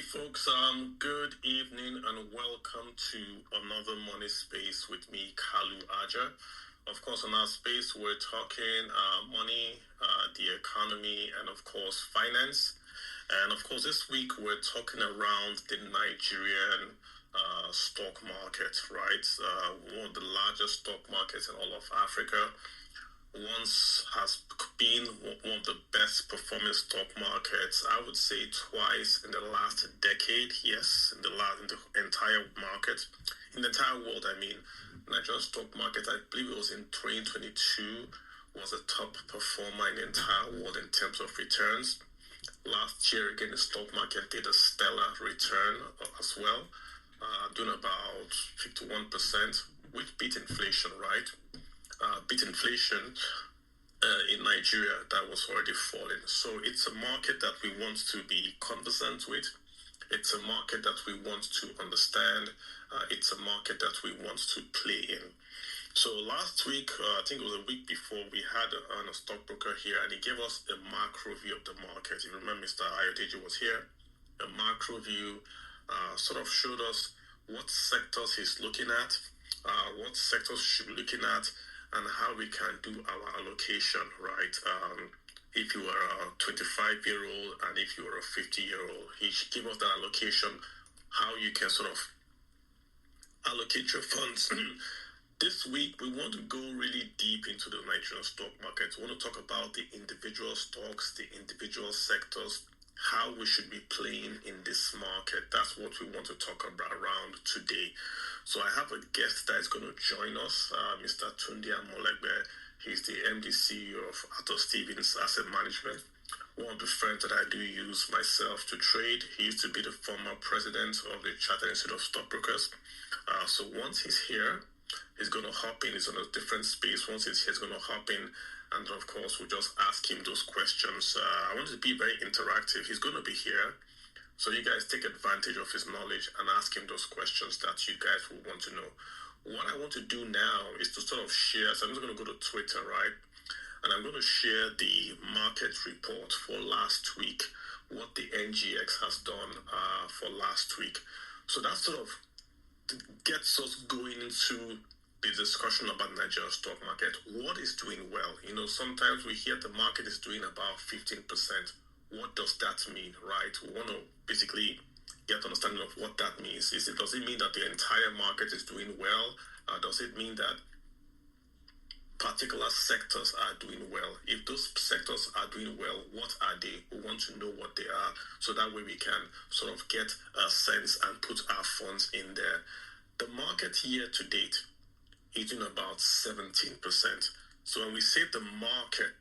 folks, good evening and welcome to another Money Space with me, Kalu Aja. Of course, on our space, we're talking money, the economy, and of course, finance. And of course, this week we're talking around the Nigerian stock market, right? One of the largest stock markets in all of Africa. Once has been one of the best performing stock markets, I would say twice in the last decade. Yes, in the entire market, in the entire world. I mean, Nigerian stock market. I believe it was in 2022 was a top performer in the entire world in terms of returns. Last year, again, the stock market did a stellar return as well, doing about 51%, which beat inflation, right? Beat inflation in Nigeria that was already falling. So it's a market that we want to be conversant with. It's a market that we want to understand. It's a market that we want to play in. So last week, I think it was a week before, we had a stockbroker here and he gave us a macro view of the market. If you remember, Mr. Ayodeji was here. A macro view sort of showed us what sectors he's looking at, what sectors we should be looking at, and how we can do our allocation, right? If you are a 25-year-old and if you are a 50-year-old, he should give us that allocation, how you can sort of allocate your funds. This week, we want to go really deep into the Nigerian stock market. We want to talk about the individual stocks, the individual sectors, how we should be playing in this market. That's what we want to talk about around today. So I have a guest that is going to join us, Mr. Tunde Amolegbe. He's the MD CEO of Arthur Stevens Asset Management, one of the firms that I do use myself to trade. He used to be the former president of the Chartered Institute of Stockbrokers. So once he's here, he's going to hop in. He's on a different space. Once he's here, he's going to hop in. And of course, we'll just ask him those questions. I want it to be very interactive. He's going to be here. So you guys take advantage of his knowledge and ask him those questions that you guys will want to know. What I want to do now is to sort of share. So I'm just going to go to Twitter, right? And I'm going to share the market report for last week, what the NGX has done for last week. So that sort of gets us going into the discussion about Nigerian stock market. What is doing well? You know, sometimes we hear the market is doing about 15%. What does that mean, right? We want to basically get understanding of what that means. Does it mean that the entire market is doing well? Does it mean that particular sectors are doing well? If those sectors are doing well, what are they? We want to know what they are, so that way we can sort of get a sense and put our funds in there. The market year to date is doing about 17%. So when we say the market,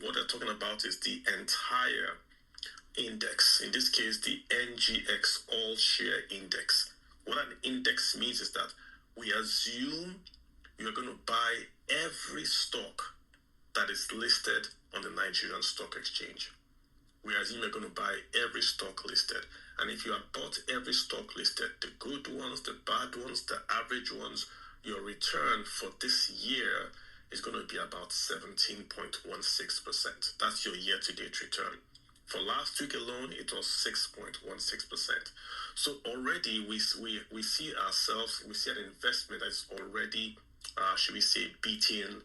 what they're talking about is the entire index. In this case, the NGX All Share Index. What an index means is that we assume you're going to buy every stock that is listed on the Nigerian Stock Exchange. We assume you're going to buy every stock listed. And if you have bought every stock listed, the good ones, the bad ones, the average ones, your return for this year is going to be about 17.16%. That's your year-to-date return. For last week alone, it was 6.16%. So already we see ourselves, we see an investment that's already, should we say, beating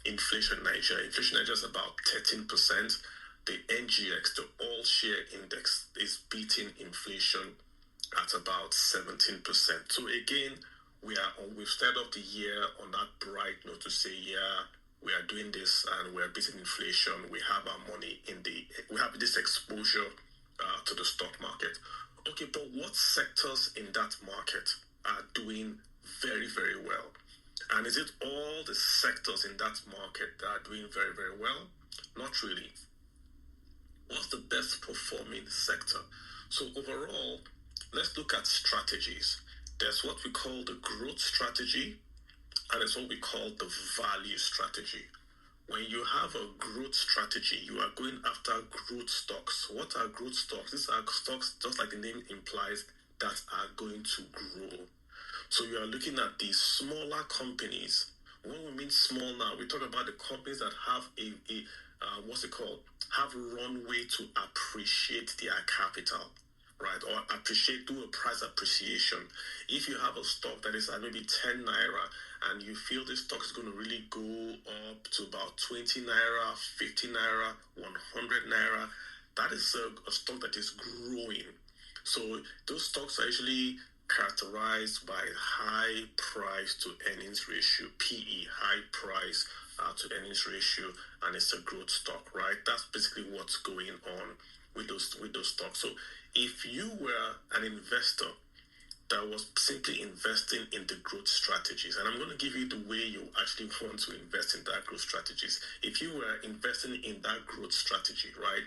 inflation in Nigeria. Inflation in Nigeria is about 13%. The NGX, the All Share Index, is beating inflation at about 17%. So again, we've started off the year on that bright note to say, yeah, we are doing this and we are beating inflation. We have our money we have this exposure to the stock market. Okay, but what sectors in that market are doing very, very well? And is it all the sectors in that market that are doing very, very well? Not really. What's the best performing sector? So overall, let's look at strategies. There's what we call the growth strategy, and there's what we call the value strategy. When you have a growth strategy, you are going after growth stocks. What are growth stocks? These are stocks, just like the name implies, that are going to grow. So you are looking at these smaller companies. When we mean small now, we talk about the companies that have what's it called? Have runway to appreciate their capital, right? Or do a price appreciation. If you have a stock that is at maybe 10 naira and you feel this stock is going to really go up to about 20 naira, 50 naira, 100 naira, that is a stock that is growing. So those stocks are actually characterized by high price to earnings ratio, PE, high price to earnings ratio, and it's a growth stock, right? That's basically what's going on with those stocks. So if you were an investor that was simply investing in the growth strategies, and I'm going to give you the way you actually want to invest in that growth strategies. If you were investing in that growth strategy, right,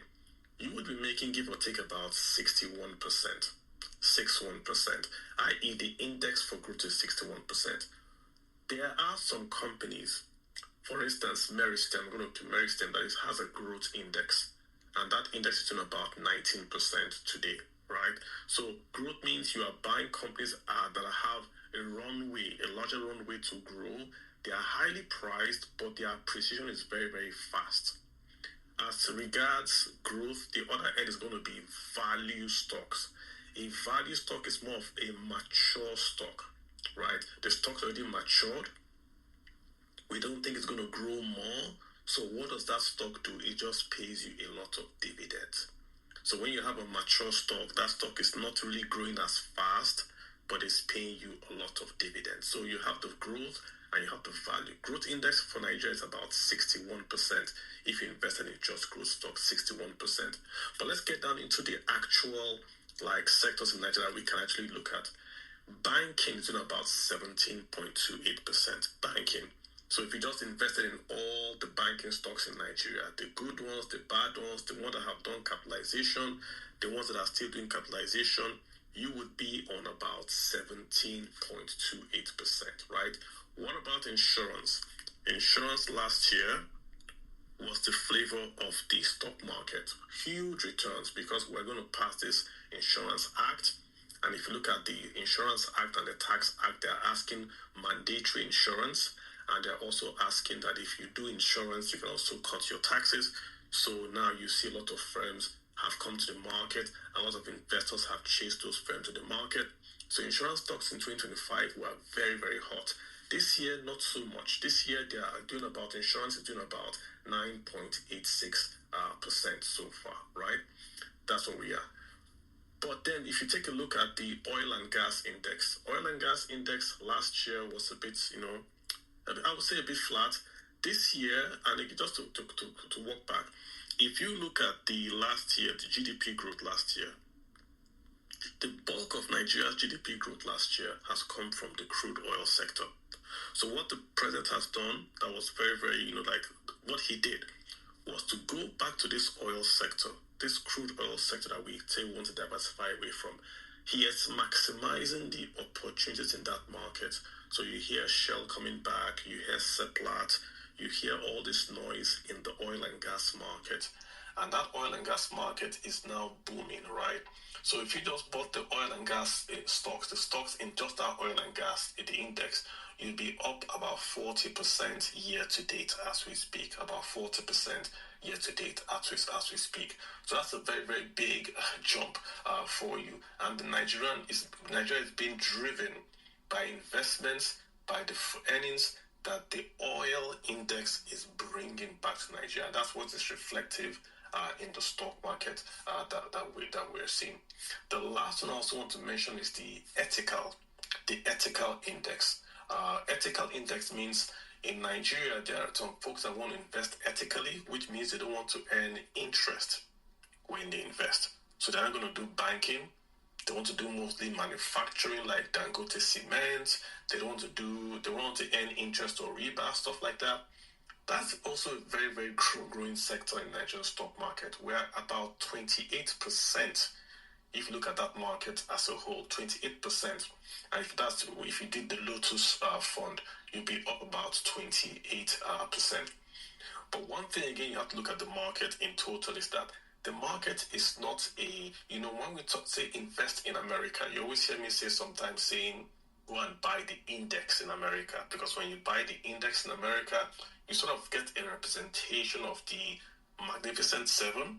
you would be making, give or take, about 61%, i.e. the index for growth is 61%. There are some companies, for instance, Meristem, I'm going to Meristem, that has a growth index, and that index is in about 19% today, right? So growth means you are buying companies that have a larger runway to grow. They are highly priced, but their appreciation is very, very fast. As regards growth, the other end is going to be value stocks. A value stock is more of a mature stock, right? The stock's already matured. We don't think it's going to grow more. So what does that stock do? It just pays you a lot of dividends. So when you have a mature stock, that stock is not really growing as fast, but it's paying you a lot of dividends. So you have the growth and you have the value. Growth index for Nigeria is about 61%. If you invested in just growth stocks, 61%. But let's get down into the actual sectors in Nigeria we can actually look at. Banking is in about 17.28%. Banking. So if you just invested in all the banking stocks in Nigeria, the good ones, the bad ones, the ones that have done capitalization, the ones that are still doing capitalization, you would be on about 17.28%, right? What about insurance? Insurance last year was the flavor of the stock market. Huge returns because we're going to pass this Insurance Act. And if you look at the Insurance Act and the Tax Act, they're asking mandatory insurance. And they're also asking that if you do insurance, you can also cut your taxes. So now you see a lot of firms have come to the market. A lot of investors have chased those firms to the market. So insurance stocks in 2025 were very, very hot. This year, not so much. This year, they are doing about, insurance is doing about 9.86% so far, right? That's what we are. But then if you take a look at the oil and gas index last year was a bit, I would say a bit flat. This year, and just to walk back, if you look at the last year, the GDP growth last year, the bulk of Nigeria's GDP growth last year has come from the crude oil sector. So what the president has done, that was very, very, what he did was to go back to this oil sector, this crude oil sector that we say we want to diversify away from. He is maximizing the opportunities in that market. So you hear Shell coming back, you hear Seplat, you hear all this noise in the oil and gas market. And that oil and gas market is now booming, right? So if you just bought the oil and gas stocks, the stocks in just that oil and gas, the index, you'll be up about 40% year to date as we speak, about 40% year to date as we speak. So that's a very, very big jump for you. And Nigeria is being driven by investments, by the earnings that the oil index is bringing back to Nigeria. That's what is reflective in the stock market that we're seeing. The last one I also want to mention is the ethical index. Ethical index means in Nigeria there are some folks that want to invest ethically, which means they don't want to earn interest when they invest. So they're not going to do banking. They want to do mostly manufacturing like Dangote Cement. They want to earn interest or riba, stuff like that. That's also a very, very growing sector in Nigerian stock market. We're about 28%. If you look at that market as a whole, 28%. And if you did the Lotus fund, you'd be up about 28%. But one thing again, you have to look at the market in total is that the market is not when we say invest in America, you always hear me say sometimes saying, go and buy the index in America. Because when you buy the index in America, you sort of get a representation of the Magnificent Seven,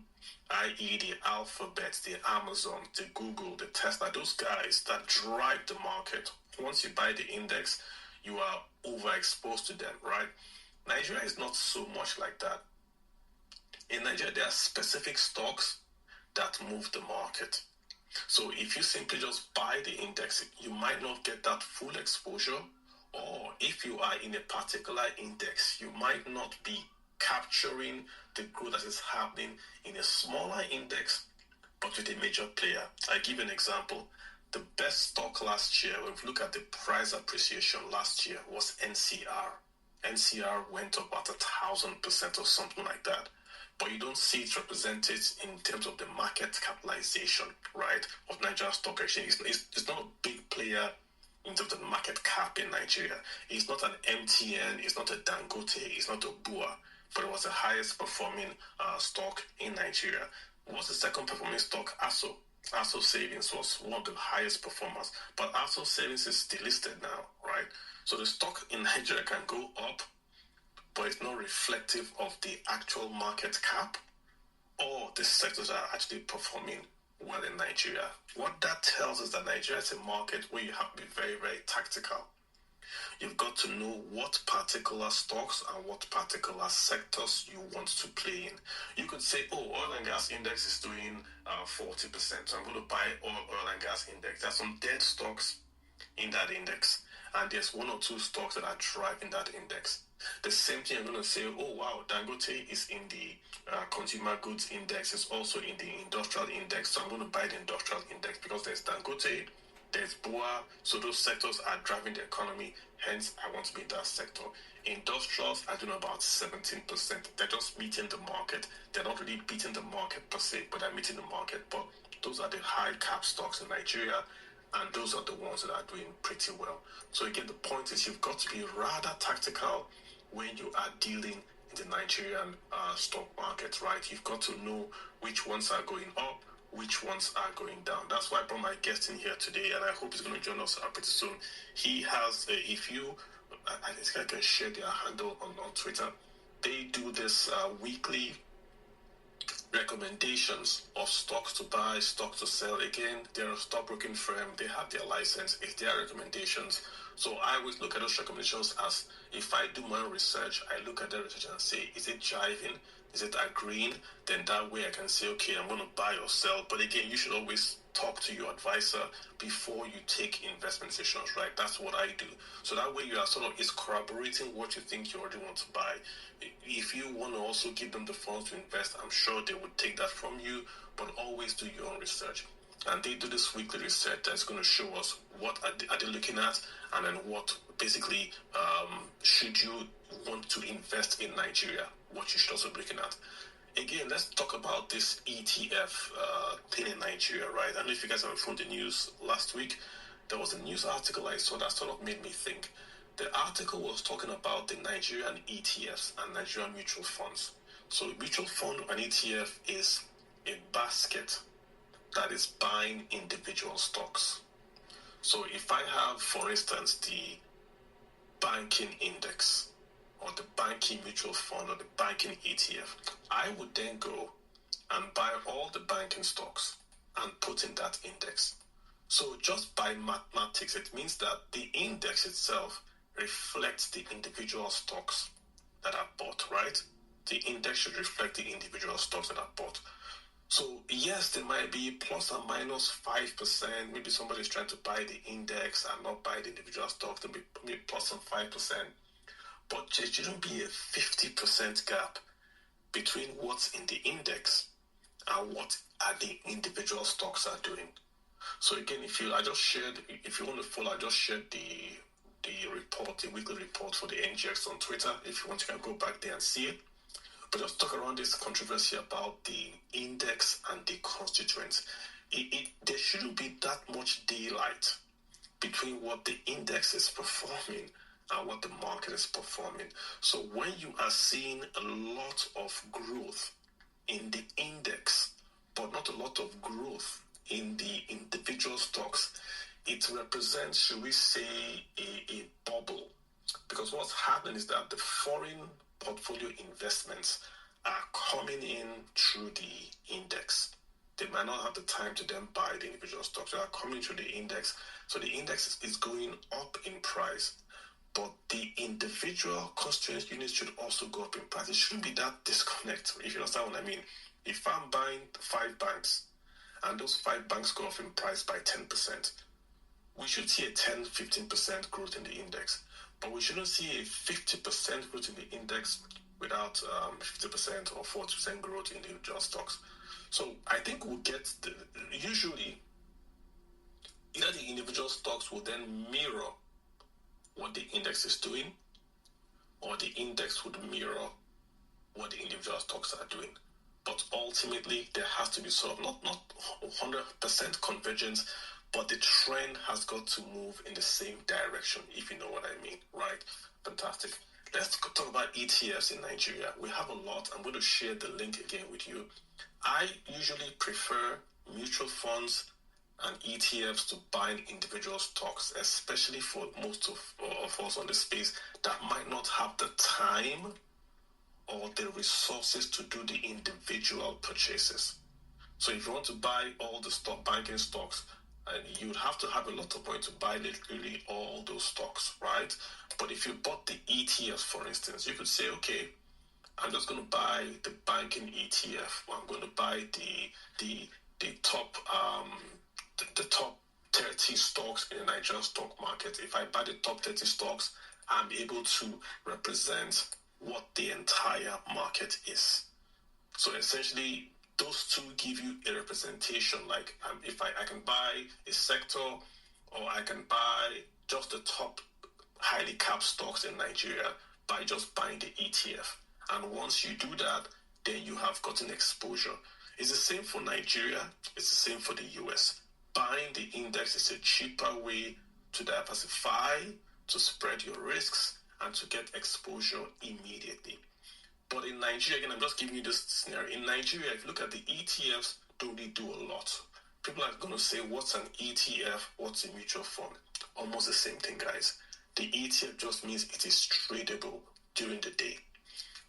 i.e. the Alphabet, the Amazon, the Google, the Tesla, those guys that drive the market. Once you buy the index, you are overexposed to them, right? Nigeria is not so much like that. In Nigeria, there are specific stocks that move the market. So if you simply just buy the index, you might not get that full exposure, or if you are in a particular index, you might not be capturing the growth that is happening in a smaller index, but with a major player. I give an example. The best stock last year, when we look at the price appreciation last year, was NCR. NCR went up about 1,000% or something like that. But you don't see it represented in terms of the market capitalization, right, of Nigerian Stock Exchange. It's not a big player in terms of the market cap in Nigeria. It's not an MTN, it's not a Dangote, it's not a BUA, but it was the highest performing stock in Nigeria. What was the second performing stock? ASO. ASO Savings was one of the highest performers, but ASO Savings is delisted now, right? So the stock in Nigeria can go up, but it's not reflective of the actual market cap or the sectors that are actually performing well in Nigeria. What that tells us that Nigeria is a market where you have to be very, very tactical. You've got to know what particular stocks and what particular sectors you want to play in. You could say, oh, oil and gas index is doing 40%, so I'm going to buy oil and gas index. There's some dead stocks in that index, and there's one or two stocks that are driving that index. The same thing, I'm going to say, oh wow, Dangote is in the consumer goods index, it's also in the industrial index, so I'm going to buy the industrial index because there's Dangote, there's BUA, so those sectors are driving the economy, hence I want to be in that sector. Industrials are doing about 17%. They're just meeting the market. They're not really beating the market per se, but they're meeting the market. But those are the high cap stocks in Nigeria, and those are the ones that are doing pretty well. So again, the point is you've got to be rather tactical when you are dealing in the Nigerian stock market, right? You've got to know which ones are going up, which ones are going down. That's why I brought my guest in here today, and I hope he's going to join us pretty soon. He has, I think I can share their handle on Twitter. They do this weekly recommendations of stocks to buy, stocks to sell. Again, they're a stockbroking firm. They have their license. It's their recommendations. So I always look at those recommendations as, if I do my own research, I look at the research and say, is it jiving? Is it agreeing? Then that way I can say, okay, I'm going to buy or sell. But again, you should always talk to your advisor before you take investment decisions, right? That's what I do. So that way you are sort of, is corroborating what you think you already want to buy. If you want to also give them the funds to invest, I'm sure they would take that from you, but always do your own research. And they do this weekly research that's going to show us what are they looking at, and then what basically should you want to invest in Nigeria, what you should also be looking at. Again, let's talk about this ETF thing in Nigeria, right? I don't know if you guys have found the news last week. There was a news article I saw that sort of made me think. The article was talking about the Nigerian ETFs and Nigerian mutual funds. So a mutual fund and ETF is a basket that is buying individual stocks. So if I have, for instance, the banking index or the banking mutual fund or the banking ETF, I would then go and buy all the banking stocks and put in that index. So just by mathematics, it means that the index itself reflects the individual stocks that are bought, right? The index should reflect the individual stocks that are bought. So yes, there might be plus or minus 5%. Maybe somebody's trying to buy the index and not buy the individual stocks. There'll be plus some 5%. But there shouldn't be a 50% gap between what's in the index and what are the individual stocks are doing. So again, if you want to follow, I just shared the report, the weekly report for the NGX on Twitter. If you want, you can go back there and see it. But just talk around this controversy about the index and the constituents. There shouldn't be that much daylight between what the index is performing and what the market is performing. So when you are seeing a lot of growth in the index, but not a lot of growth in the individual stocks, it represents, should we say, a bubble. Because what's happening is that the foreign portfolio investments are coming in through the index. They might not have the time to then buy the individual stocks. They are coming through the index. So the index is going up in price. But the individual constituent units should also go up in price. It shouldn't be that disconnect, if you understand what I mean. If I'm buying 5 banks, and those 5 banks go up in price by 10%, we should see a 10-15% growth in the index. But we shouldn't see a 50% growth in the index without 50% or 40% growth in the individual stocks. So I think we'll get usually either the individual stocks will then mirror what the index is doing, or the index would mirror what the individual stocks are doing. But ultimately, there has to be sort of not 100% convergence, but the trend has got to move in the same direction, if you know what I mean, right? Fantastic. Let's talk about ETFs in Nigeria. We have a lot. I'm going to share the link again with you. I usually prefer mutual funds and ETFs to buying individual stocks, especially for most of us on the space that might not have the time or the resources to do the individual purchases. So if you want to buy all the stock banking stocks, you would have to have a lot of money to buy literally all those stocks, right? But if you bought the ETFs, for instance, you could say, okay, I'm just going to buy the banking ETF. I'm going to buy the top the top 30 stocks in the Nigerian stock market. If I buy the top 30 stocks, I'm able to represent what the entire market is. So essentially, those two give you a representation. Like if I can buy a sector, or I can buy just the top highly capped stocks in Nigeria by just buying the ETF. And once you do that, then you have gotten exposure. It's the same for Nigeria. It's the same for the US. Buying the index is a cheaper way to diversify, to spread your risks, and to get exposure immediately. But in Nigeria, again, I'm just giving you this scenario. In Nigeria, if you look at the ETFs, don't really do a lot. People are going to say, what's an ETF? What's a mutual fund? Almost the same thing, guys. The ETF just means it is tradable during the day.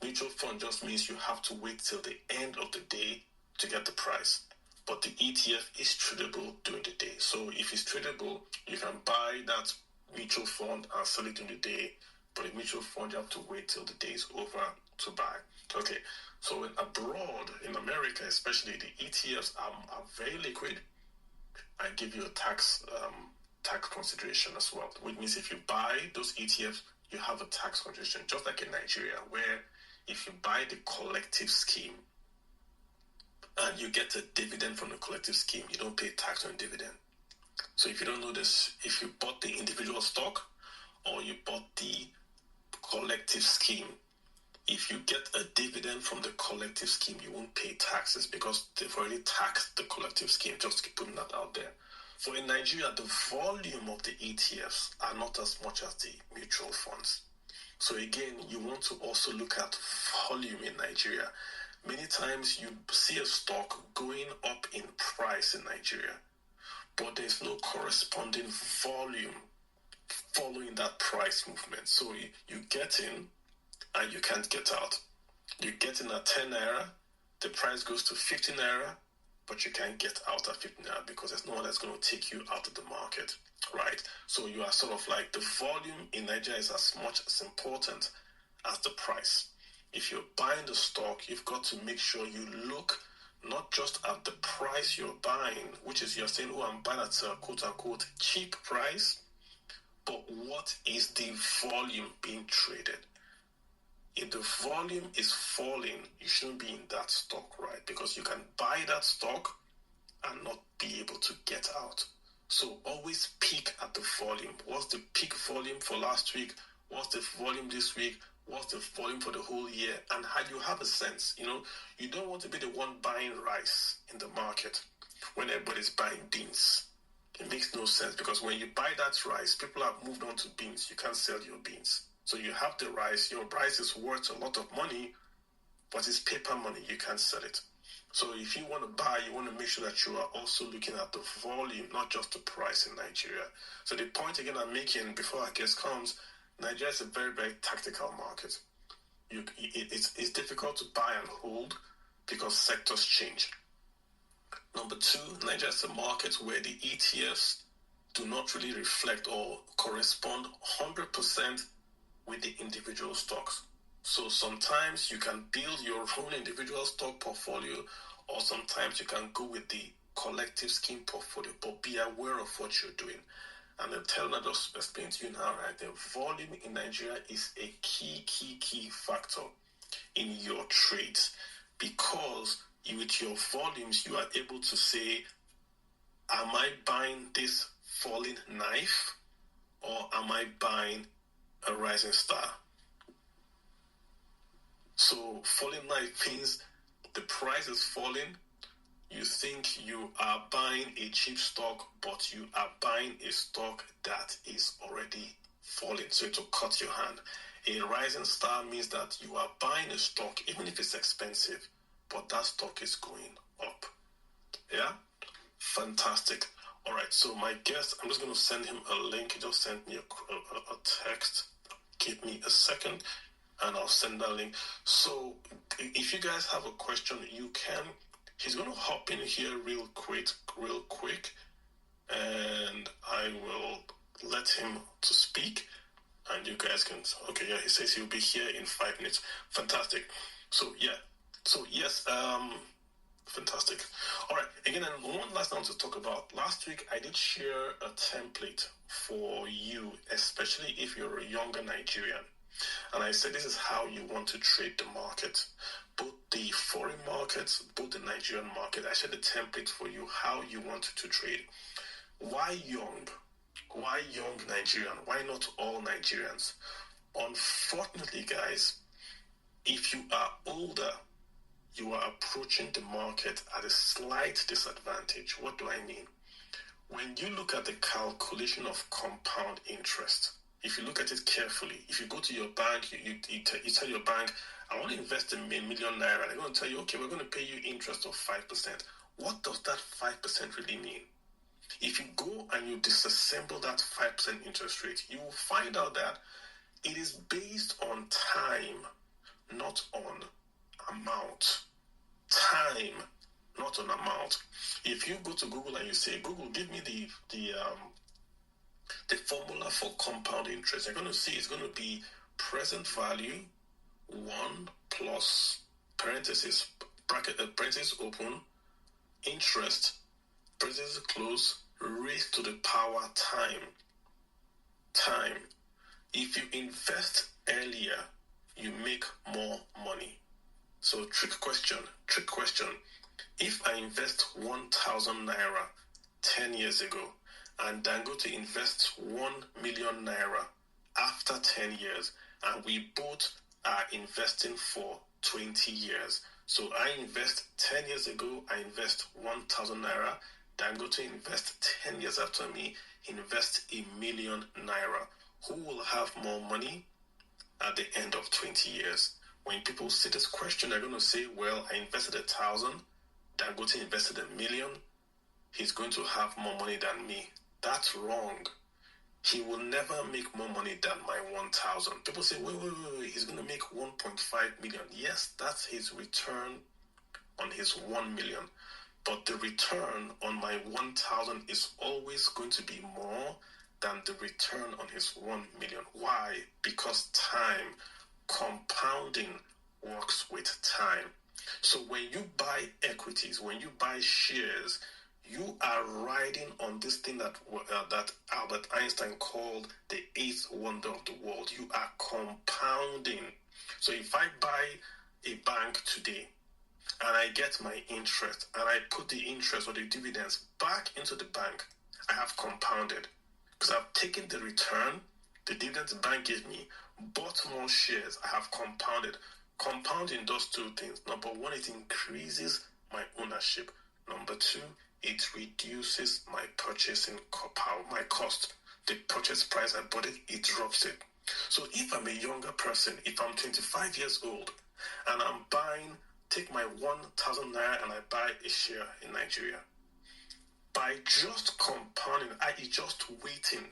Mutual fund just means you have to wait till the end of the day to get the price. But the ETF is tradable during the day. So if it's tradable, you can buy that mutual fund and sell it during the day. But a mutual fund, you have to wait till the day is over to buy. Okay, so abroad, in America especially, the ETFs are very liquid and give you a tax consideration as well. Which means if you buy those ETFs, you have a tax consideration, just like in Nigeria, where if you buy the collective scheme and you get a dividend from the collective scheme, you don't pay tax on dividend. So if you don't know this, if you bought the individual stock or you bought the collective scheme, if you get a dividend from the collective scheme, you won't pay taxes because they've already taxed the collective scheme. Just keep putting that out there. So in Nigeria, the volume of the ETFs are not as much as the mutual funds. So again, you want to also look at volume in Nigeria. Many times you see a stock going up in price in Nigeria, but there's no corresponding volume following that price movement. So you get in and you can't get out. You get in at 10 naira, the price goes to 50 naira, but you can't get out at 50 naira because there's no one that's going to take you out of the market, right? So you are sort of like, the volume in Nigeria is as much as important as the price. If you're buying the stock, you've got to make sure you look not just at the price you're buying, which is you're saying, oh, I'm buying at a quote-unquote cheap price, but what is the volume being traded? If the volume is falling, you shouldn't be in that stock, right? Because you can buy that stock and not be able to get out. So always peek at the volume. What's the peak volume for last week? What's the volume this week? What's the volume for the whole year? And how you have a sense, you don't want to be the one buying rice in the market when everybody's buying beans. It makes no sense because when you buy that rice, people have moved on to beans. You can't sell your beans. So you have the rice, your rice is worth a lot of money, but it's paper money, you can't sell it. So if you want to buy, you want to make sure that you are also looking at the volume, not just the price in Nigeria. So the point again I'm making before our guest comes, Nigeria is a very, very tactical market. it's difficult to buy and hold because sectors change. Number two, Nigeria is a market where the ETFs do not really reflect or correspond 100% with the individual stocks. So sometimes you can build your own individual stock portfolio, or sometimes you can go with the collective scheme portfolio, but be aware of what you're doing. And the telling I just explained to you now, right? The volume in Nigeria is a key factor in your trades, because with your volumes, you are able to say, am I buying this falling knife, or am I buying a rising star? So falling knife means the price is falling. You think you are buying a cheap stock, but you are buying a stock that is already falling, so it will cut your hand. A rising star means that you are buying a stock, even if it's expensive, but that stock is going up. Yeah? Fantastic. All right, so my guest, I'm just going to send him a link. He just sent me a text. Give me a second, and I'll send that link. So if you guys have a question, you can. He's going to hop in here real quick, and I will let him to speak, and you guys can. Okay, yeah, he says he'll be here in 5 minutes. Fantastic. So yes, fantastic. All right, again, and one last thing to talk about. Last week, I did share a template for you, especially if you're a younger Nigerian. And I said this is how you want to trade the market, both the foreign markets, both the Nigerian market. I shared the template for you, how you want to trade. Why young? Why young Nigerian? Why not all Nigerians? Unfortunately, guys, if you are older, you are approaching the market at a slight disadvantage. What do I mean? When you look at the calculation of compound interest, if you look at it carefully, if you go to your bank, you tell your bank, I want to invest $1 million. They're going to tell you, okay, we're going to pay you interest of 5%. What does that 5% really mean? If you go and you disassemble that 5% interest rate, you will find out that it is based on time, not on amount. Time, not on amount. If you go to Google and you say, Google, give me the formula for compound interest, you're going to see it's going to be present value 1 plus parenthesis, bracket, parenthesis open, interest, parenthesis close, raised to the power time. If you invest earlier, you make more money. So trick question. If I invest 1,000 naira 10 years ago, and then go to invest 1 million naira after 10 years, and we both are investing for 20 years. So I invest 10 years ago, I invest 1,000 naira, then go to invest 10 years after me, invest 1 million naira. Who will have more money at the end of 20 years? When people see this question, they're going to say, well, I invested 1,000, then go to invested 1 million. He's going to have more money than me. That's wrong. He will never make more money than my 1,000. People say, wait, he's going to make 1.5 million. Yes, that's his return on his 1 million. But the return on my 1,000 is always going to be more than the return on his 1 million. Why? Because time, compounding works with time. So when you buy equities, when you buy shares, you are riding on this thing that Albert Einstein called the eighth wonder of the world. You are compounding. So if I buy a bank today and I get my interest and I put the interest or the dividends back into the bank, I have compounded because I've taken the return, the dividends the bank gave me, bought more shares, I have compounded. Compounding does two things. Number one, it increases my ownership. Number two, it reduces my purchasing power, my cost. The purchase price I bought it drops it. So if I'm a younger person, if I'm 25 years old and I'm buying, take my 1,000 naira and I buy a share in Nigeria, by just compounding, i.e. just waiting,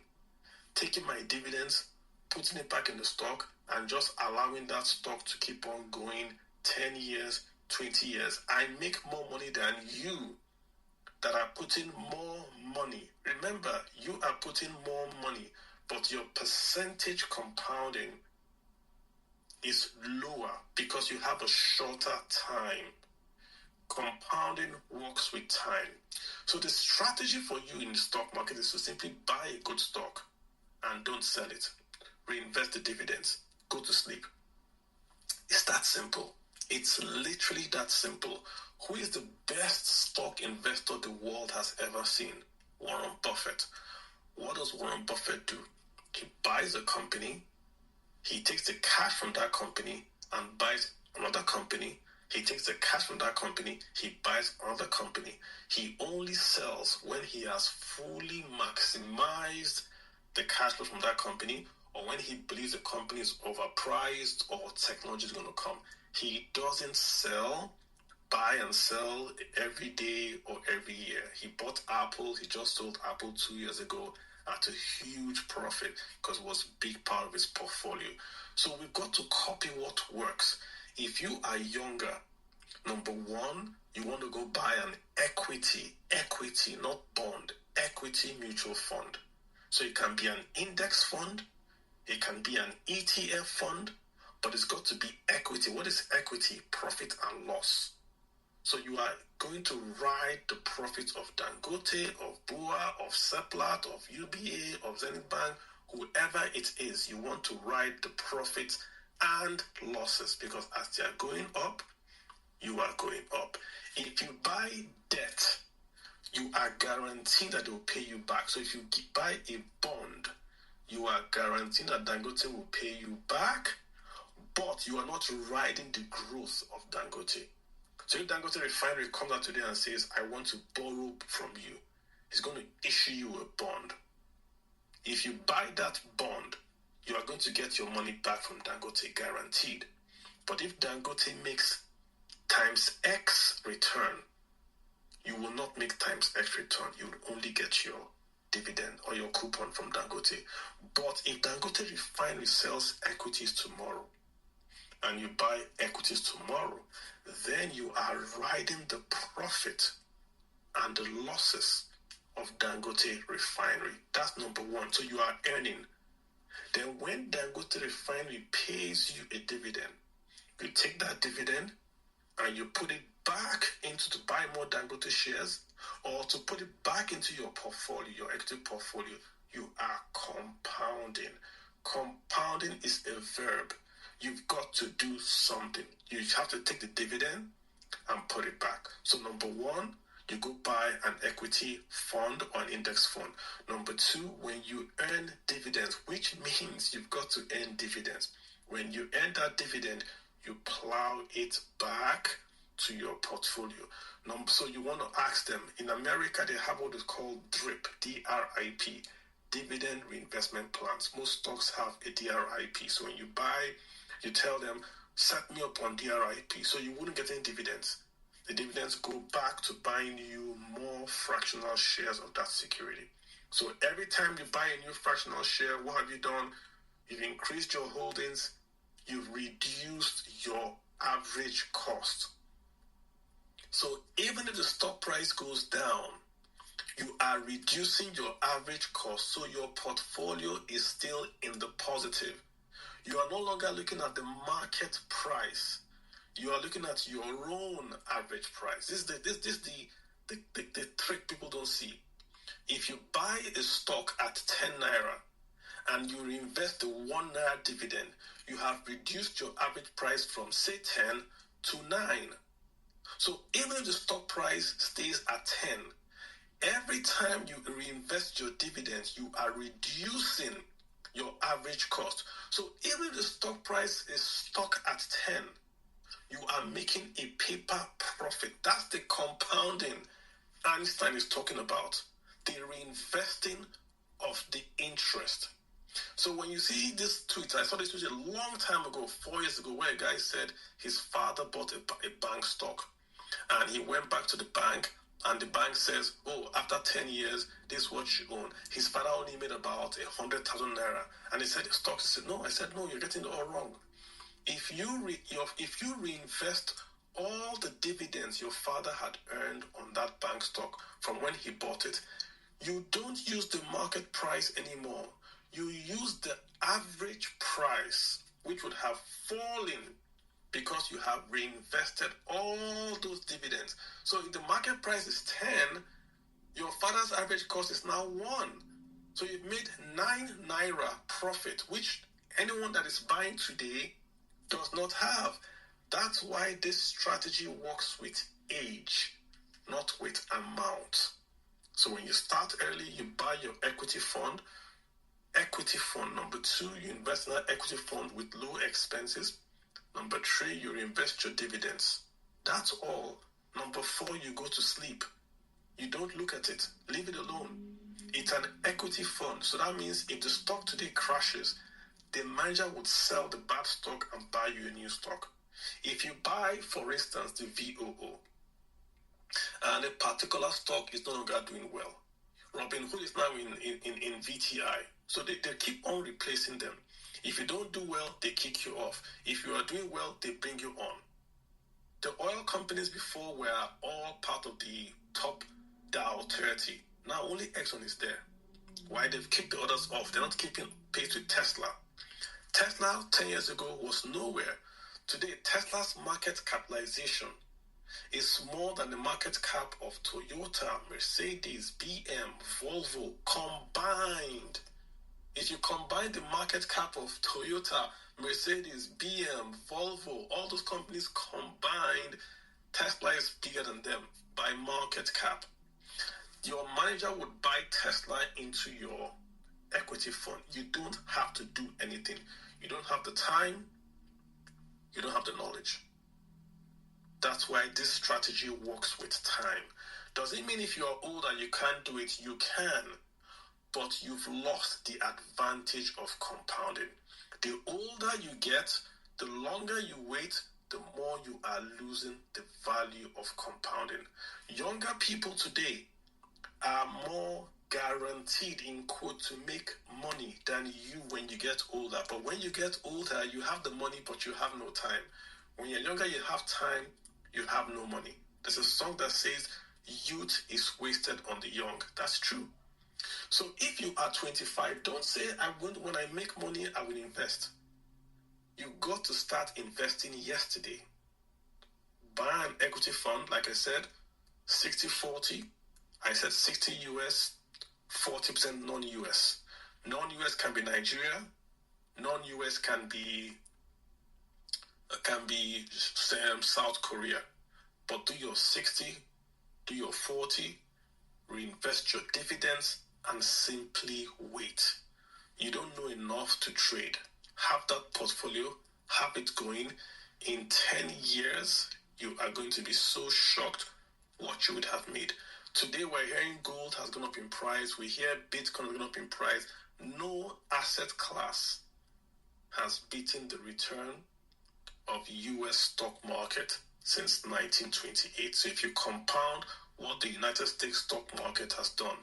taking my dividends, putting it back in the stock, and just allowing that stock to keep on going 10 years, 20 years, I make more money than you that are putting more money. Remember, you are putting more money, but your percentage compounding is lower because you have a shorter time. Compounding works with time. So the strategy for you in the stock market is to simply buy a good stock and don't sell it. Reinvest the dividends. Go to sleep. It's that simple. It's literally that simple. Who is the best stock investor the world has ever seen? Warren Buffett. What does Warren Buffett do? He buys a company, he takes the cash from that company and buys another company. He takes the cash from that company, he buys another company. He only sells when he has fully maximized the cash flow from that company, or when he believes the company is overpriced or technology is going to come. He doesn't buy and sell every day or every year. He bought Apple. He just sold Apple 2 years ago at a huge profit because it was a big part of his portfolio. So we've got to copy what works. If you are younger, number one, you want to go buy an equity, not bond, equity mutual fund. So it can be an index fund, it can be an ETF fund, but it's got to be equity. What is equity? Profit and loss. So you are going to ride the profits of Dangote, of BUA, of Seplat, of UBA, of Zenith Bank, whoever it is. You want to ride the profits and losses because as they are going up, you are going up. If you buy debt, you are guaranteed that they will pay you back. So if you buy a bond, you are guaranteed that Dangote will pay you back, but you are not riding the growth of Dangote. So if Dangote Refinery comes out today and says, I want to borrow from you, he's going to issue you a bond. If you buy that bond, you are going to get your money back from Dangote, guaranteed. But if Dangote makes times X return, you will not make times X return. You will only get your dividend or your coupon from Dangote. But if Dangote Refinery sells equities tomorrow, and you buy equities tomorrow, then you are riding the profit and the losses of Dangote Refinery. That's number one. So you are earning. Then when Dangote Refinery pays you a dividend, you take that dividend and you put it back into to buy more Dangote shares or to put it back into your portfolio, your equity portfolio. You are compounding. Compounding is a verb. You've got to do something. You have to take the dividend and put it back. So number one, you go buy an equity fund or an index fund. Number two, when you earn dividends, which means you've got to earn dividends. When you earn that dividend, you plow it back to your portfolio. So you want to ask them, in America, they have what is called DRIP, D-R-I-P, dividend reinvestment plans. Most stocks have a DRIP. So when you buy, you tell them, set me up on DRIP. So you wouldn't get any dividends. The dividends go back to buying you more fractional shares of that security. So every time you buy a new fractional share, what have you done? You've increased your holdings. You've reduced your average cost. So even if the stock price goes down, you are reducing your average cost, so your portfolio is still in the positive. You are no longer looking at the market price. You are looking at your own average price. This is the trick people don't see. If you buy a stock at 10 naira and you reinvest the 1 naira dividend, you have reduced your average price from, say, 10 to 9. So even if the stock price stays at 10, every time you reinvest your dividends, you are reducing your average cost. So even if the stock price is stuck at 10, you are making a paper profit. That's the compounding Einstein is talking about, the reinvesting of the interest. So when you see this tweet, I saw this tweet a long time ago, 4 years ago, where a guy said his father bought a bank stock and he went back to the bank and the bank says, oh, after 10 years, this is what you own. His father only made about 100,000 naira. And he said, the stocks. He said, no. I said, no, you're getting it all wrong. If you reinvest all the dividends your father had earned on that bank stock from when he bought it, you don't use the market price anymore. You use the average price, which would have fallen because you have reinvested all those dividends. So if the market price is 10, your father's average cost is now 1. So you've made 9 naira profit, which anyone that is buying today does not have. That's why this strategy works with age, not with amount. So when you start early, you buy your equity fund. Equity fund number 2, you invest in that equity fund with low expenses. Number 3, you reinvest your dividends. That's all. Number 4, you go to sleep. You don't look at it. Leave it alone. It's an equity fund. So that means if the stock today crashes, the manager would sell the bad stock and buy you a new stock. If you buy, for instance, the VOO, and a particular stock is no longer doing well, Robinhood is now in VTI. So they keep on replacing them. If you don't do well, they kick you off. If you are doing well, they bring you on. The oil companies before were all part of the top Dow 30. Now only Exxon is there. Why? They've kicked the others off. They're not keeping pace with Tesla. Tesla 10 years ago was nowhere. Today, Tesla's market capitalization is more than the market cap of Toyota, Mercedes, BM, Volvo combined. If you combine the market cap of Toyota, Mercedes, BM, Volvo, all those companies combined, Tesla is bigger than them by market cap. Your manager would buy Tesla into your equity fund. You don't have to do anything. You don't have the time. You don't have the knowledge. That's why this strategy works with time. Does it mean if you are older you can't do it? You can, but you've lost the advantage of compounding. The older you get, the longer you wait, the more you are losing the value of compounding. Younger people today are more guaranteed, in quote, to make money than you when you get older. But when you get older, you have the money, but you have no time. When you're younger, you have time, you have no money. There's a song that says, youth is wasted on the young. That's true. So if you are 25, don't say, when I make money, I will invest. You got to start investing yesterday. Buy an equity fund, like I said, 60-40. I said 60 US, 40% non-US. Non-US can be Nigeria. Non-US can be South Korea. But do your 60, do your 40, reinvest your dividends, and simply wait. You don't know enough to trade. Have that portfolio, have it going. In 10 years, you are going to be so shocked what you would have made. Today, we're hearing gold has gone up in price. We hear Bitcoin has gone up in price. No asset class has beaten the return of U.S. stock market since 1928. So if you compound what the United States stock market has done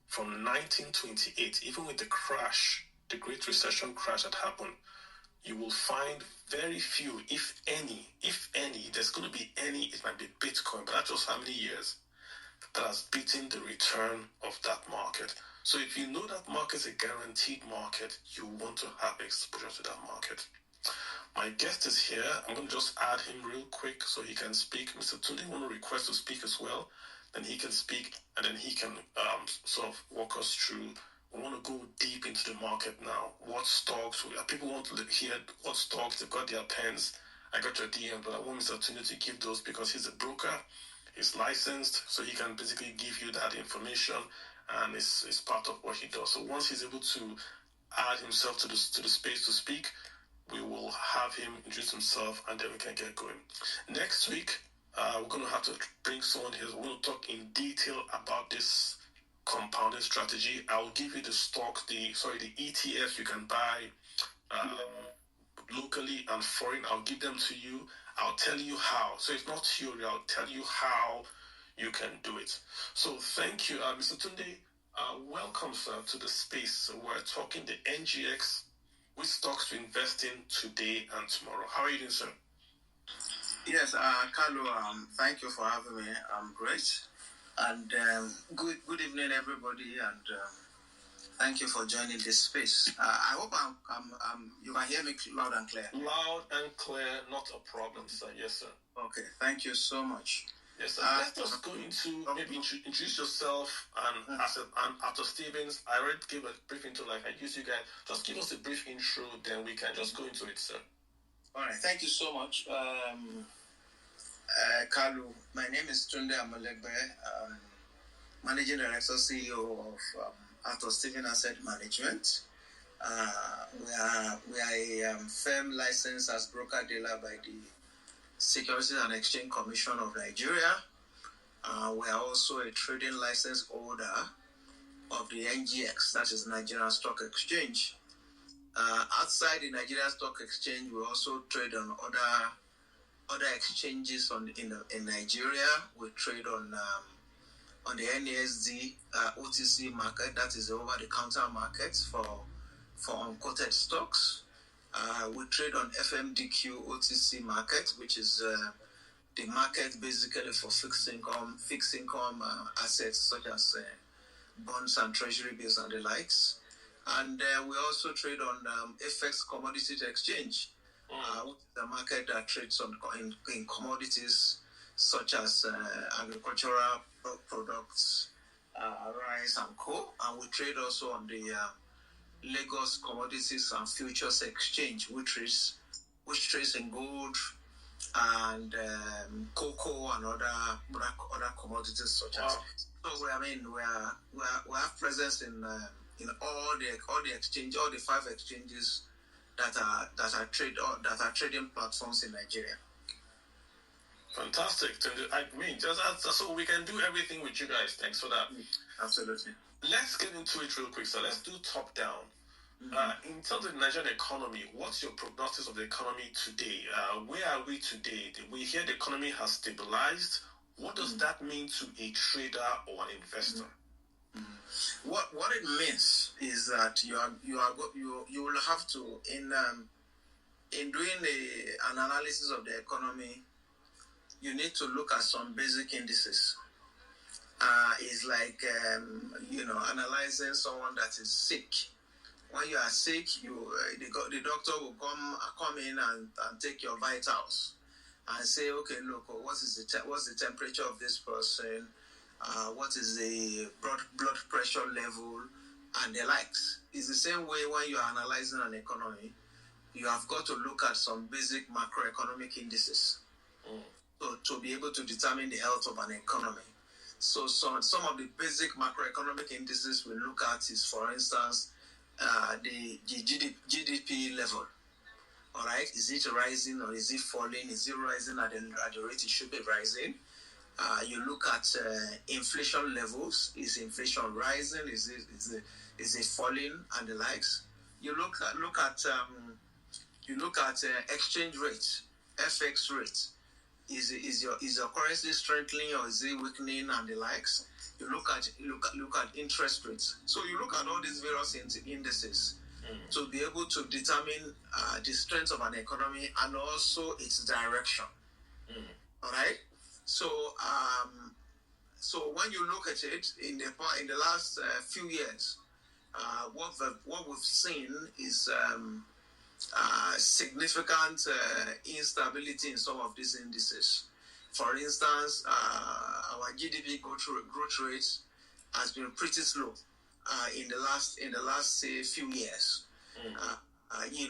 from 1928, even with the crash, the Great Recession crash that happened, you will find very few, if any, there's going to be any, it might be Bitcoin, but that's just how many years, that has beaten the return of that market. So if you know that market is a guaranteed market, you want to have exposure to that market. My guest is here. I'm going to just add him real quick so he can speak. Mr. Tunde want to request to speak as well. Then he can speak, and then he can sort of walk us through. We want to go deep into the market now. What stocks? People want to hear what stocks. They've got their pens. I got your DM, but I want Mr. Tunde to give those because he's a broker. He's licensed, so he can basically give you that information, and it's part of what he does. So once he's able to add himself to the space to speak, we will have him introduce himself, and then we can get going. Next week, we're going to have to bring someone here. We're going to talk in detail about this compounding strategy. I'll give you the stocks, the ETFs you can buy locally and foreign. I'll give them to you. I'll tell you how. So it's not theory. I'll tell you how you can do it. So thank you, Mr. Tunde. Welcome, sir, to the space. So we're talking the NGX, which stocks to invest in today and tomorrow. How are you doing, sir? Yes, Carlo, thank you for having me. I'm great. And good evening, everybody. And thank you for joining this space. I hope you can hear me loud and clear. Loud and clear, not a problem, sir. Yes, sir. Okay, thank you so much. Yes, sir. Let's just go into maybe introduce yourself and Arthur Stevens. I already gave a brief intro, like I used you guys. Just give us a brief intro, then we can just go into it, sir. All right, thank you so much. Kalu, my name is Tunde Amolegbe, Managing Director, CEO of Arthur Stevens Asset Management. We are a firm licensed as broker-dealer by the Securities and Exchange Commission of Nigeria. We are also a trading license holder of the NGX, that is Nigerian Stock Exchange. Outside the Nigerian Stock Exchange, we also trade on other exchanges in Nigeria. We trade on the NASD OTC market, that is the over-the-counter market for unquoted stocks. We trade on FMDQ OTC market, which is the market basically for fixed income assets such as bonds and treasury bills and the likes. And we also trade on FX Commodities Exchange, which is a market that trades in commodities such as agricultural products, rice and coal. And we trade also on the Lagos Commodities and Futures Exchange, which trades in gold and cocoa and other commodities such as. So we have presence in all the exchange, all the 5 exchanges that are trading platforms in Nigeria. Fantastic. I mean, so we can do everything with you guys. Thanks for that. Absolutely. Let's get into it real quick. So let's do top down. In terms of the Nigerian economy, what's your prognosis of the economy today? Where are we today? We hear the economy has stabilized. What does that mean to a trader or an investor? What it means is that you will have to in doing an analysis of the economy, you need to look at some basic indices. It's like analyzing someone that is sick. When you are sick, the doctor will come in and take your vitals and say, okay, look, what's the temperature of this person? What is the blood pressure level and the likes. It's the same way when you are analyzing an economy, you have got to look at some basic macroeconomic indices to be able to determine the health of an economy. So some of the basic macroeconomic indices we look at is, for instance, the GDP level. All right, is it rising or is it falling? Is it rising at the rate it should be rising? You look at inflation levels. Is inflation rising? Is it falling and the likes? You look at exchange rate, FX rate. Is your currency strengthening or is it weakening and the likes? You look at interest rates. So you look at all these various indices to be able to determine the strength of an economy and also its direction. All right. So when you look at it in the last few years, what we've seen is significant instability in some of these indices. For instance, our GDP growth rate has been pretty slow in the last say few years. We've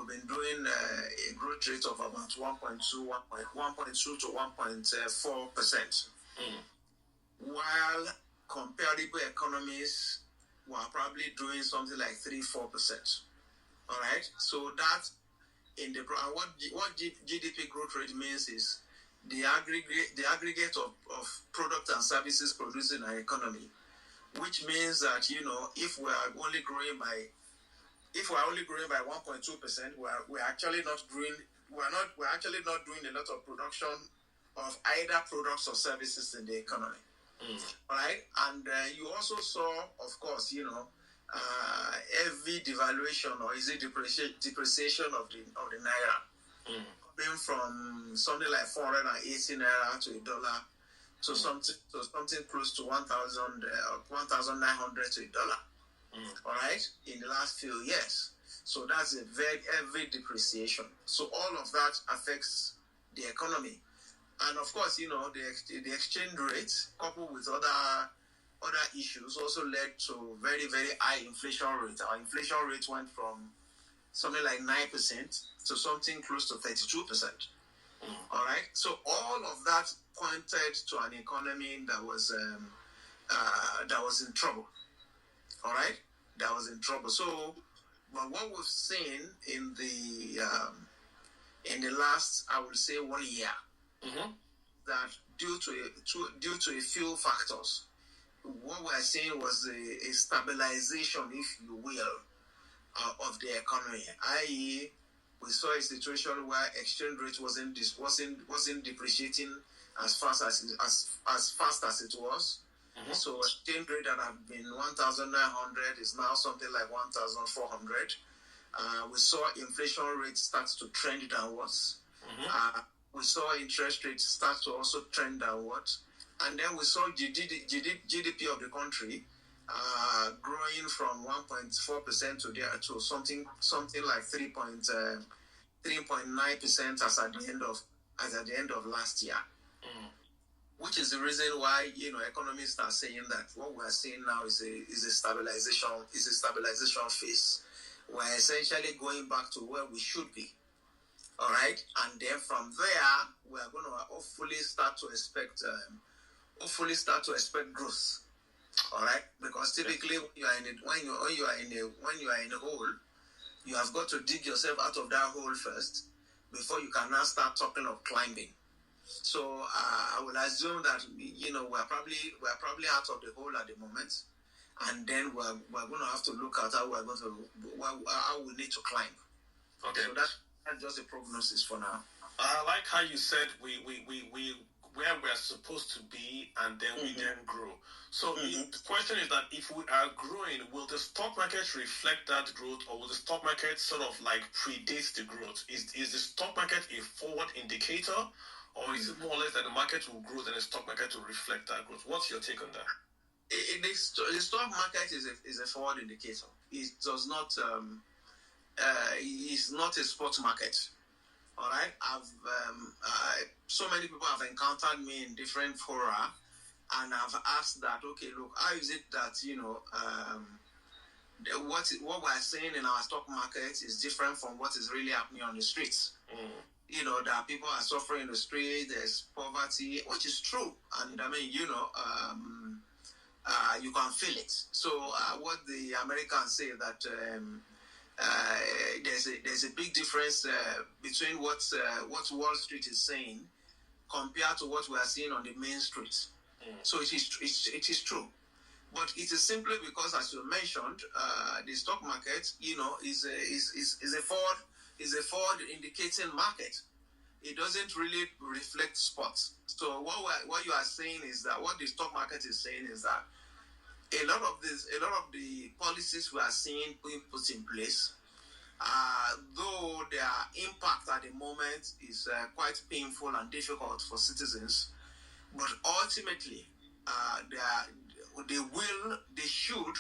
been doing a growth rate of about 1.2 to 1.4%, while comparable economies were probably doing something like 3-4%. All right, so that what GDP growth rate means is the aggregate of products and services produced in our economy, which means that if we are only growing by 1.2%, we're actually not doing a lot of production of either products or services in the economy. Right? And you also saw, of course, every devaluation, or is it depreciation of the naira, coming from something like 480 naira to a dollar to something close to 1,900 to a dollar. All right, in the last few years. So that's a very heavy depreciation. So all of that affects the economy. And of course, the exchange rate coupled with other issues also led to very, very high inflation rate. Our inflation rate went from something like 9% to something close to 32%. All right. So all of that pointed to an economy that was in trouble. All right, that was in trouble. So, but what we've seen in the last, I would say, 1 year, that due to a few factors, what we're seeing was a stabilization, if you will, of the economy. I.e., we saw a situation where exchange rate wasn't depreciating as fast as it was. So exchange rate that had been 1,900 is now something like 1,400. We saw inflation rate start to trend downwards. We saw interest rates start to also trend downwards. And then we saw GDP of the country growing from 1.4% to something like 3.9% as at the end of last year. Which is the reason why economists are saying that what we are seeing now is a stabilization phase. We're essentially going back to where we should be. All right, and then from there we are going to hopefully start to expect growth. All right, because typically when you are in a hole, you have got to dig yourself out of that hole first before you can now start talking of climbing. So I will assume that we're probably out of the hole at the moment, and then we're going to have to look at how we need to climb. Okay. So that's just a prognosis for now. I like how you said we where we're supposed to be, and then we then grow. So the question is that if we are growing, will the stock market reflect that growth, or will the stock market sort of like predate the growth? Is the stock market a forward indicator? Or is it more or less that the market will grow than the stock market will reflect that growth? What's your take on that? The stock market is a forward indicator. It does not. It's not a spot market. All right. So many people have encountered me in different fora, and I've asked that. Okay, look, how is it that what we're seeing in our stock market is different from what is really happening on the streets? That people are suffering in the street, there's poverty, which is true. And I mean, you can feel it. So what the Americans say that there's a big difference between what Wall Street is saying compared to what we are seeing on the main street. So it is true. But it is simply because, as you mentioned, the stock market, is a forward indicating market. It doesn't really reflect spots. So what you are saying is that what the stock market is saying is that a lot of the policies we are seeing being put in place, though their impact at the moment is quite painful and difficult for citizens, but ultimately they should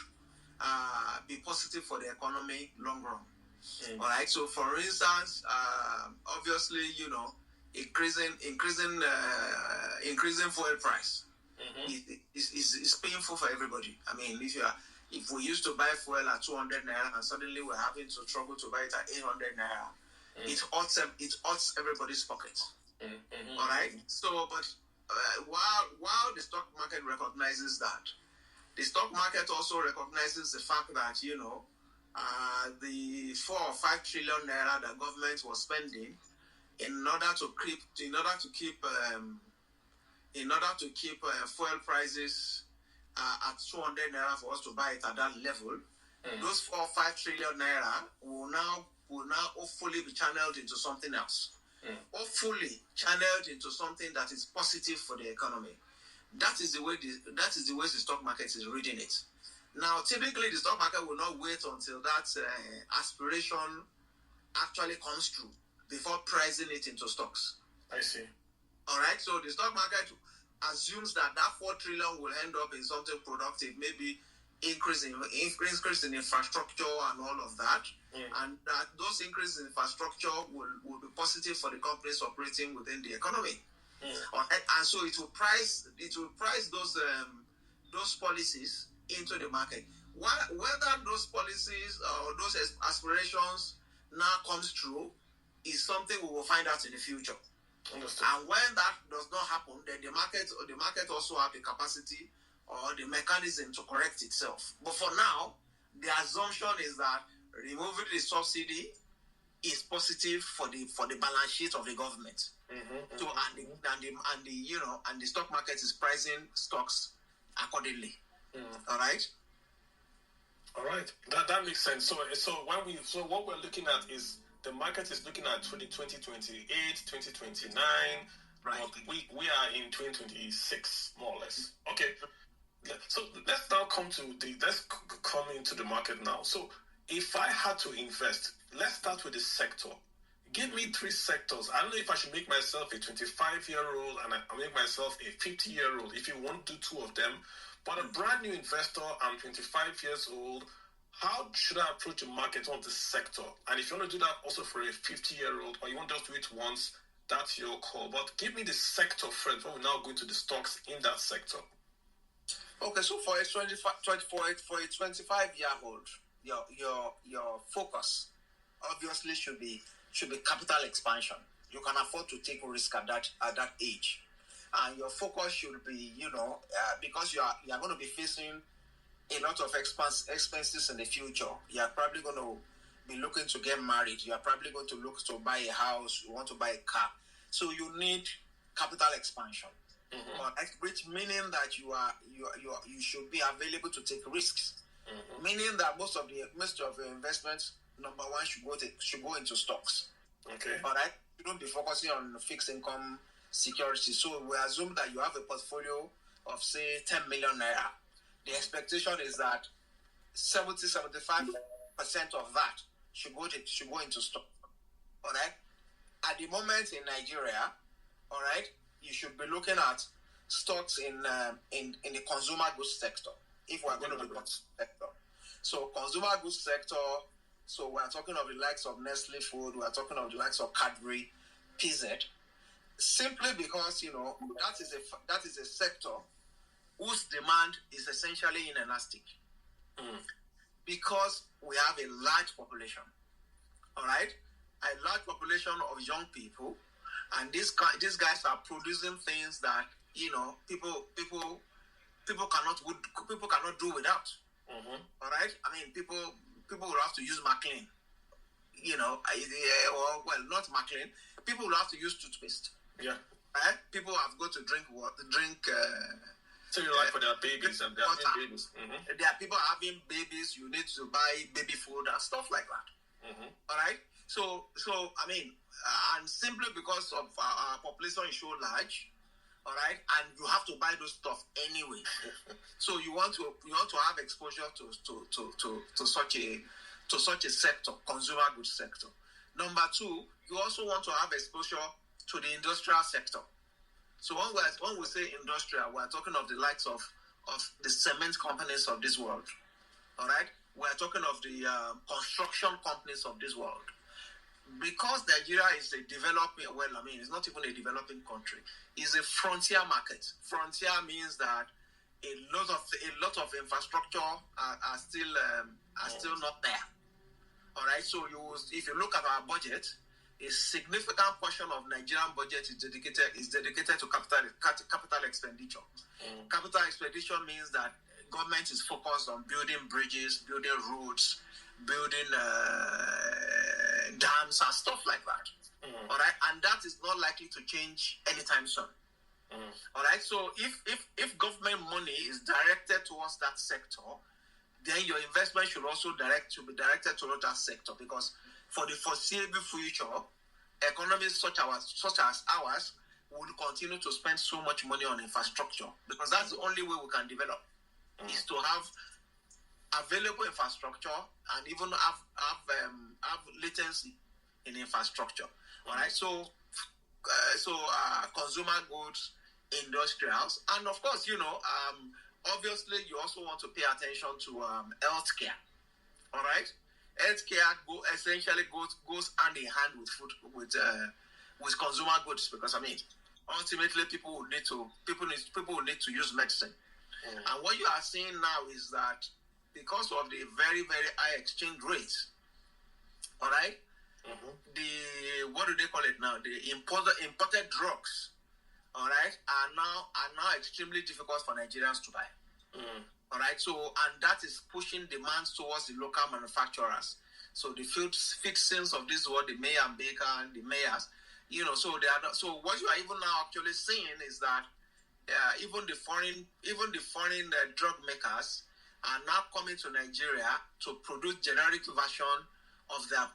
be positive for the economy long run. All right. So, for instance, obviously, increasing fuel price is painful for everybody. I mean, if we used to buy fuel at 200 naira and suddenly we're having to struggle to buy it at 800 naira, it hurts everybody's pocket. All right. So, but while the stock market recognizes that, the stock market also recognizes the fact that the 4 or 5 trillion naira that government was spending in order to keep fuel prices at 200 naira for us to buy it at that level, those 4 or 5 trillion naira will now hopefully be channeled into something else. hopefully channeled into something that is positive for the economy. That is the way the stock market is reading it. Now, typically, the stock market will not wait until that aspiration actually comes true before pricing it into stocks. I see. All right. So the stock market assumes that 4 trillion will end up in something productive, maybe increase in infrastructure and all of that, and that those increases in infrastructure will be positive for the companies operating within the economy. All right. And so it will price those policies into the market. Whether those policies or those aspirations now comes true is something we will find out in the future. Understood. And when that does not happen, then the market also have the capacity or the mechanism to correct itself. But for now, the assumption is that removing the subsidy is positive for the balance sheet of the government. So and the stock market is pricing stocks accordingly. All right. All right. That makes sense. So what we're looking at is the market is looking at 2028, 2029. Right. We are in 2026, more or less. Okay. So let's now come into the market now. So if I had to invest, let's start with the sector. Give me 3 sectors. I don't know if I should make myself a 25-year-old and I make myself a 50-year-old. If you want to do 2 of them, but a brand new investor, I'm 25 years old. How should I approach the market on this sector? And if you want to do that also for a 50-year-old, or you want to just do it once, that's your call. But give me the sector first. Before we now go into the stocks in that sector. Okay, so for a 25-year-old, your focus obviously should be capital expansion. You can afford to take risk at that age, and your focus should be because you are going to be facing a lot of expenses in the future. You are probably going to be looking to get married. You are probably going to look to buy a house. You want to buy a car, so you need capital expansion. Which meaning that you should be available to take risks. Meaning that most of your investments, number one, should go into stocks. Okay. All right. You don't be focusing on fixed income securities. So we assume that you have a portfolio of say 10 million naira. The expectation is that 70-75% of that should go into stock. All right. At the moment in Nigeria, all right, you should be looking at stocks in the consumer goods sector. If we're going to look at sector, so consumer goods sector. So we're talking of the likes of Nestle Food. We're talking of the likes of Cadbury, PZ. Simply because that is a sector whose demand is essentially inelastic. Because we have a large population. All right, a large population of young people. And these guys are producing things that people cannot do without. All right. I mean, people will have to use McLean. Not McLean. People will have to use toothpaste. Yeah. Right? People have got to drink. So you like for their babies and they're having babies. There are people having babies. You need to buy baby food and stuff like that. All right. So I mean, and simply because of our population is so large, all right, and you have to buy those stuff anyway. So you want to have exposure to such a sector, consumer goods sector. Number 2, you also want to have exposure to the industrial sector. So when we say industrial, we're talking of the likes of the cement companies of this world. All right, we're talking of the construction companies of this world. Because Nigeria is a developing, it's not even a developing country. It's a frontier market. Frontier means that a lot of infrastructure are still not there. All right. So if you look at our budget, a significant portion of Nigerian budget is dedicated to capital expenditure. Capital expenditure means that government is focused on building bridges, building roads, building dams and stuff like that. All right, and that is not likely to change anytime soon. All right, so if government money is directed towards that sector, then your investment should also be directed towards that sector, because for the foreseeable future, economies such as ours would continue to spend so much money on infrastructure, because that's the only way we can develop, is to have available infrastructure and even have latency in infrastructure. All right, so consumer goods, industrials, and of course, obviously you also want to pay attention to healthcare. All right, healthcare essentially goes hand in hand with food, with consumer goods, because ultimately people will need to use medicine. And what you are seeing now is that because of the very, very high exchange rates, all right, the, what do they call it now? The imported drugs, all right, are now extremely difficult for Nigerians to buy. All right, so, and that is pushing demands towards the local manufacturers. So the fixings of this world, the mayor and baker and the mayors, so they are not, so what you are even now actually seeing is that even the foreign drug makers are now coming to Nigeria to produce generic version of their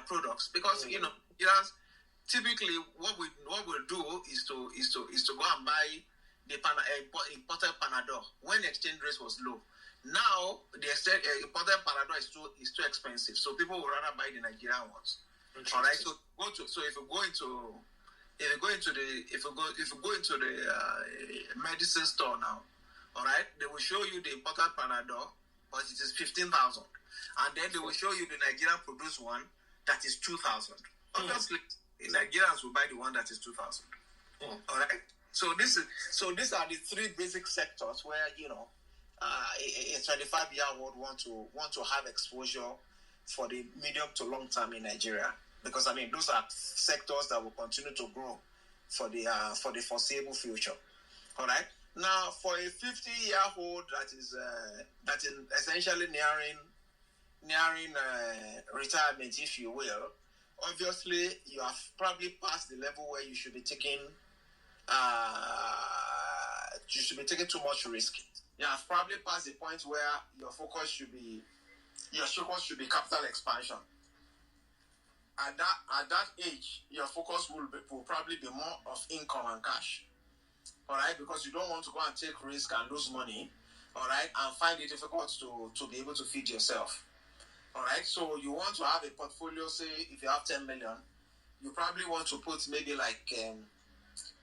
products, because typically what we'll do is to go and buy the imported Panadol when exchange rate was low. Now the imported Panadol is too expensive, so people would rather buy the Nigerian ones. All right, so if you go into the medicine store now, all right, they will show you the imported Panadol, but it is 15,000, and then they will show you the Nigerian produced one that is 2,000. Obviously, Nigerians will buy the one that is 2,000. All right. So these are the three basic sectors where a 25-year-old want to have exposure for the medium to long term in Nigeria, because those are sectors that will continue to grow for the foreseeable future. All right. Now, for a 50-year-old that is essentially nearing retirement, if you will, obviously you have probably passed the level where you should be taking too much risk. You have probably passed the point where your focus should be capital expansion. At that age, your focus will probably be more of income and cash. All right, because you don't want to go and take risk and lose money, all right, and find it difficult to be able to feed yourself. All right, so you want to have a portfolio. Say if you have 10 million, you probably want to put maybe like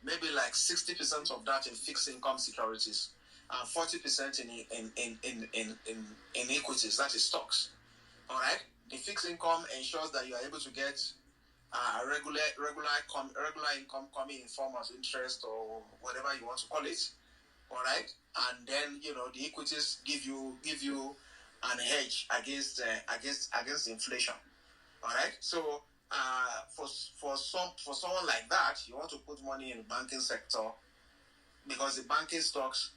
60% of that in fixed income securities and 40% in equities, that is stocks. All right, the fixed income ensures that you are able to get regular income coming in form of interest or whatever you want to call it. All right, and then the equities give you an hedge against inflation. All right, so for someone like that, you want to put money in the banking sector, because the banking stocks,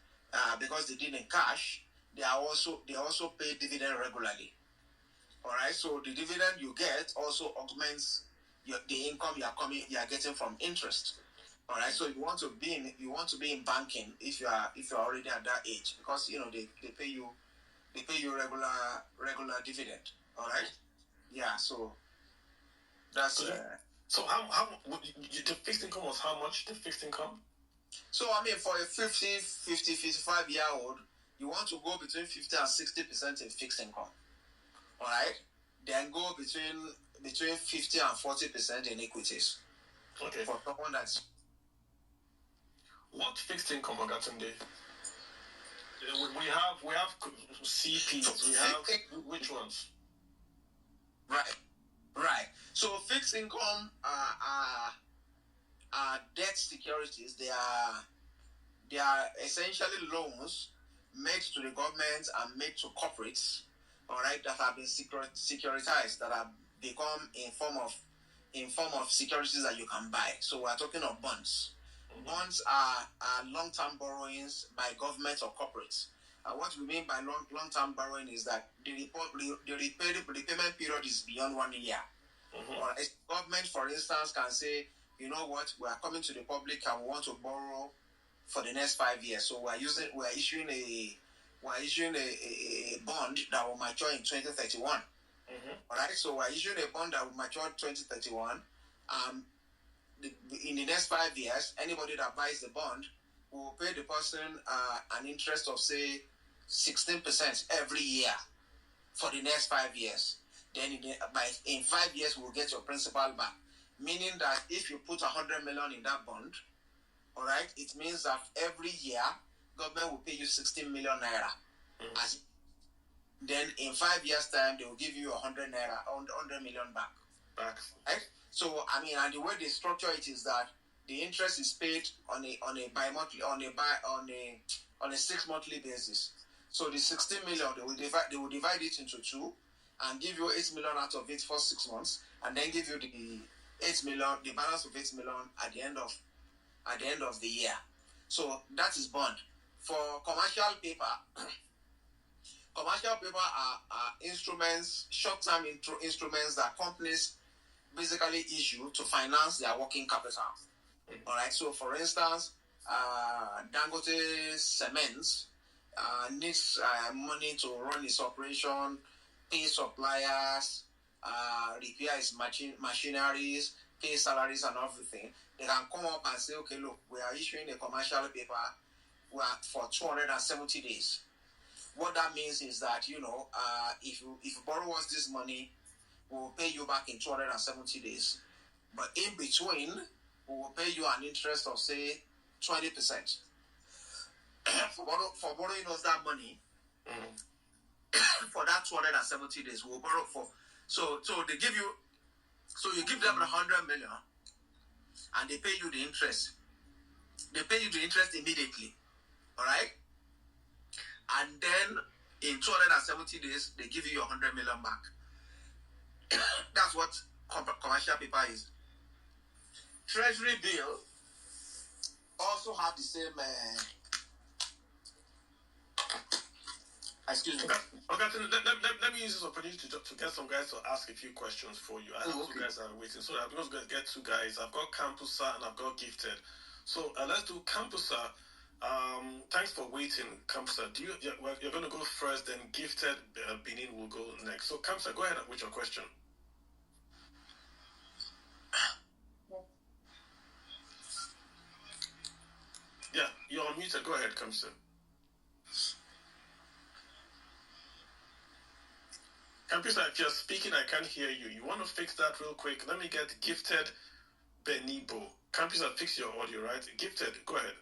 because they deal in cash, they also pay dividend regularly. All right, so the dividend you get also augments the income you are getting from interest. All right, so you want to be in banking if you are already at that age, because they pay you regular dividend. All right, yeah. So that's So how the fixed income was how much? The fixed income. So for a 55-year-old, you want to go between 50 and 60% in fixed income. All right, then go between 50 and 40% in equities. Okay. For someone that's what fixed income we got today? We have CPs. We have which ones? Right. So fixed income are debt securities. They are essentially loans made to the government and made to corporates, all right, that have been securitized, that have become in form of securities that you can buy. So we're talking of bonds. Bonds are long-term borrowings by governments or corporates. What we mean by long-term borrowing is that the repayment period is beyond 1 year. Or a government, for instance, can say, you know what, we are coming to the public and we want to borrow for the next 5 years. So we're issuing a bond that will mature in 2031. All right, so we're issuing a bond that will mature in 2031, in the next 5 years, anybody that buys the bond will pay the person an interest of, say, 16% every year for the next 5 years. Then in 5 years, we'll get your principal back. Meaning that if you put 100 million in that bond, all right, it means that every year, government will pay you 16 million naira. Then in 5 years' time, they will give you 100 million back. Right? So, I mean, and the way they structure it is that the interest is paid on a bi-monthly, on a 6 monthly basis. So the 16 million, they will divide it into two and give you 8 million out of it for 6 months, and then give you the 8 million, the balance of 8 million at the end of the year. So that is bond. For commercial paper, are instruments, short-term instruments that companies basically issue to finance their working capital. All right. So, for instance, Dangote Cements needs money to run its operation, pay suppliers, repair its machineries, pay salaries and everything. They can come up and say, okay, look, we are issuing a commercial paper for 270 days. What that means is that, if you borrow us this money, we will pay you back in 270 days. But in between, we will pay you an interest of, say, 20%. for borrowing us that money, for that 270 days, we'll borrow for. So they give you, you give them 100 million, and they pay you the interest. They pay you the interest immediately. All right? And then in 270 days, they give you your 100 million back. That's what commercial paper is. Treasury bill also have the same. Excuse me. Okay, let me use this opportunity to get some guys to ask a few questions for you. I know you guys are waiting, so I'm going to get two guys. I've got Campusa and I've got Gifted. So let's do Campusa. Thanks for waiting, Campusa. You're going to go first, then Gifted Benin will go next. So Campusa, go ahead with your question. Yeah, you're unmuted. Go ahead, Campusa. Campusa, if you're speaking, I can't hear you. You want to fix that real quick? Let me get Gifted Benibo. Campusa, fix your audio, right? Gifted, go ahead.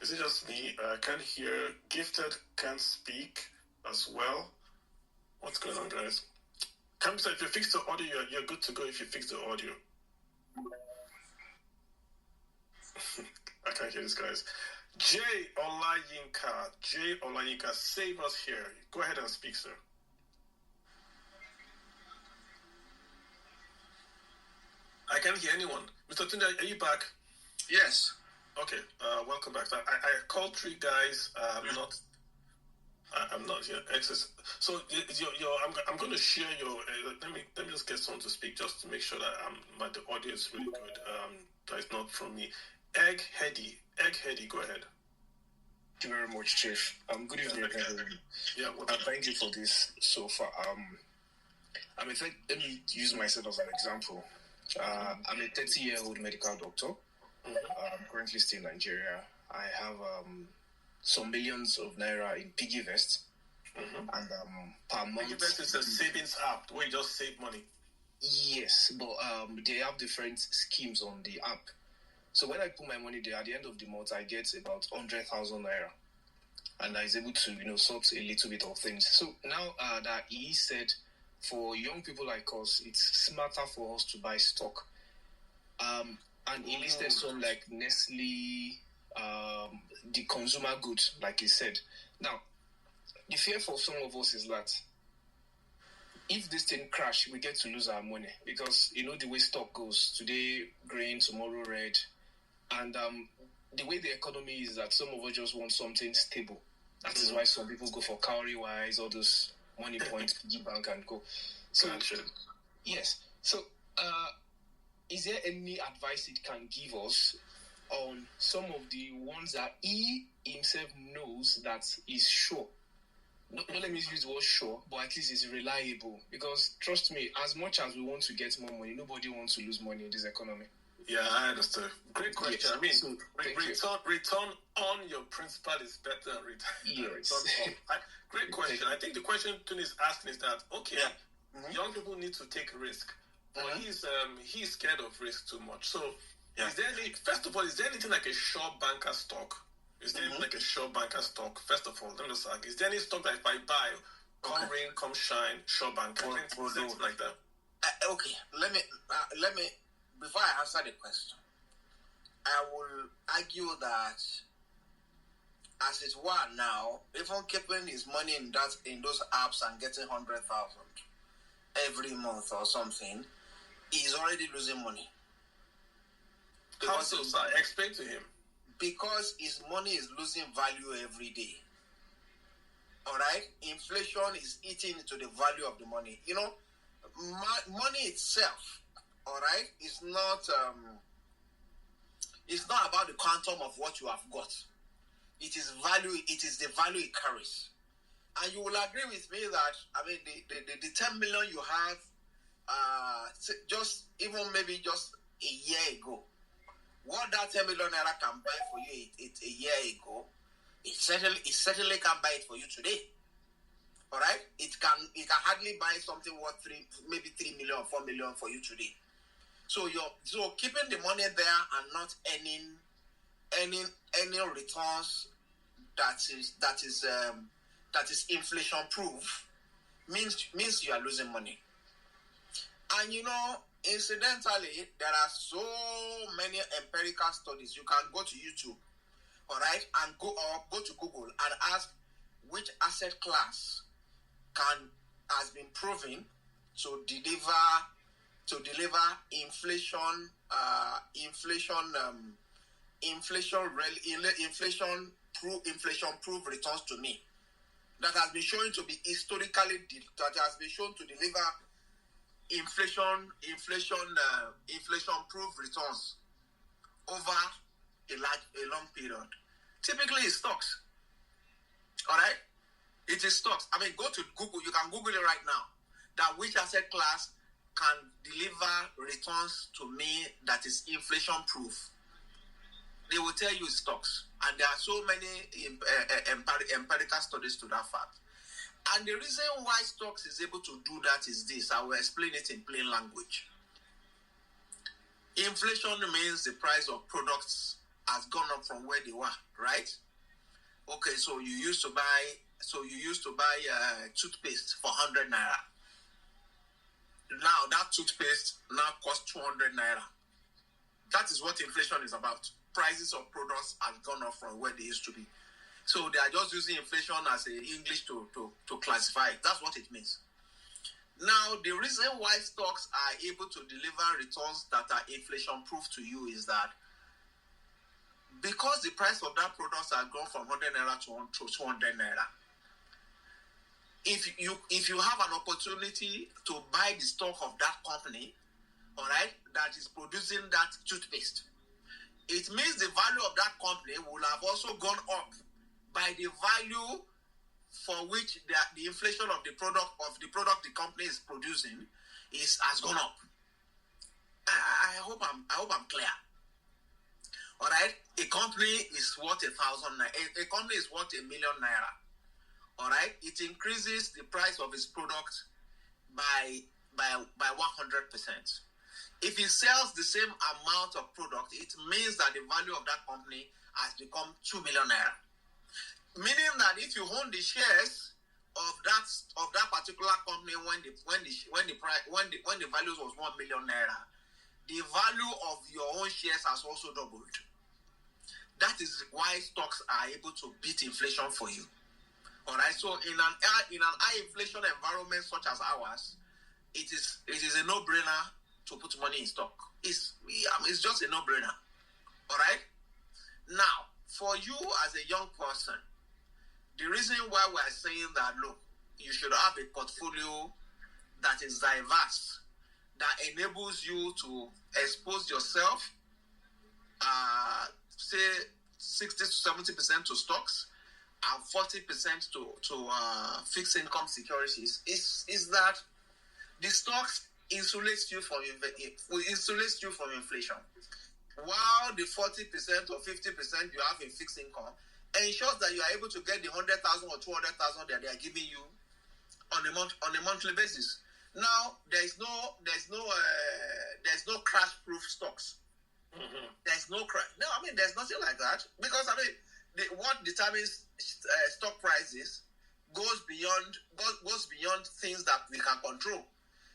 Is it just me? I can't hear. Gifted can't speak as well. What's going on, guys? Campusa, if you fix the audio, you're good to go if you fix the audio. I can't hear this, guys. Jay Olayinka, save us here. Go ahead and speak, sir. I can't hear anyone. Mr. Tunde, are you back? Yes. Okay, welcome back. I called three guys. I'm not here. Access. So I'm going to share your. Let me just get someone to speak just to make sure that the audio is really good. That is not from me. Eggheady, go ahead. Thank you very much, Chief. Good evening, everyone. Yeah. Thank you for this so far. Let me use myself as an example. I'm a 30-year-old medical doctor. I'm currently still in Nigeria. I have some millions of naira in piggy vest, and per month. Piggy vest is a savings app where you just save money. Yes, but they have different schemes on the app. So when I put my money there, at the end of the month, I get about 100,000 naira, and I was able to sort a little bit of things. So now that he said, for young people like us, it's smarter for us to buy stock. And he listed some like Nestle, the consumer goods, like he said. Now, the fear for some of us is that if this thing crash, we get to lose our money because the way stock goes. Today, green, tomorrow, red. And the way the economy is that some of us just want something stable. That is why some people go for cowrie-wise, all those money points, piggy bank and go. So, yes. So, is there any advice it can give us on some of the ones that he himself knows that is sure Not let me use the word sure, but at least it's reliable. Because trust me, as much as we want to get more money, nobody wants to lose money in this economy. Yeah, I understand. Great question. Yes. I mean, So, return on your principal is better than return on. Great question. I think the question Tony is asking is that, okay, young people need to take risk, but he's scared of risk too much. So, is there anything like a sure banker stock? Is there like a sure banker stock? First of all, let me just ask, is there any stock that if I buy, come rain, come shine, sure banker? Is there anything like that? Okay, let me before I answer the question, I will argue that as it were now, even keeping his money in those apps and getting 100,000 every month or something, he's already losing money. How so, sir? Explain to him. Because his money is losing value every day. All right? Inflation is eating into the value of the money. You know, money itself, all right, is not it's not about the quantum of what you have got. It is value. It is the value it carries. And you will agree with me that, I mean, the 10 million you have, just even maybe just a year ago, what that 10 million naira can buy for you a year ago, it certainly can buy it for you today. All right, it can hardly buy something worth 3 million or 4 million for you today. So keeping the money there and not earning any returns that is inflation proof means you are losing money. And you know, incidentally, there are so many empirical studies. You can go to YouTube, all right, and go to Google and ask which asset class has been proven to deliver inflation-proof returns to me. That has been shown to be deliver inflation-proof returns over a long period. Typically, it's stocks. All right, it is stocks. I mean, go to Google. You can Google it right now. That which asset class can deliver returns to me that is inflation-proof. They will tell you stocks, and there are so many empirical studies to that fact. And the reason why stocks is able to do that is this. I will explain it in plain language. Inflation means the price of products has gone up from where they were, right? Okay, so you used to buy toothpaste for 100 naira. Now that toothpaste now costs 200 naira. That is what inflation is about. Prices of products have gone up from where they used to be. So they are just using inflation as a English to classify it. That's what it means. Now, the reason why stocks are able to deliver returns that are inflation-proof to you is that because the price of that product has gone from 100 naira to 200 naira, if you have an opportunity to buy the stock of that company, all right, that is producing that toothpaste, it means the value of that company will have also gone up by the value for which the inflation of the product the company is producing has gone up. I hope I'm clear. All right, a company is worth 1,000 naira. A company is worth 1 million naira. All right, it increases the price of its product by 100%. If it sells the same amount of product, it means that the value of that company has become 2 million naira. Meaning that if you own the shares of that particular company when the value was 1 million naira, the value of your own shares has also doubled. That is why stocks are able to beat inflation for you. All right. So in an high inflation environment such as ours, it is a no-brainer to put money in stock. It's just a no-brainer. All right. Now, for you as a young person, the reason why we are saying that, look, you should have a portfolio that is diverse, that enables you to expose yourself, say 60 to 70% to stocks, and 40% to fixed income securities is that the stocks insulates you from inflation, while the 40% or 50% you have in fixed income ensures that you are able to get the 100,000 or 200,000 that they are giving you on a monthly basis. Now there's no crash-proof stocks. Mm-hmm. There's no crash. No, I mean there's nothing like that, because I mean what determines stock prices goes beyond things that we can control.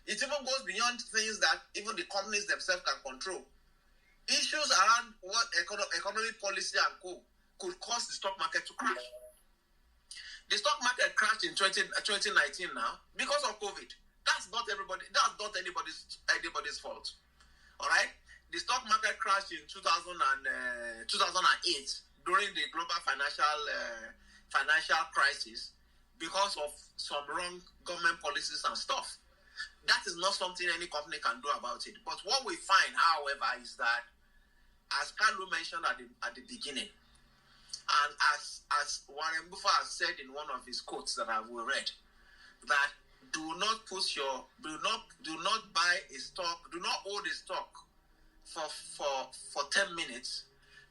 It even goes beyond things that even the companies themselves can control. Issues around what economic policy and co could cause the stock market to crash. The stock market crashed in 2019 now because of COVID. That's not anybody's fault. All right? The stock market crashed in 2008 during the global financial crisis because of some wrong government policies and stuff. That is not something any company can do about it. But what we find, however, is that, as Kalu mentioned at the beginning, and as Warren Buffett has said in one of his quotes that I will read, that do not buy a stock, do not hold a stock for 10 minutes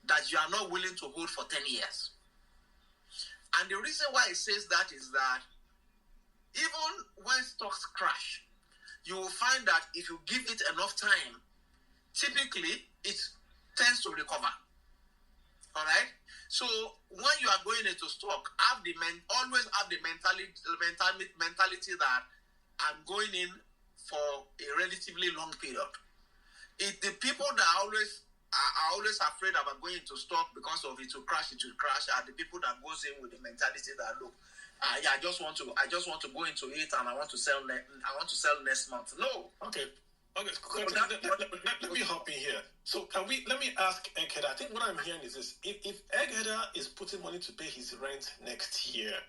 that you are not willing to hold for 10 years. And the reason why it says that is that even when stocks crash, you will find that if you give it enough time, typically it tends to recover. All right? So when you are going into stock, always have the mentality that I'm going in for a relatively long period. The people that are always afraid about going into stock because of it will crash, are the people that goes in with the mentality that, look, I just want to go into it and I want to sell next month. No. Okay. Let me hop in here. So let me ask Eggheader. I think what I'm hearing is this: if Eggheader is putting money to pay his rent next year,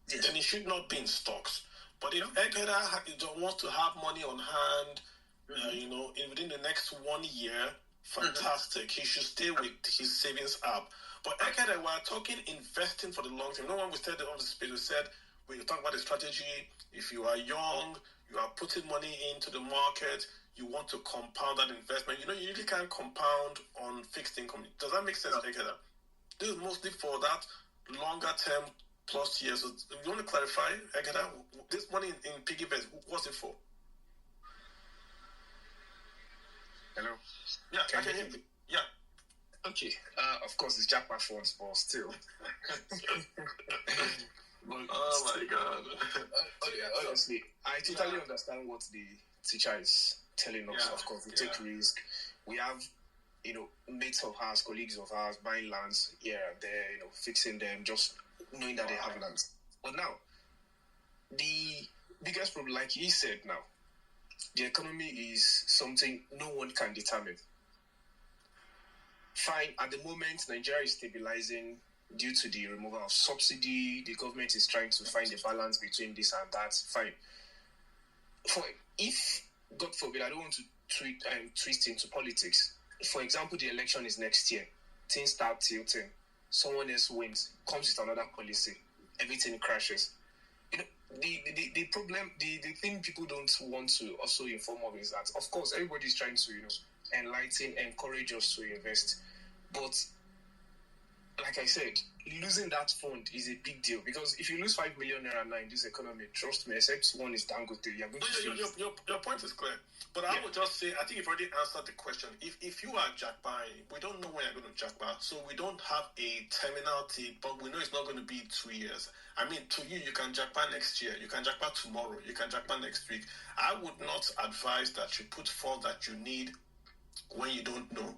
yes, then he should not be in stocks. But if Eggheader wants to have money on hand, within the next 1 year, fantastic. Mm-hmm. He should stay with his savings app. But Eggheader, we're talking investing for the long term. No one we said on the space. We said when you talk about the strategy, if you are young, you are putting money into the market, you want to compound that investment. You usually can't compound on fixed income. Does that make sense, Eggheader? This is mostly for that longer term plus years. So if you want to clarify, Eggheader, this money in piggy banks, what's it for? Hello? Yeah, I can hear you. Yeah. Okay. Of course, it's Jackpot funds, but still. Oh my God. Honestly, I totally understand what the teacher is telling us. Yeah, of course, we take risk. We have, mates of ours, colleagues of ours buying lands here and there, fixing them, just knowing that they have lands. But now, the biggest problem, like he said now, the economy is something no one can determine. Fine, at the moment, Nigeria is stabilizing due to the removal of subsidy. The government is trying to find a balance between this and that. Fine. If, God forbid, I don't want to twist into politics. For example, the election is next year. Things start tilting. Someone else wins, comes with another policy. Everything crashes. The problem, the thing people don't want to also inform of is that, of course, everybody is trying to, enlighten, encourage us to invest. But, like I said, losing that fund is a big deal, because if you lose 5 million naira now in this economy, trust me, except one is Dangote, you're going to your point is clear. But I would just say, I think you've already answered the question. If you are jackpot, we don't know when you're going to jackpot, so we don't have a terminal date, but we know it's not going to be 2 years. I mean, to you can jackpot next year, you can jackpot tomorrow, you can jackpot next week. I would not advise that you put forth that you need when you don't know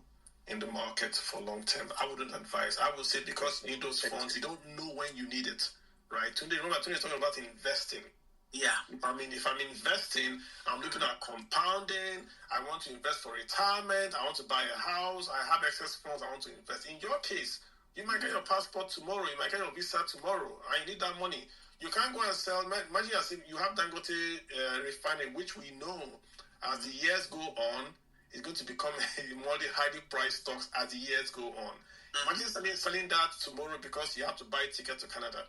in the market for long term. I wouldn't advise. I would say, because you need those funds, you don't know when you need it, right? Today, remember, Tony is talking about investing. Yeah. If I'm investing, I'm looking at compounding. I want to invest for retirement. I want to buy a house. I have excess funds. I want to invest. In your case, you might get your passport tomorrow. You might get your visa tomorrow. I need that money. You can't go and sell. Imagine as if you have Dangote refinery, which we know as the years go on, is going to become a more highly priced stocks as the years go on. Imagine selling that tomorrow because you have to buy a ticket to Canada.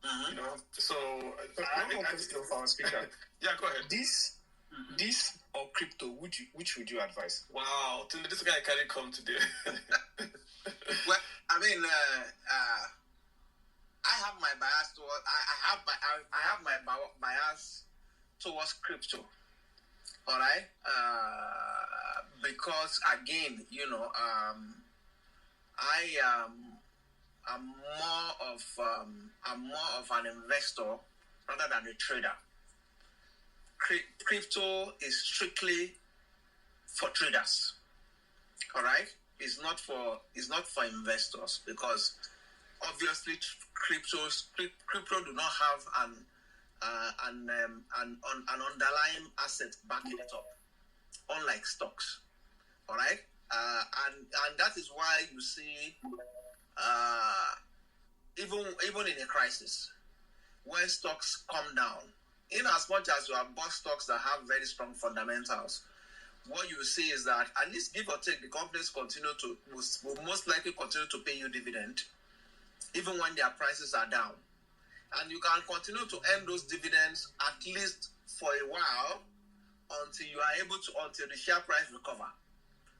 Mm-hmm. You know, so I have a question for our speaker. Yeah, go ahead. This or crypto, which would you advise? Wow, this guy can't come today. Well, I mean, I have my bias towards. I have my bias towards crypto. All right, because again, I'm more of an investor rather than a trader. Crypto is strictly for traders. All right, it's not for investors, because obviously crypto do not have an underlying asset backing it up, unlike stocks. All right, and that is why you see even in a crisis, when stocks come down, in as much as you have bought stocks that have very strong fundamentals, what you see is that at least give or take, the companies will most likely continue to pay you dividend, even when their prices are down. And you can continue to earn those dividends at least for a while until the share price recover.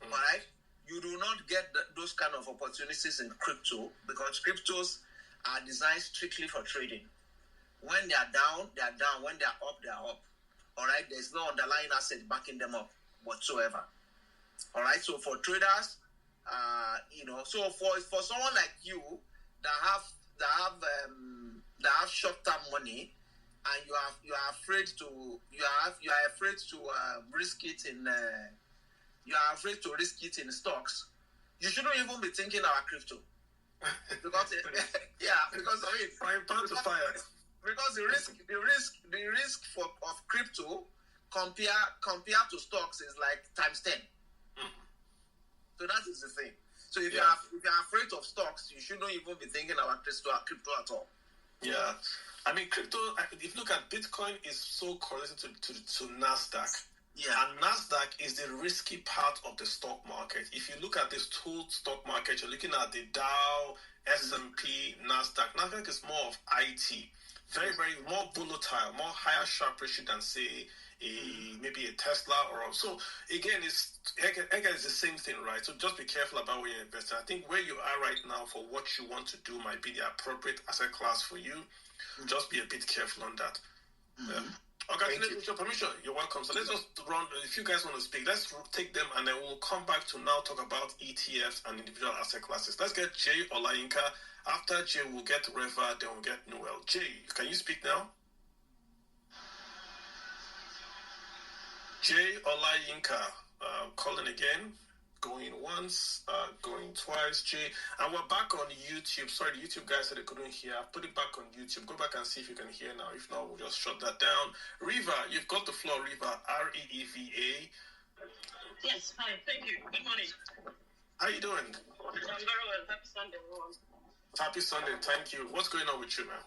All right? You do not get those kind of opportunities in crypto, because cryptos are designed strictly for trading. When they are down, they are down. When they are up, they are up. All right? There's no underlying asset backing them up whatsoever. All right? So for traders, so for someone like you that have short-term money, and you are afraid to risk it in stocks, you shouldn't even be thinking about crypto. Because because the risk of crypto compared to stocks is like times 10. So that is the thing. So if you're afraid of stocks, you shouldn't even be thinking about crypto at all. Yeah, I mean, crypto. If you look at Bitcoin, is so correlated to Nasdaq. Yeah, and Nasdaq is the risky part of the stock market. If you look at this whole stock market, you're looking at the Dow, S&P, Nasdaq. Nasdaq is more of IT, very, very more volatile, more higher sharp ratio than say maybe a Tesla or so. Again, it's the same thing, right? So just be careful about where you're investing. I think where you are right now for what you want to do might be the appropriate asset class for you. Just be a bit careful on that. Yeah. Okay, with your permission, you're welcome. So let's just run. If you guys want to speak, let's take them, and then we'll come back to now talk about ETFs and individual asset classes. Let's get Jay Olayinka. After Jay, we'll get Reva, then we'll get Noel. Jay, can you speak now? Jay Olayinka, calling again. Going once, going twice, Jay. And we're back on YouTube. Sorry, the YouTube guys said they couldn't hear. Put it back on YouTube. Go back and see if you can hear now. If not, we'll just shut that down. Reva, you've got the floor, Reva. REEVA. Yes, hi. Thank you. Good morning. How you doing? I'm very well. Happy Sunday, everyone. Happy Sunday. Thank you. What's going on with you, man?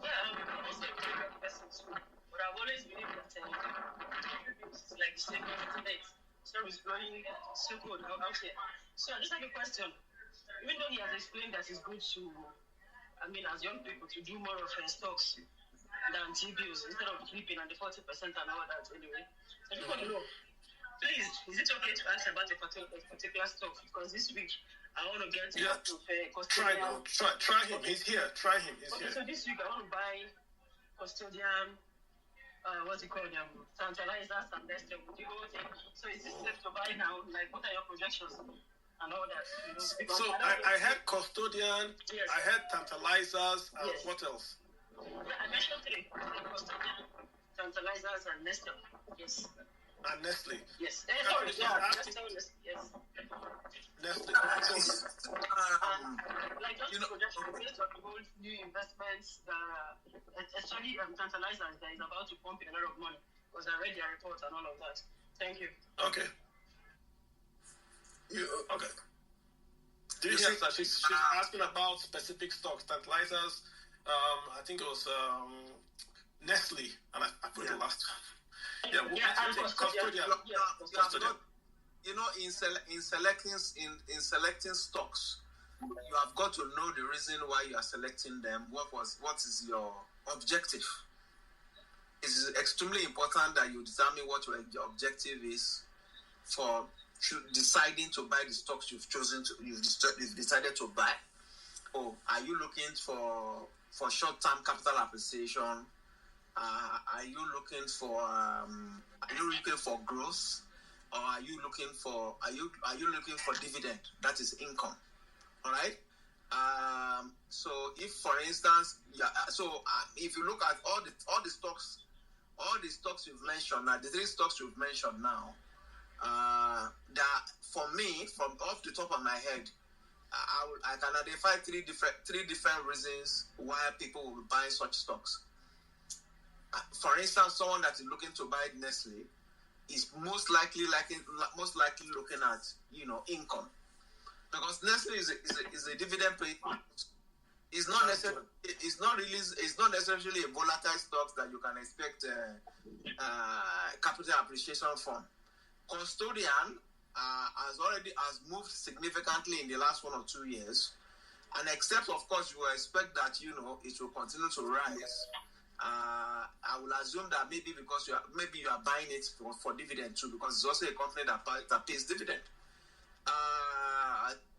Yeah, I'm also a very good person too. But I've always believed that it's like the same internet. So it's growing so good out here. So I just have a question. Even though he has explained that it's good to, as young people, to do more of stocks than T-bills instead of flipping and the 40% and all that anyway. So I just want to know, please, is it okay to ask about a particular stock? Because this week I want to get to custodian. Try him. He's here. Try him. He's here. So this week I want to buy custodian. What's it called? Tantalizers and Nestle. So is this safe to buy now? Like, what are your projections and all that? So I had custodian. Yes. I had tantalizers. And yes. What else? I mentioned 3. Custodian, tantalizers, and Nestle. Yes. And Nestle. Yes. Sorry. Nestle. Yes. Nestle. Like just projections based on the whole new investments, especially tantalizers that is about to pump in a lot of money, because I read their report and all of that. Thank you. Okay. Okay. Do you hear that she's asking about specific stocks, tantalizers? I think it was Nestle, and I put the last one. Yeah, custodian. In selecting stocks, you have got to know the reason why you are selecting them. What is your objective? It is extremely important that you determine what your objective is for deciding to buy the stocks you've decided to buy. Oh, are you looking for short-term capital appreciation? Are you looking for growth, or are you looking for dividend? That is income. All right. So if, for instance, if you look at all the stocks you've mentioned now, the three stocks you've mentioned now, that for me, from off the top of my head, I can identify three different reasons why people will buy such stocks. For instance, someone that is looking to buy Nestle is most likely looking at income, because Nestle is a dividend pay. It's not necessarily a volatile stock that you can expect capital appreciation from. Custodian has moved significantly in the last 1 or 2 years, and except of course you will expect that it will continue to rise. I will assume that maybe because you are buying it for dividend too, because it's also a company that pays dividend.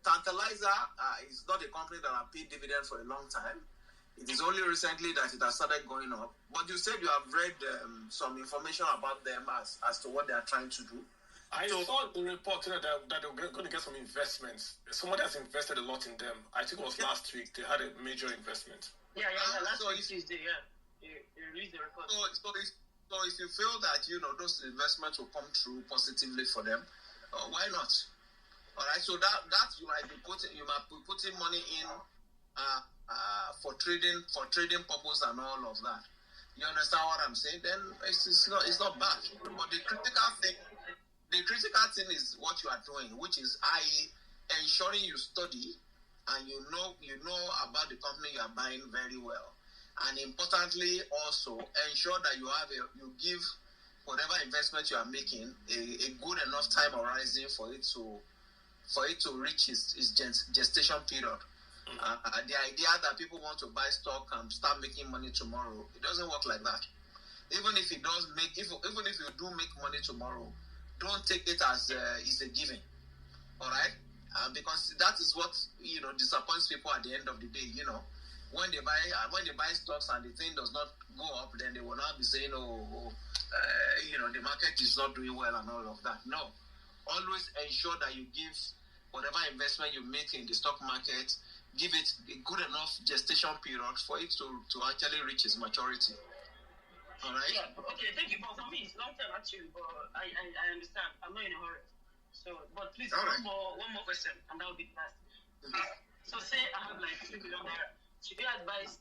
Tantalizer is not a company that has paid dividend for a long time. It is only recently that it has started going up. But you said you have read some information about them as to what they are trying to do. I saw the report that they were going to get some investments. Somebody has invested a lot in them. I think it was last week. They had a major investment. Yeah. Last week Tuesday, You read the report. So if you feel that those investments will come through positively for them, why not? All right. So that you might be putting money in for trading purpose and all of that. You understand what I'm saying? Then it's not bad. But the critical thing is what you are doing, which is ensuring you study and you know about the company you are buying very well. And importantly, also ensure that you give whatever investment you are making a good enough time horizon for it to reach its gestation period. The idea that people want to buy stock and start making money tomorrow, it doesn't work like that. Even if you do make money tomorrow, don't take it as is a given. All right, because that is what disappoints people at the end of the day. When they buy stocks and the thing does not go up, then they will not be saying, the market is not doing well and all of that. No, always ensure that you give whatever investment you make in the stock market, give it a good enough gestation period for it to actually reach its maturity. All right. Yeah. Okay. Thank you. But for me, it's long term actually. But I understand. I'm not in a hurry. So, but please, one more question, and that will be the last. So, say I have like $2 million. Should you advise,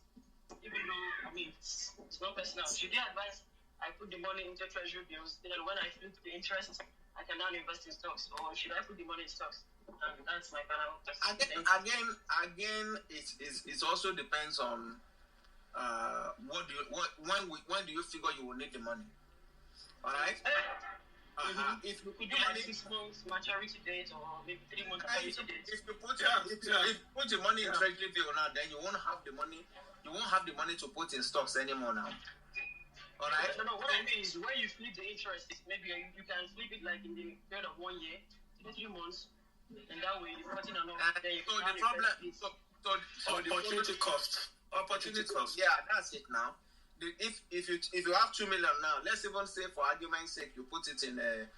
even though it's not personal, should you advise I put the money into treasury bills, then when I feel the interest, I can now invest in stocks, or should I put the money in stocks? That's my final question. Again, it also depends on when do you figure you will need the money? All right. If you could do like 6 months maturity date or maybe 3 months maturity date. If you put the money in treasury bill now, then you won't have the money. You won't have the money to put in stocks anymore now. All right. No. What I mean is when you flip the interest, maybe you can flip it like in the period of 1 year, 3 months, and that way you're putting enough. Then you so the problem. So opportunity cost. Opportunity cost. Yeah, that's it now. If you have 2 million now, let's even say for argument's sake you put it in an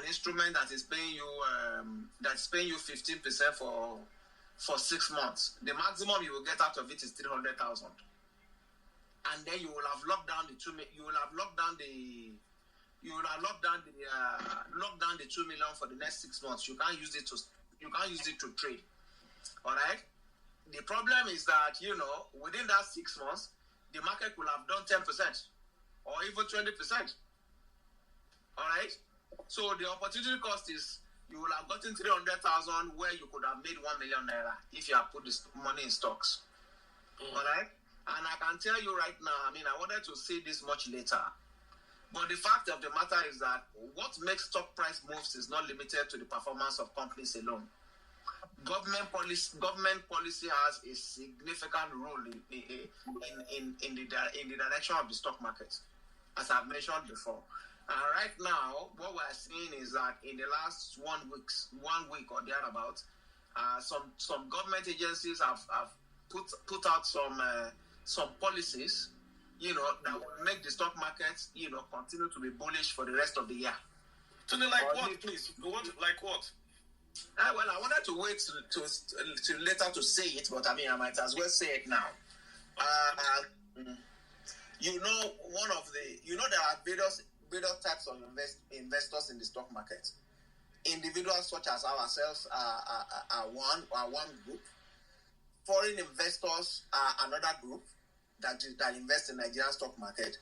instrument that is paying you 15% for 6 months. The maximum you will get out of it is 300,000, and then you will have locked down the 2 million for the next 6 months. You can't use it to trade. All right. The problem is that within that 6 months, the market will have done 10% or even 20%. All right. So the opportunity cost is you will have gotten 300,000 where you could have made 1 million naira if you have put this money in stocks. All right. And I can tell you right now, I wanted to say this much later, but the fact of the matter is that what makes stock price moves is not limited to the performance of companies alone. government policy has a significant role in the direction of the stock market, as I've mentioned before. And right now, what we're seeing is that in the last 1 week or thereabout, some government agencies have put out some policies, that will make the stock market, continue to be bullish for the rest of the year. So they like what, please? Like what? Well, I wanted to wait to later to say it, but I might as well say it now. There are various types of investors in the stock market. Individuals such as ourselves are one group. Foreign investors are another group that invest in Nigerian stock market.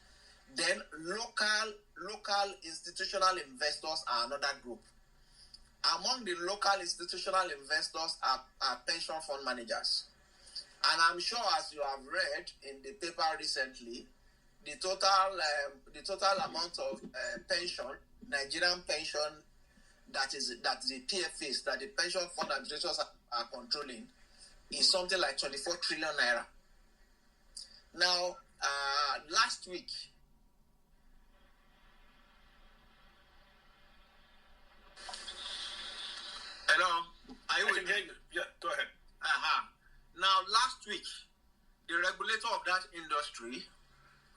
Then local institutional investors are another group. Among the local institutional investors are pension fund managers. And I'm sure, as you have read in the paper recently, the total amount of Nigerian pension that the PFAs, that the pension fund administrators are controlling, is something like 24 trillion naira. Now, last week, hello, are you with me? Yeah, go ahead. Now, last week, the regulator of that industry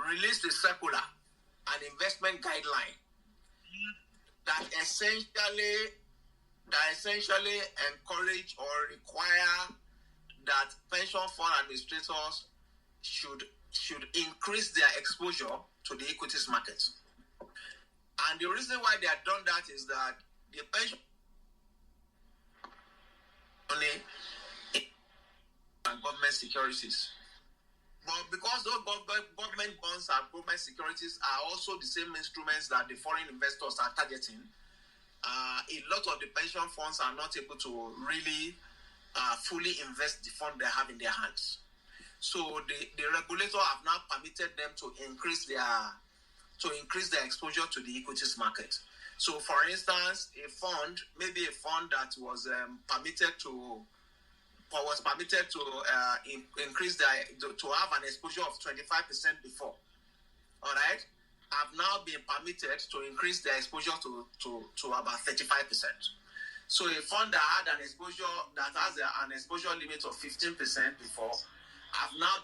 released a circular, an investment guideline that essentially encourage or require that pension fund administrators should increase their exposure to the equities market. And the reason why they have done that is that the pension money and government securities. But because those government bonds and government securities are also the same instruments that the foreign investors are targeting, a lot of the pension funds are not able to really fully invest the fund they have in their hands. So the regulator have now permitted them to increase their exposure to the equities market. So, for instance, a fund that was permitted to increase to have an exposure of 25% before, all right, have now been permitted to increase their exposure to about 35%. So a fund that had an exposure limit of 15% before have now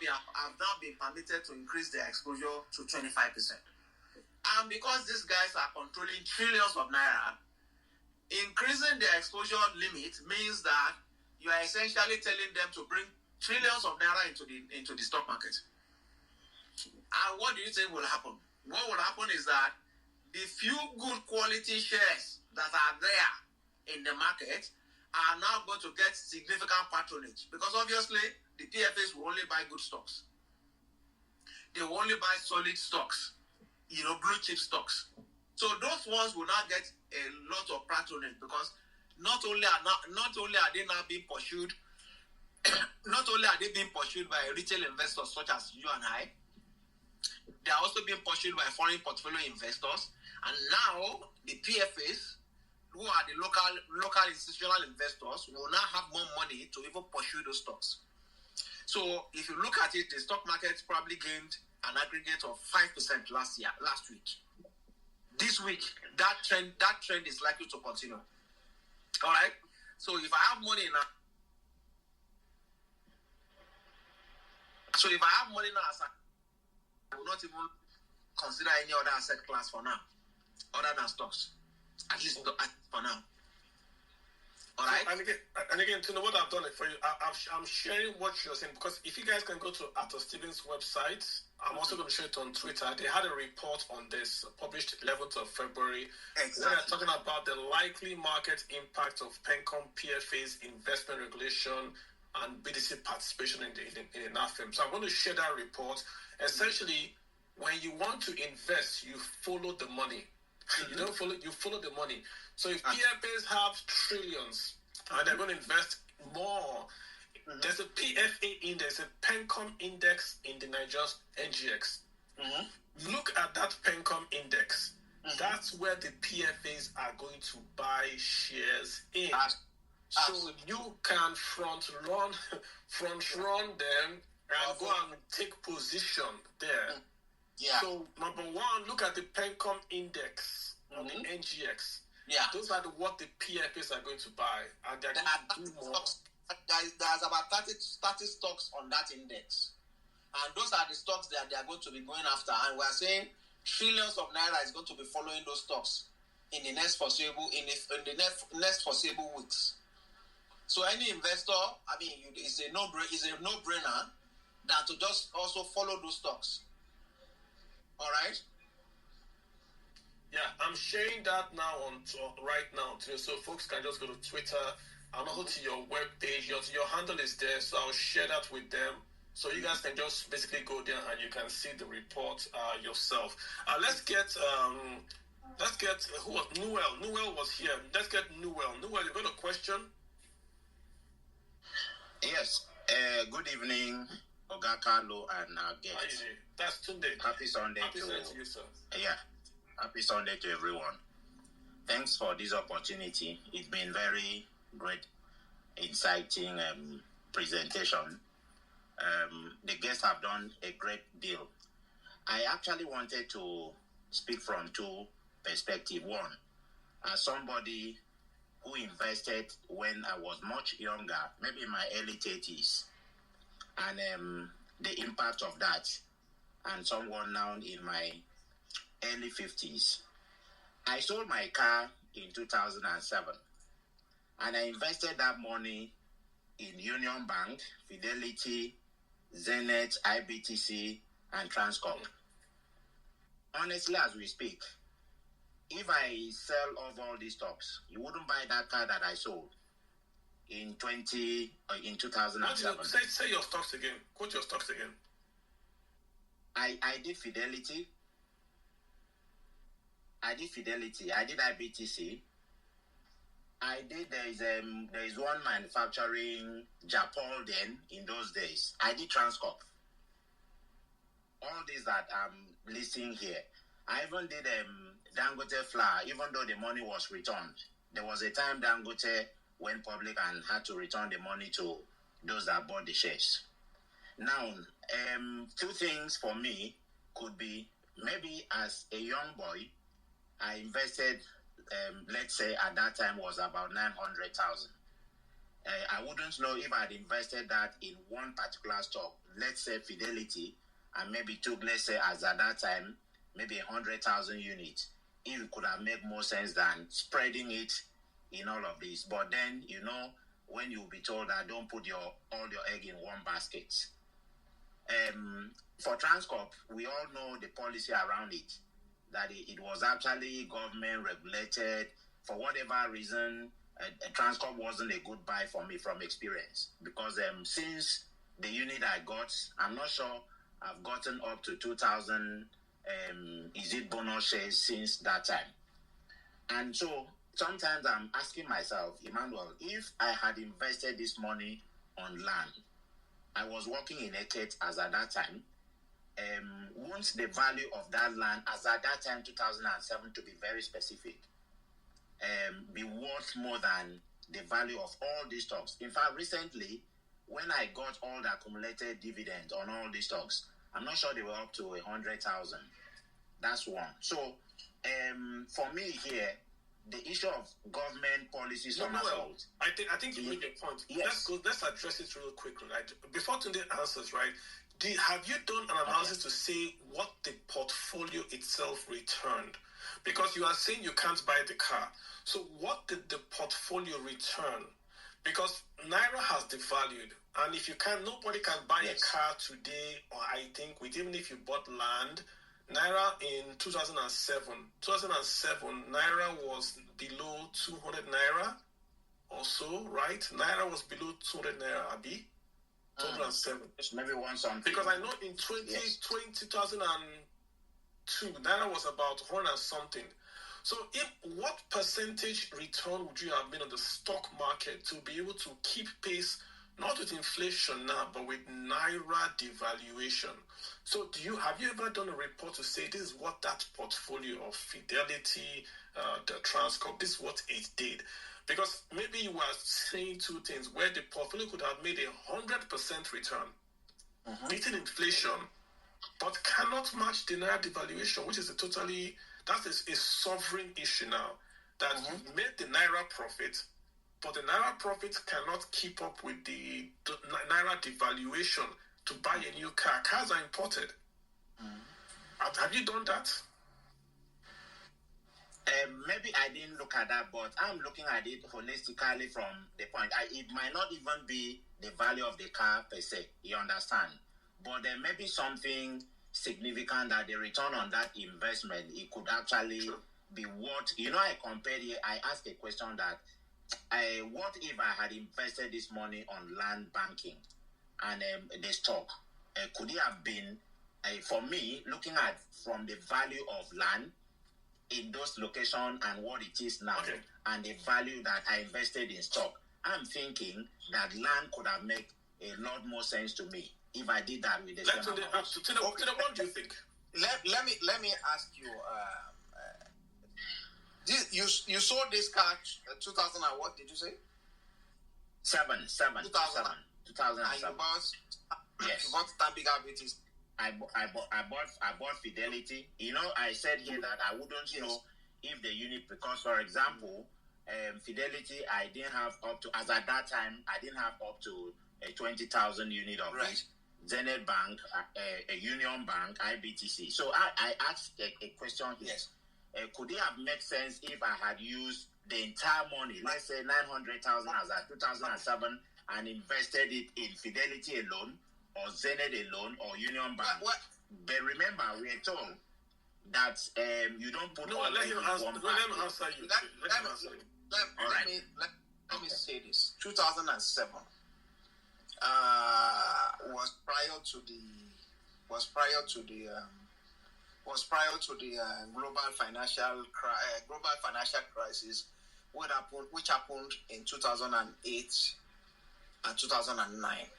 been permitted to increase their exposure to 25%. And because these guys are controlling trillions of naira, increasing their exposure limit means that you are essentially telling them to bring trillions of naira into the stock market. And what do you think will happen? What will happen is that the few good quality shares that are there in the market are now going to get significant patronage, because obviously the PFAs will only buy good stocks. They will only buy solid stocks, blue chip stocks. So those ones will now get a lot of patronage, because not only are they now being pursued, not only are they being pursued by retail investors such as you and I, they are also being pursued by foreign portfolio investors, and now the PFAs, who are the local institutional investors, will now have more money to even pursue those stocks. So if you look at it, the stock market probably gained an aggregate of 5% last week. This week, that trend is likely to continue. All right. So if I have money now, I will not even consider any other asset class for now, other than stocks. At least for now. All right. And again, to know what I've done it for you, I'm sharing what you're saying, because if you guys can go to Arthur Stevens' website, I'm also going to share it on Twitter. They had a report on this published 11th of February. Exactly. They're talking about the likely market impact of PENCOM PFA's investment regulation and BDC participation in the NAFEM. So I'm going to share that report. Essentially, when you want to invest, you follow the money. You follow the money. So if PFAs have trillions and they're going to invest more, there's a PFA index, a PENCOM index in the Nigerian NGX. Look at that PENCOM index. That's where the PFAs are going to buy shares in. So you can front run them and go and take position there. Yeah. So number one, look at the Pencom index on the NGX. Yeah. Those are what the PFAs are going to buy, and they're going to do more. There's about 30 stocks on that index, and those are the stocks that they are going to be going after. And we are saying trillions of naira is going to be following those stocks in the next foreseeable next foreseeable weeks. So any investor, it's a no-brainer than to just also follow those stocks. All right. Yeah, I'm sharing that now right now too, so folks can just go to Twitter and also to your web page. Your handle is there, so I'll share that with them. So you guys can just basically go there and you can see the report yourself. Let's get who was Newell? Newell was here. Let's get Newell. Newell, you got a question? Yes. Good evening, Oga Carlo and our guests. That's Tunde. Happy Sunday to you, sir. Yeah. Happy Sunday to everyone. Thanks for this opportunity. It's been very great, exciting presentation. The guests have done a great deal. I actually wanted to speak from two perspectives. One, as somebody who invested when I was much younger, maybe in my early 30s, and the impact of that, and someone now in my early 50s. I sold my car in 2007, and I invested that money in Union Bank, Fidelity, Zenith, IBTC, and Transcorp. Honestly, as we speak, if I sell off all these stocks, you wouldn't buy that car that I sold in 2007. Say your stocks again. Quote your stocks again. I did Fidelity. I did IBTC. There is one manufacturing Japol then in those days. I did Transcorp. All these that I'm listing here. I even did Dangote Flour, even though the money was returned. There was a time Dangote went public and had to return the money to those that bought the shares. Now, two things for me could be, maybe as a young boy, I invested, let's say at that time was about 900,000. I wouldn't know if I'd invested that in one particular stock, let's say Fidelity, and maybe took, let's say as at that time, maybe 100,000 units. It could have made more sense than spreading it in all of this. But then, when you'll be told that don't put all your egg in one basket. For Transcorp, we all know the policy around it, that it was actually government regulated. For whatever reason, Transcorp wasn't a good buy for me from experience, because since the unit I got, I'm not sure I've gotten up to 2,000 bonus shares since that time. And so sometimes I'm asking myself, Emmanuel, if I had invested this money on land, I was working in Eket as at that time, won't the value of that land as at that time, 2007, to be very specific, be worth more than the value of all these stocks? In fact, recently, when I got all the accumulated dividend on all these stocks, I'm not sure they were up to 100,000. That's one. So, for me here, the issue of government policies on assault. I think you made your point. Yes. Let's address it real quickly. Right? Before Tunde answers, right? Have you done an analysis to say what the portfolio itself returned? Because you are saying you can't buy the car. So what did the portfolio return? Because Naira has devalued. And if you can, nobody can buy a car today, or I think even if you bought land, Naira in 2007, Naira was below 200 Naira or so, right? Naira was below 200 Naira, Abi? 2007. Maybe one something. Because I know in 2002, Naira was about 100 and something. So what percentage return would you have been on the stock market to be able to keep pace, not with inflation now, but with Naira devaluation? So have you ever done a report to say this is what that portfolio of Fidelity, the Transcorp, this is what it did? Because maybe you are saying two things where the portfolio could have made 100% return, beating inflation, but cannot match the Naira devaluation, which is a sovereign issue now. That you've made the Naira profit, but the Naira profit cannot keep up with the Naira devaluation to buy a new car. Cars are imported. Have you done that? Maybe I didn't look at that, but I'm looking at it holistically from the point. It might not even be the value of the car per se, you understand? But there may be something significant that the return on that investment, it could actually be what, I compared here, I asked a question that, what if I had invested this money on land banking and the stock? Could it have been, for me, looking at from the value of land in those locations and what it is now, and the value that I invested in stock, I'm thinking that land could have made a lot more sense to me if I did that with the same amount. What do you think? Let me ask you. You sold this car 2000 and what did you say? 2007. And you bought Stanbic IBTC. I bought Fidelity. I said here that I wouldn't know if the unit, because for example, Fidelity, I didn't have up to, as at that time, I didn't have up to a 20,000 unit of it. Zenith Bank, a Union Bank, IBTC. So I asked a question here. Could it have made sense if I had used the entire money, let's say 900,000 as at 2007, and invested it in Fidelity alone, or Zenith alone, or Union Bank? But remember, we are told that you don't put all let him answer you. Let me say this. 2007 was prior to the global financial crisis, which happened in 2008 and 2009.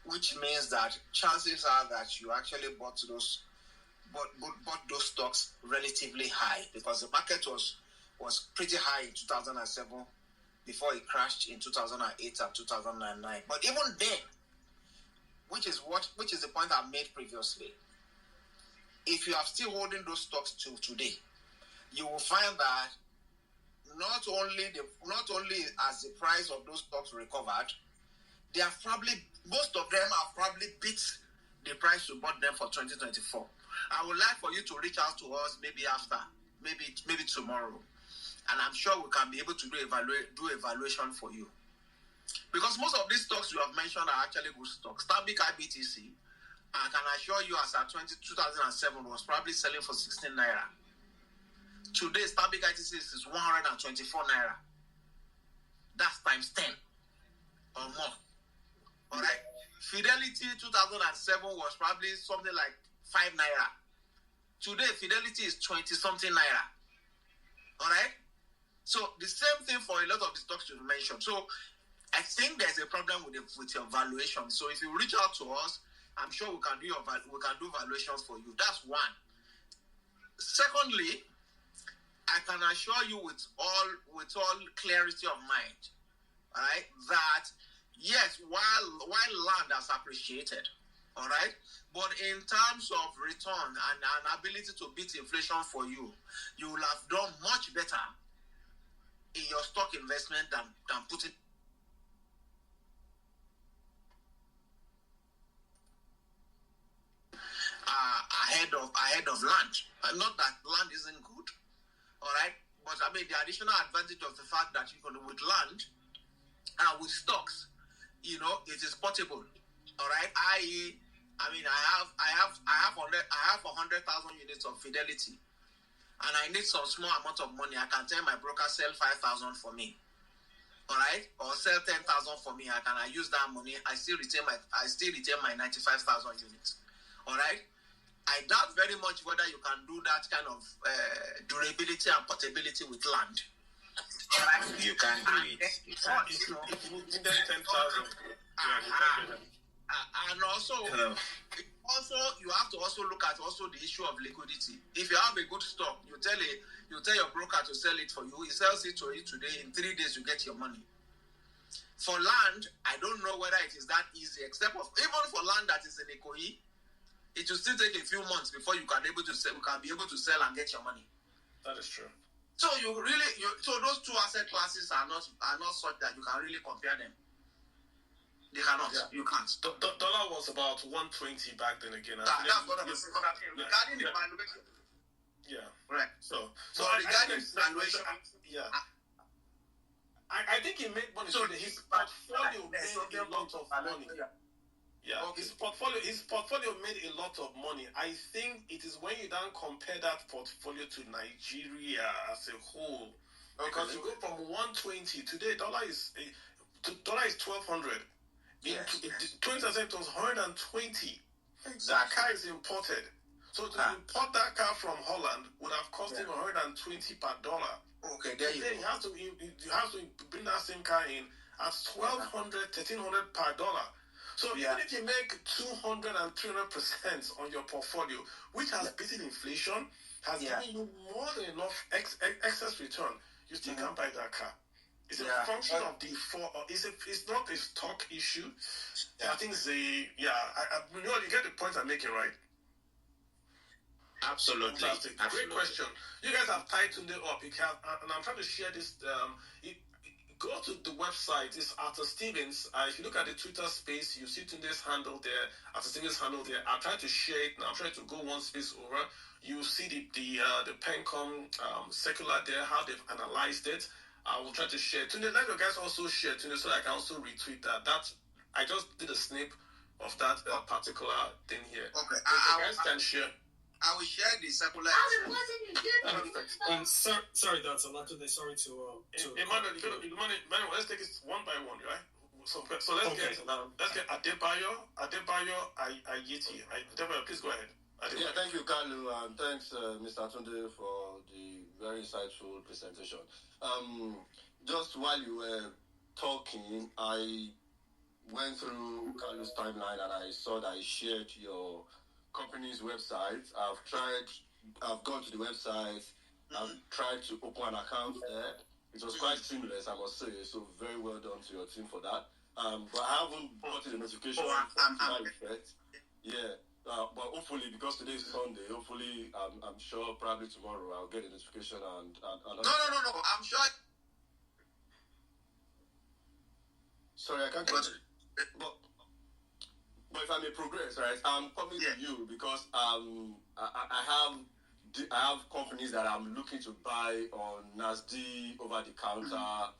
Which means that chances are that you actually bought those stocks relatively high, because the market was pretty high in 2007 before it crashed in 2008 and 2009. But even then, which is the point I made previously, if you are still holding those stocks till today, you will find that not only has the price of those stocks recovered, most of them have probably beat the price you bought them for 2024. I would like for you to reach out to us maybe tomorrow, and I'm sure we can be able to do evaluation for you. Because most of these stocks you have mentioned are actually good stocks. Stanbic IBTC, I can assure you, as at 2007 was probably selling for 16 naira. Today, Stanbic IBTC is 124 naira. That's times 10 or more. All right. Fidelity 2007 was probably something like 5 naira. Today, Fidelity is 20 something naira. All right. So the same thing for a lot of the stocks you mentioned. So I think there's a problem with your valuation. So if you reach out to us, I'm sure we can do valuations for you. That's one. Secondly, I can assure you with all clarity of mind, all right, that yes, while land has appreciated, all right, but in terms of return and ability to beat inflation for you, you will have done much better in your stock investment than putting ahead of land. Not that land isn't good, all right, but I mean the additional advantage of the fact that you can, with land and with stocks, it is portable, all right. I have 100,000 units of Fidelity, and I need some small amount of money. I can tell my broker sell 5,000 for me, all right, or sell 10,000 for me. I use that money. I still retain my 95,000 units, all right. I doubt very much whether you can do that kind of durability and portability with land. Right? You can't do it. You can't. If you need 10,000, and also, also you have to also look at also the issue of liquidity. If you have a good stock, you tell your broker to sell it for you. He sells it to you today. In 3 days, you get your money. For land, I don't know whether it is that easy. Except even for land that is in Ikoyi, it will still take a few months before you can be able to sell and get your money. That is true. So so those two asset classes are not such that you can really compare them. They cannot. Yeah. You can't. Dollar was about 120 back then again. That's what I was saying. Regarding the valuation. Yeah. Right. So regarding valuation. Yeah. I think he made money. So his portfolio made a lot of money. Yeah. Okay. His portfolio made a lot of money. I think it is when you don't compare that portfolio to Nigeria as a whole. Because you go from 120 today, dollar is 1,200. In 20% was 120. Exactly. That car is imported. So to import that car from Holland would have cost him 120 per dollar. Okay, there you go. You have to bring that same car in at 1,200, 1,300 per dollar. So even if you make 200 and 300% on your portfolio, which has beaten inflation, has given you more than enough excess return, you still can't buy that car. It's a function of the it's not a stock issue. I think you get the point I'm making, right? Absolutely. Fantastic. Great question. You guys have titled it up. You can, and I'm trying to share this. Go to the website. It's Arthur Stevens. If you look at the Twitter space, you see Tunde's handle there. Arthur Stevens handle there. I'll try to share it. Now I'm trying to go one space over. You see the Pencom circular there, how they've analyzed it. I will try to share. Tunde, let you guys also share Tunde so I can also retweet that. I just did a snip of that particular thing here. Okay. You guys can share. I will share the circular. Sorry, that's a lot today. Sorry to Emmanuel, let's take it one by one, right? So let's get Adebayo Ayeti. Adebayo, please go ahead. Yeah, thank you, Kalu, and thanks, Mr. Tunde, for the very insightful presentation. Just while you were talking, I went through Kalu's timeline and I saw that he shared your company's website. I've gone to the website, I've tried to open an account there. It was quite seamless, I must say, so very well done to your team for that. But I haven't gotten the notification to my effect. Yeah. But hopefully, because today is Sunday, hopefully, I'm sure probably tomorrow I'll get a notification and No. I'm sure. Sorry, I can't get it. But if I may progress, right? I'm coming to you because I have companies that I'm looking to buy on NASD over the counter,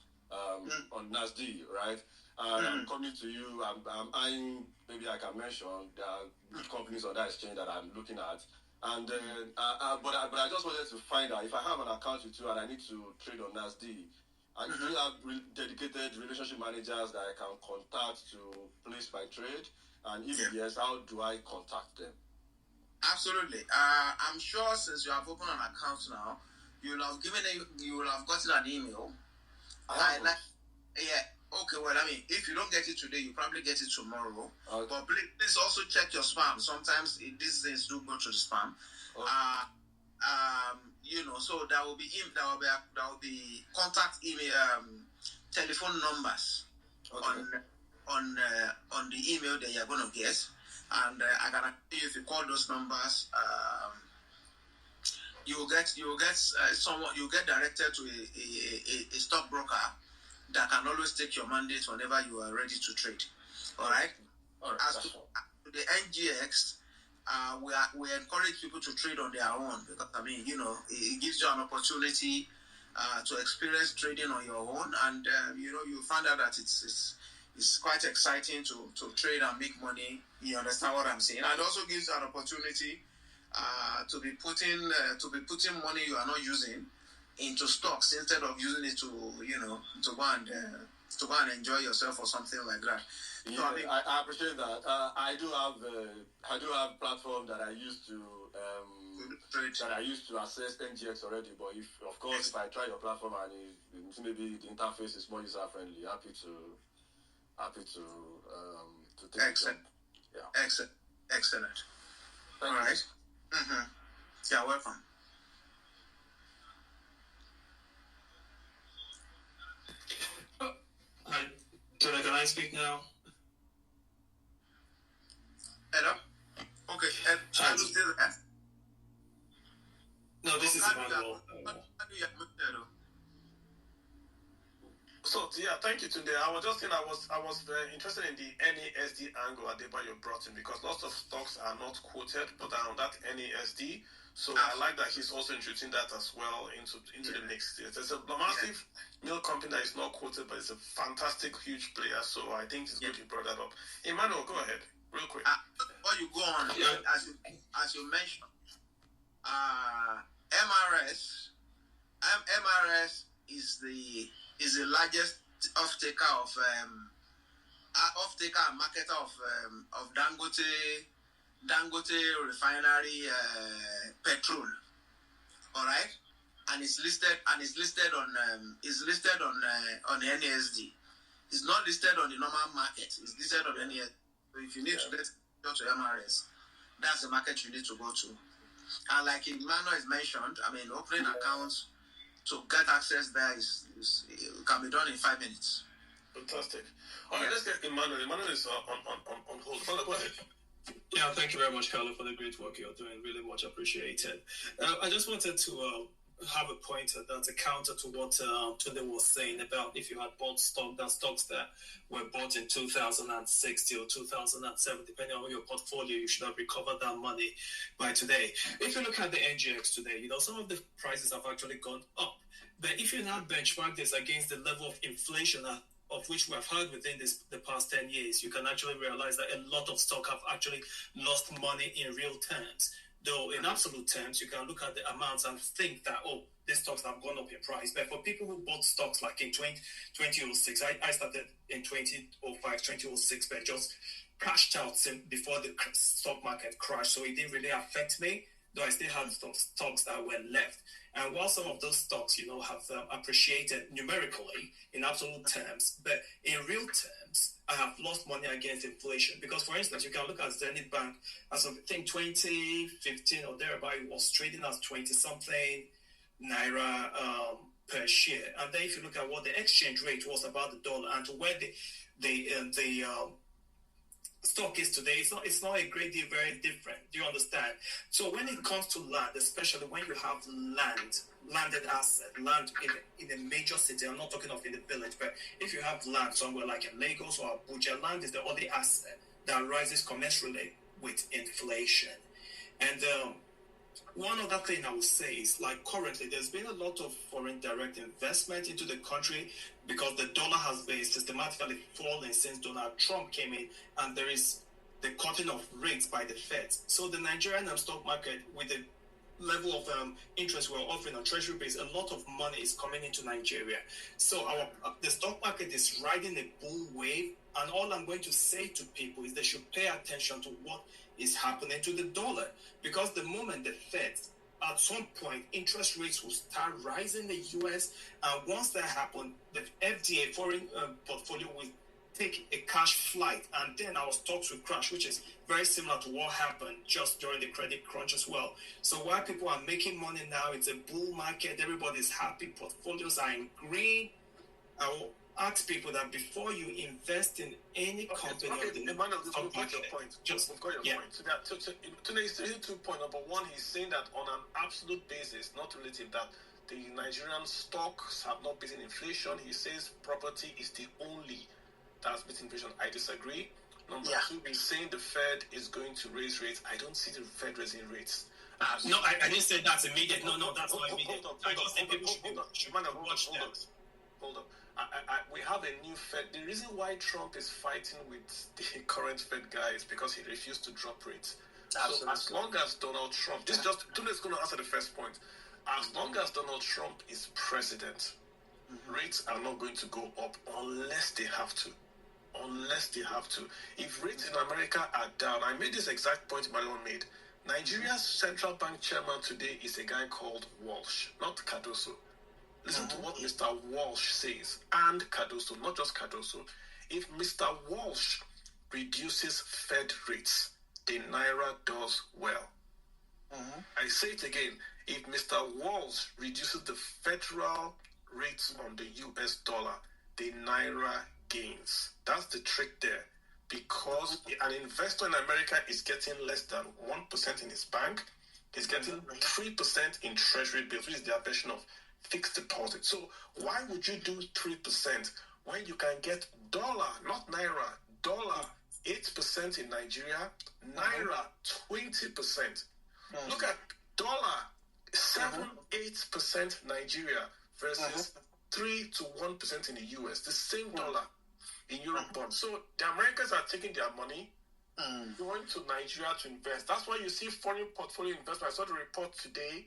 on NASD, right? I'm coming to you. I'm eyeing, maybe I can mention, there are good companies on that exchange that I'm looking at. And but I just wanted to find out if I have an account with you and I need to trade on NASD. And do you have dedicated relationship managers that I can contact to place my trade? And if yes, how do I contact them? Absolutely. I'm sure since you have opened an account now, you will have gotten an email. Okay, well, I mean, if you don't get it today, you probably get it tomorrow. Okay. But please also check your spam. Sometimes these things do go to the spam. Okay. So there will be contact email, telephone numbers on the email that you're going to get, and I can tell you if you call those numbers, you will get directed to a stockbroker that can always take your mandate whenever you are ready to trade. All right. As to the NGX, we encourage people to trade on their own because it gives you an opportunity to experience trading on your own, and you find out that it's quite exciting to trade and make money. You understand what I'm saying? And it also gives you an opportunity to be putting money you are not using into stocks instead of using it to go and enjoy yourself or something like that. Yeah, so, I appreciate that. I do have platform that I used to access NGX already. But if I try your platform and maybe the interface is more user friendly, happy to take Excellent. it. Yeah. Excellent. All right. Mm-hmm. Yeah, welcome. Can I speak now? Hello? Okay, are you still there? No, this is Emmanuel. So yeah, thank you, Tunde. I was just saying I was very interested in the NASD angle Adebayo brought in because lots of stocks are not quoted, but are on that NASD. So I like that he's also introducing that as well into the mix. There's a massive milk company that is not quoted, but it's a fantastic, huge player. So I think it's good you brought that up. Emmanuel, go ahead, real quick. Before you go on, as you mentioned, MRS is the largest off-taker and marketer of Dangote refinery petrol. All right, and it's listed on NASD. It's not listed on the normal market. It's listed on NASD. So if you need to go to MRS, that's the market you need to go to. And like Emmanuel has mentioned, I mean, opening accounts to get access there can be done in 5 minutes. Fantastic. All right, let's get Emmanuel. Emmanuel is on hold. Follow, go ahead. Yeah, thank you very much, Carlo, for the great work you're doing. Really much appreciated. I just wanted to have a pointer that's a counter to what Tunde was saying about if you had bought stocks that were bought in 2006 or 2007, depending on your portfolio, you should have recovered that money by today. If you look at the NGX today, some of the prices have actually gone up. But if you now benchmark this against the level of inflation of which we have had within the past 10 years, you can actually realize that a lot of stock have actually lost money in real terms. Though in absolute terms, you can look at the amounts and think that, these stocks have gone up in price. But for people who bought stocks like in 2006, I started in 2005, 2006, but just crashed out before the stock market crashed. So it didn't really affect me, though I still had stocks that were left. And while some of those stocks, have appreciated numerically in absolute terms, but in real terms, I have lost money against inflation. Because, for instance, you can look at Zenith Bank as of, I think, 2015 or thereabout, it was trading as 20-something Naira per share. And then if you look at what the exchange rate was about the dollar and to where the stock is today, it's not a great deal very different. Do you understand? So when it comes to land, especially when you have landed asset, land in a major city, I'm not talking of in the village, but if you have land somewhere like in Lagos or Abuja, land is the only asset that rises commensurately with inflation. And one other thing I would say is, like, currently there's been a lot of foreign direct investment into the country because the dollar has been systematically falling since Donald Trump came in, and there is the cutting of rates by the Fed. So the Nigerian stock market, with the level of interest we're offering on treasury base, a lot of money is coming into Nigeria. So the stock market is riding a bull wave, and all I'm going to say to people is they should pay attention to what is happening to the dollar, because the moment the Fed, at some point, interest rates will start rising in the US, and once that happens, the FDA foreign portfolio will take a cash flight, and then our stocks will crash, which is very similar to what happened just during the credit crunch as well. So while people are making money now, it's a bull market, everybody's happy, portfolios are in green. I will ask people that before you invest in any company, Emmanuel, we've got your point. We've got your point. So today is 2 points. Number one, he's saying that on an absolute basis, not relative, that the Nigerian stocks have not beaten inflation. He says property is the only that's beating inflation. I disagree. Number two, he's saying the Fed is going to raise rates. I don't see the Fed raising rates. No, I didn't say that's immediate. No, that's not immediate. I just think people should watch that. Hold up. We have a new Fed. The reason why Trump is fighting with the current Fed guy is because he refused to drop rates. Absolutely. So as long as Donald Trump, Tunde is going to answer the first point. As long as Donald Trump is president, rates are not going to go up unless they have to. If rates in America are down, I made this exact point Manuel made. Nigeria's central bank chairman today is a guy called Walsh, not Cardoso. Listen to what Mr. Walsh says, and Cardoso, not just Cardoso. If Mr. Walsh reduces Fed rates, the Naira does well. I say it again. If Mr. Walz reduces the federal rates on the US dollar, the Naira gains. That's the trick there. Because an investor in America is getting less than 1% in his bank. He's getting 3% in treasury bills, which is their version of fixed deposit. So why would you do 3% when you can get dollar, not Naira, dollar, 8% in Nigeria, Naira, 20%. Look at dollar, 7-8% Nigeria versus 3 to 1% in the US. The same dollar in Europe bonds. So the Americans are taking their money, going to Nigeria to invest. That's why you see foreign portfolio investment. I saw the report today.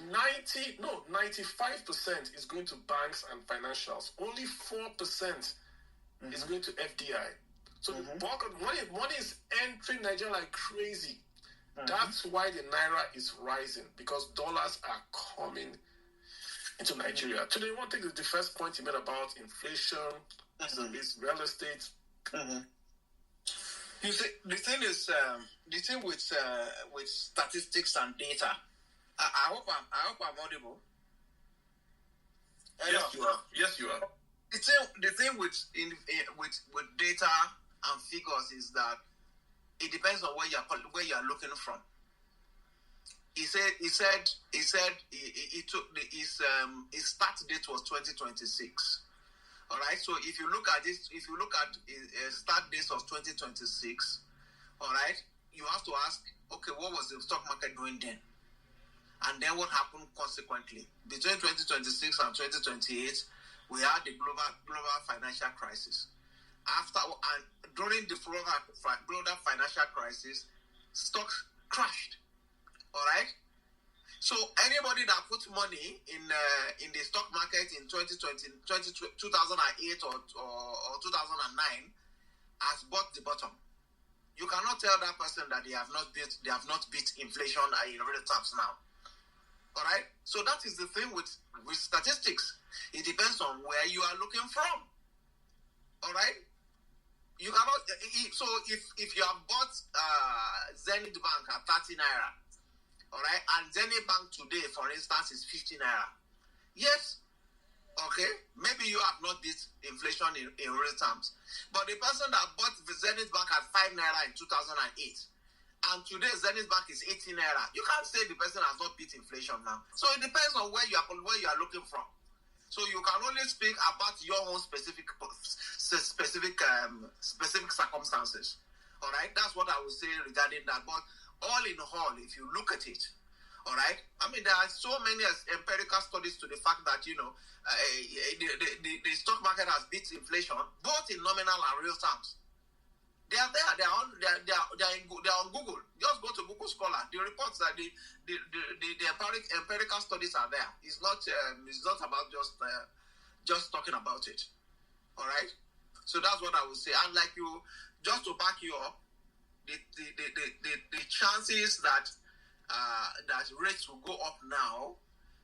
95% is going to banks and financials. Only 4% is going to FDI. So the bulk of money is entering Nigeria like crazy. That's why the Naira is rising, because dollars are coming into Nigeria. Today, one thing is the first point you made about inflation, is real estate. You see, the thing with statistics and data. I hope I'm audible. Yes, you are. The thing with data and figures is that it depends on where you're looking from. He said he took his start date was 2026. All right. So if you look at start dates of 2026, all right, you have to ask, okay, what was the stock market doing then? And then what happened consequently? Between 2026 and 2028, we had the global financial crisis. During the global financial crisis, stocks crashed. All right. So anybody that puts money in the stock market in 2008 or 2009 has bought the bottom. You cannot tell that person that they have not beat inflation in real terms now. All right. So that is the thing with statistics. It depends on where you are looking from. All right. You cannot. So if you have bought Zenith Bank at 30 naira, all right, and Zenith Bank today, for instance, is 50 naira. Yes. Okay. Maybe you have not beat inflation in real terms, but the person that bought Zenith Bank at 5 naira in 2008. And today, Zenith Bank is 18 naira. You can't say the person has not beat inflation now. So it depends on where you are looking from. So you can only speak about your own specific circumstances. All right, that's what I would say regarding that. But all in all, if you look at it, all right, I mean there are so many empirical studies to the fact that the stock market has beat inflation both in nominal and real terms. They are there. They are on Google. Just go to Google Scholar. The reports that the empirical studies are there. It's not about just talking about it. All right. So that's what I would say. And like you, just to back you up, the chances that rates will go up now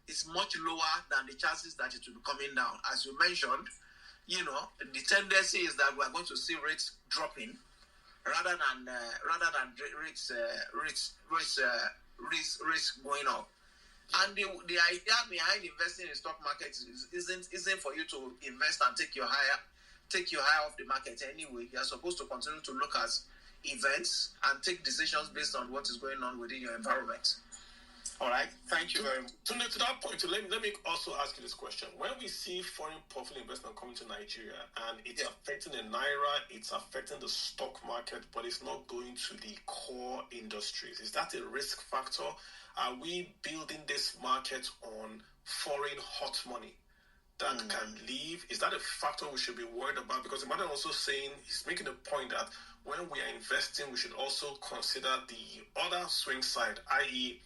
is much lower than the chances that it will be coming down. As you mentioned, the tendency is that we are going to see rates dropping rather than rates going up. And the idea behind investing in stock market isn't for you to invest and take your high off the market anyway. You are supposed to continue to look at events and take decisions based on what is going on within your environment. All right. Thank you very much. To that point, let me also ask you this question. When we see foreign portfolio investment coming to Nigeria and it's affecting the Naira, it's affecting the stock market, but it's not going to the core industries, is that a risk factor? Are we building this market on foreign hot money that can leave? Is that a factor we should be worried about? Because the man also saying, he's making the point that when we are investing, we should also consider the other swing side, i.e.,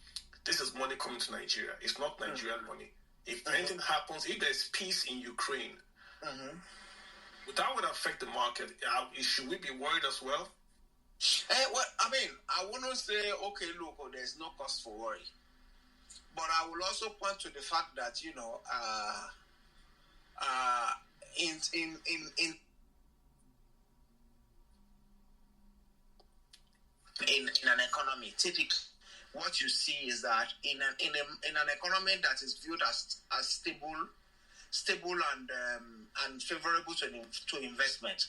this is money coming to Nigeria. It's not Nigerian money. If anything happens, if there's peace in Ukraine, that would affect the market. Should we be worried as well? Well, I mean, I wouldn't say, okay, look, there's no cause for worry. But I will also point to the fact that, in an economy, typically what you see is that in an economy that is viewed as stable and favorable to investment,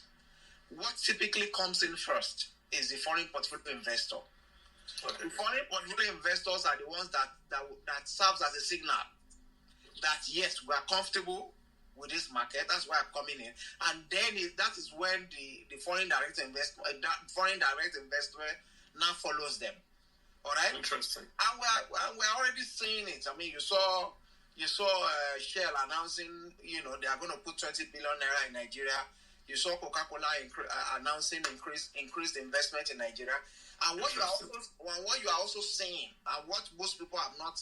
what typically comes in first is the foreign portfolio investor. Okay. The foreign portfolio investors are the ones that serves as a signal that yes, we are comfortable with this market. That's why I'm coming in, and then that is when the foreign direct investor now follows them. All right. Interesting. And we're already seeing it. I mean, you saw Shell announcing, they are going to put 20 billion naira in Nigeria. You saw Coca-Cola announcing increased investment in Nigeria. And what you are also seeing, and what most people have not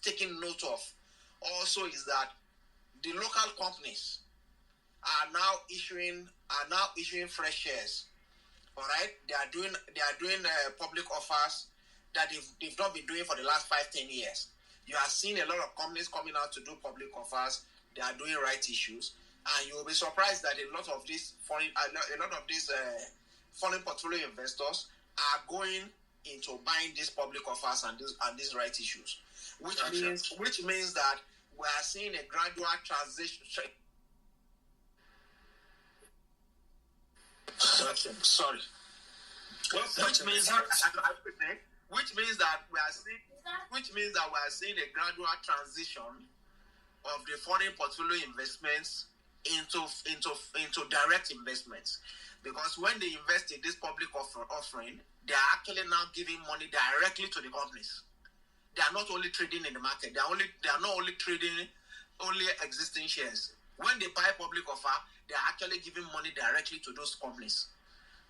taken note of, also is that the local companies are now issuing fresh shares. All right, they are doing public offers that they've not been doing for the last 5-10 years. You are seeing a lot of companies coming out to do public offers. They are doing rights issues, and you will be surprised that a lot of these foreign portfolio investors are going into buying these public offers and these rights issues, which means that we are seeing a gradual transition. Sorry. Which means that we are seeing a gradual transition of the foreign portfolio investments into direct investments, because when they invest in this public offering, they are actually now giving money directly to the companies. They are not only trading in the market. They are not only trading only existing shares. When they buy public offer, they are actually giving money directly to those companies.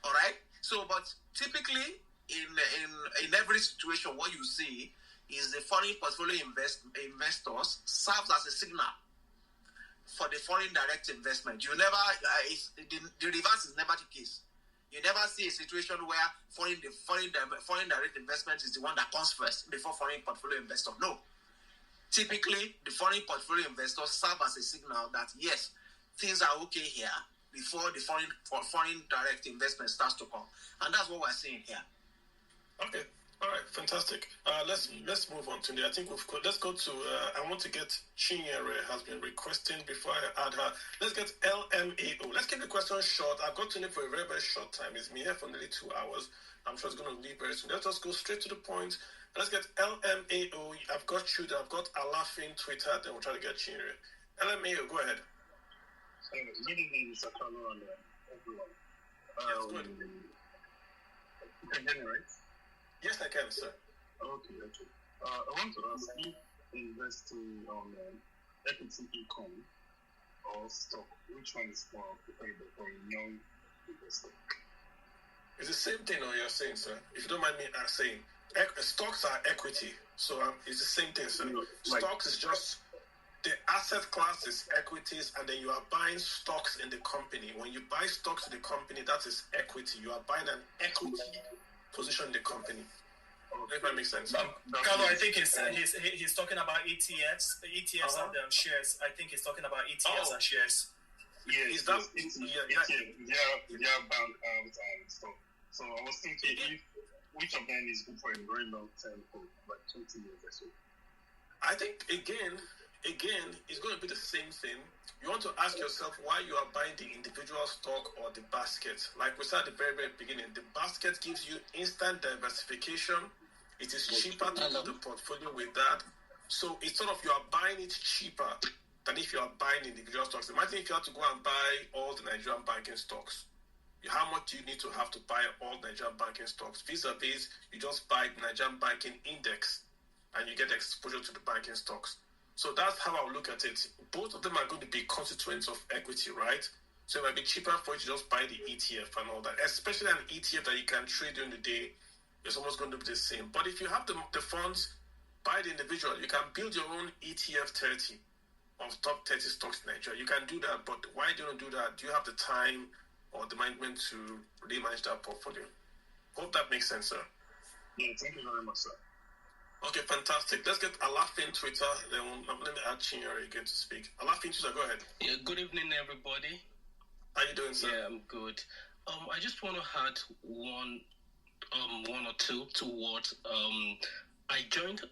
All right. So, but typically in every situation, what you see is the foreign portfolio investors serves as a signal for the foreign direct investment. You never the reverse is never the case. You never see a situation where foreign direct investment is the one that comes first before foreign portfolio investor. No. Typically, the foreign portfolio investors serve as a signal that yes, things are okay here before the foreign direct investment starts to come, and that's what we're seeing here. Okay. All right, fantastic. Let's move on today. I think let's go to. I want to get Chinyere has been requesting before I add her. Let's get LMAO. Let's keep the question short. I've got to leave for a very, very short time. It's been here for nearly 2 hours. I'm sure it's going to leave very soon. Let's just go straight to the point. Let's get LMAO. I've got Chuda. I've got Alafin Twitter. Then we'll try to get Chinyere. LMAO, go ahead. Good evening, Mr. Carlo, and everyone. Yes, good. You can hear me, right? Yes, I can, sir. Okay. I want to ask if investing on equity income or stock, which one is more preferable for a young investor? It's the same thing you're saying, sir. If you don't mind me saying, stocks are equity. So it's the same thing, sir. Stocks is just the asset class is equities, and then you are buying stocks in the company. When you buy stocks in the company, that is equity. You are buying an equity position in the company. If that makes sense. Carlo, I think he's talking about ETFs. The ETFs and shares. I think he's talking about ETFs and shares. Yeah, is that yeah, bank and stuff. So I was thinking which of them is good for a very long term for like 20 years or so. I think again, it's going to be the same thing. You want to ask yourself why you are buying the individual stock or the basket. Like we said at the very, very beginning, the basket gives you instant diversification. It is cheaper to do the portfolio with that. So it's sort of you are buying it cheaper than if you are buying individual stocks. Imagine if you have to go and buy all the Nigerian banking stocks. How much do you need to have to buy all Nigerian banking stocks? Vis-a-vis, you just buy the Nigerian banking index and you get exposure to the banking stocks. So that's how I look at it. Both of them are going to be constituents of equity, right? So it might be cheaper for you to just buy the ETF and all that, especially an ETF that you can trade during the day. It's almost going to be the same. But if you have the funds, buy the individual. You can build your own ETF 30 of top 30 stocks in Nigeria. You can do that, but why do you not do that? Do you have the time or the management to really manage that portfolio? Hope that makes sense, sir. Yeah, thank you very much, sir. Okay, fantastic. Let's get Alafin Twitter. Then let me add Chinyere again to speak. Alafin Twitter, go ahead. Yeah, good evening, everybody. How you doing, sir? Yeah, I'm good. I just want to add one one or two towards. I joined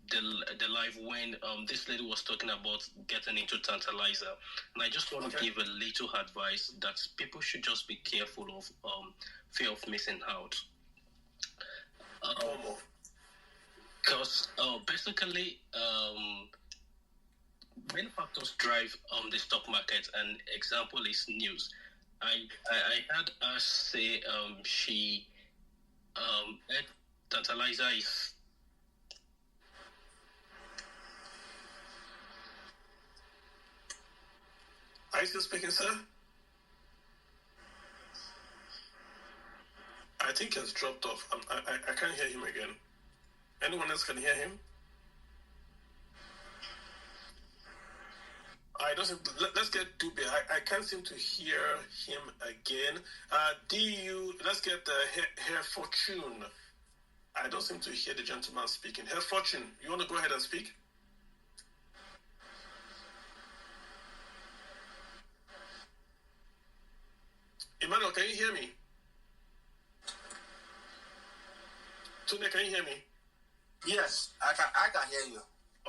the live when this lady was talking about getting into Tantalizer, and I just want to give a little advice that people should just be careful of fear of missing out. Because basically, many factors drive the stock market. An example is news. I heard her say she Tantalizer is. Are you still speaking, sir? I think he has dropped off. I can't hear him again. Anyone else can hear him? Let's get Dube. I can't seem to hear him again. Let's get Herr Fortune. I don't seem to hear the gentleman speaking. Herr Fortune, you want to go ahead and speak? Emmanuel, can you hear me? Tune, can you hear me? Yes, I can hear you.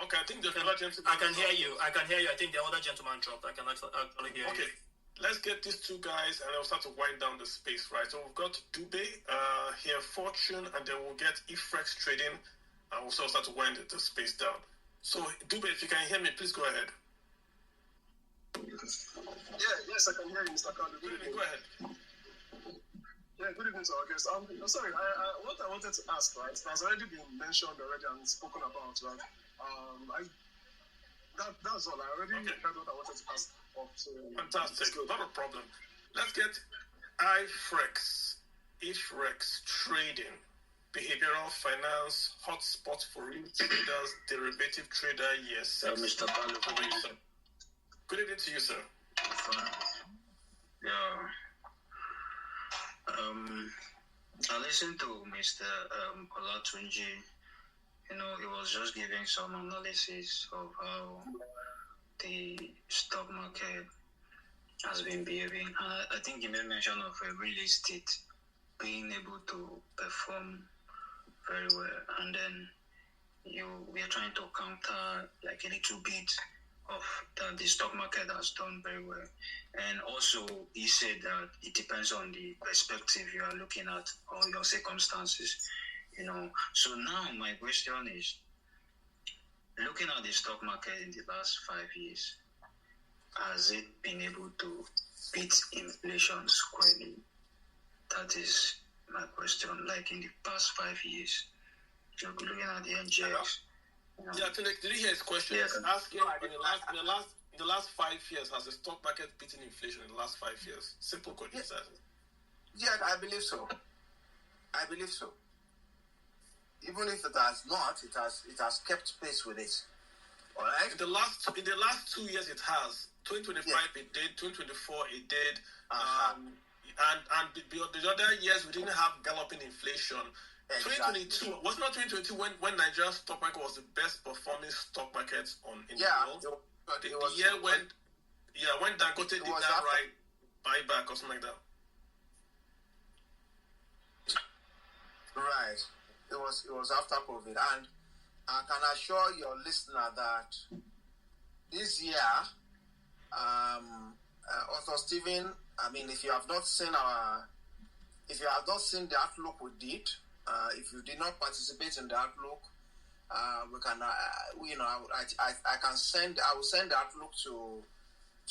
Okay, I think the other gentleman... I can hear you. I think the other gentleman dropped. I can actually hear you. Okay, let's get these two guys and I'll start to wind down the space, right? So we've got Dube, here Fortune, and then we'll get Ifrex Trading, and we'll start to wind the space down. So Dube, if you can hear me, please go ahead. Yes, I can hear you, Mr. Kalu. Good evening, go ahead. Yeah, good evening to our guests. Sorry, what I wanted to ask, right, has already been mentioned and spoken about, right? That's all. I already heard what I wanted to ask. Fantastic, not a problem. Let's get Ifrex Trading, behavioral finance, hotspot for real traders, derivative trader, yes. Mr. Kalu, good evening to you, sir. Yeah. I listened to Mr. Olatunji. He was just giving some analysis of how the stock market has been behaving. I think he made mention of a real estate being able to perform very well. And then we are trying to counter like a little bit of that the stock market has done very well. And also he said that it depends on the perspective you are looking at or your circumstances, So now my question is, looking at the stock market in the last 5 years, has it been able to beat inflation squarely? That is my question. Like in the past 5 years, looking at the NGX. Yeah, did you hear his question? Yes. Asking in the last 5 years, has the stock market beaten inflation in the last 5 years? Simple question. Yeah, I believe so. Even if it has not, it has kept pace with it. All right. In the last 2 years, it has. 2025 it did. 2024 it did. And the other years we didn't have galloping inflation. Exactly. 2022 was not 2022 when Nigerian stock market was the best performing stock market in the world. The year when Dangote did that right buyback or something like that. Right. It was after COVID, and I can assure your listener that this year, Author Stephen, if you have not seen the outlook we did, if you did not participate in the outlook, we can, I will send the outlook to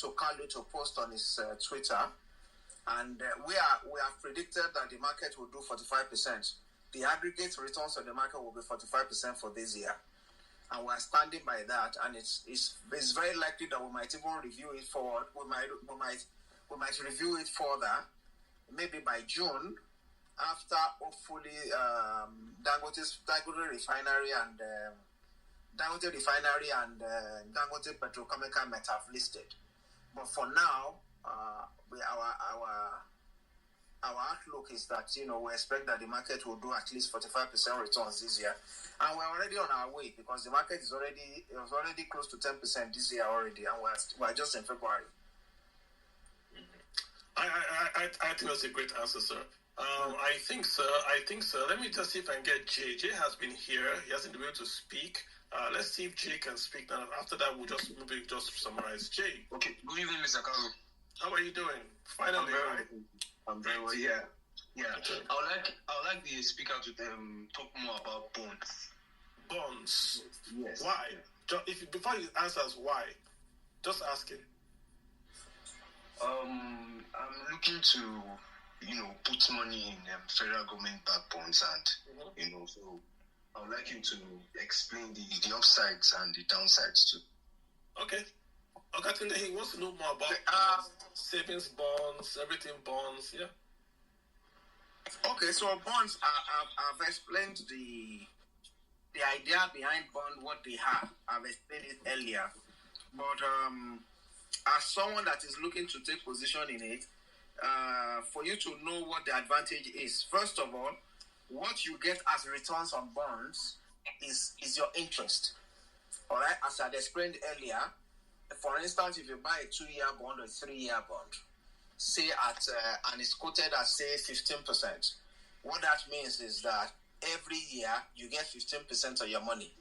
Kalu to post on his Twitter, and we have predicted that the market will do 45%. The aggregate returns on the market will be 45% for this year, and we're standing by that. And it's very likely that we might even review it forward. We might review it further, maybe by June, after hopefully Dangote Refinery and Dangote Petrochemical might have listed. But for now, our outlook is that we expect that the market will do at least 45% returns this year, and we're already on our way because the market is already close to 10% this year already, and we're just in February. I think that's a great answer, sir. I think so. Let me just see if I can get Jay. Jay has been here. He hasn't been able to speak. Let's see if Jay can speak now. After that, we'll just summarize. Jay. Okay. Good evening, Mr. Carlo. How are you doing? Finally, right? I'm very well. Yeah. Okay. I would like the speaker to talk more about bonds. Bonds. Yes. Why? Before he answers why, just ask him. I'm looking to, put money in federal government-backed bonds, and so I would like him to explain the upsides and the downsides too. Okay. Okay, he wants to know more about savings bonds, everything bonds, yeah. Okay, so bonds, I've explained the idea behind bond, what they have. I've explained it earlier. But as someone that is looking to take position in it, for you to know what the advantage is, first of all, what you get as returns on bonds is your interest. All right, as I explained earlier, for instance, if you buy a 2-year bond or a 3-year bond, say and it's quoted at say 15%, what that means is that every year you get 15% of your money.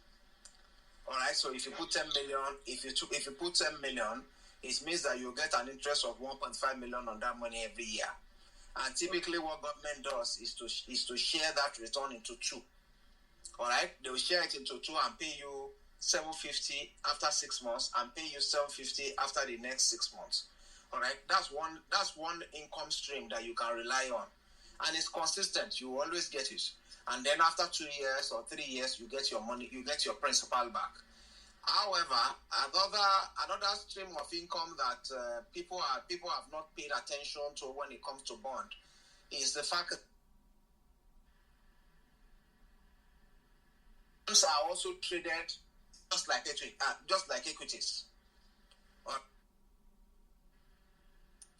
All right, so if you put 10 million, if you put 10 million, it means that you get an interest of 1.5 million on that money every year. And typically, what government does is to share that return into two. All right, they will share it into two and pay you 750 after 6 months and pay you 750 after the next 6 months. All right, that's one income stream that you can rely on, and it's consistent. You always get it. And then after 2 years or 3 years, you get your money, you get your principal back. However, another stream of income that people have not paid attention to when it comes to bond is the fact that bonds are also traded just like equities.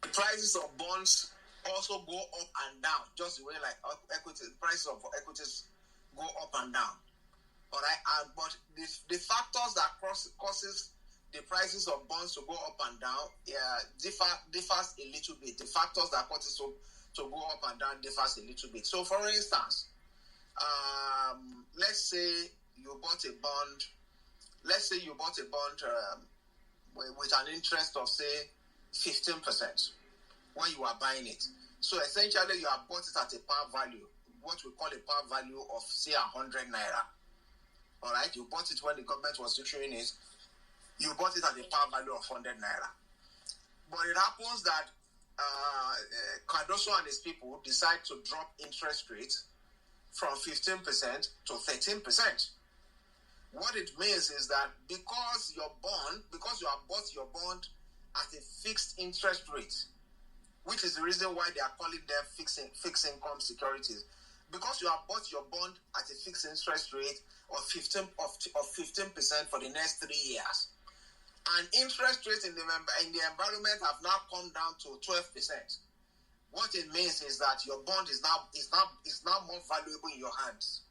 The prices of bonds also go up and down, just the way like equities. Prices of equities go up and down. All right, but the factors that causes the prices of bonds to go up and down differs a little bit. The factors that cause it to go up and down differs a little bit. So, for instance, let's say you bought a bond. Let's say you bought a bond with an interest of say 15% when you are buying it. So essentially, you have bought it at a par value, what we call a par value of say 100 naira. All right, you bought it when the government was issuing it. You bought it at a par value of 100 naira. But it happens that Cardoso and his people decide to drop interest rates from 15% to 13%. What it means is that because you have bought your bond at a fixed interest rate, which is the reason why they are calling them fixed income securities, because you have bought your bond at a fixed interest rate of 15% for the next 3 years, and interest rates in the environment have now come down to 12%. What it means is that your bond is now more valuable in your hands.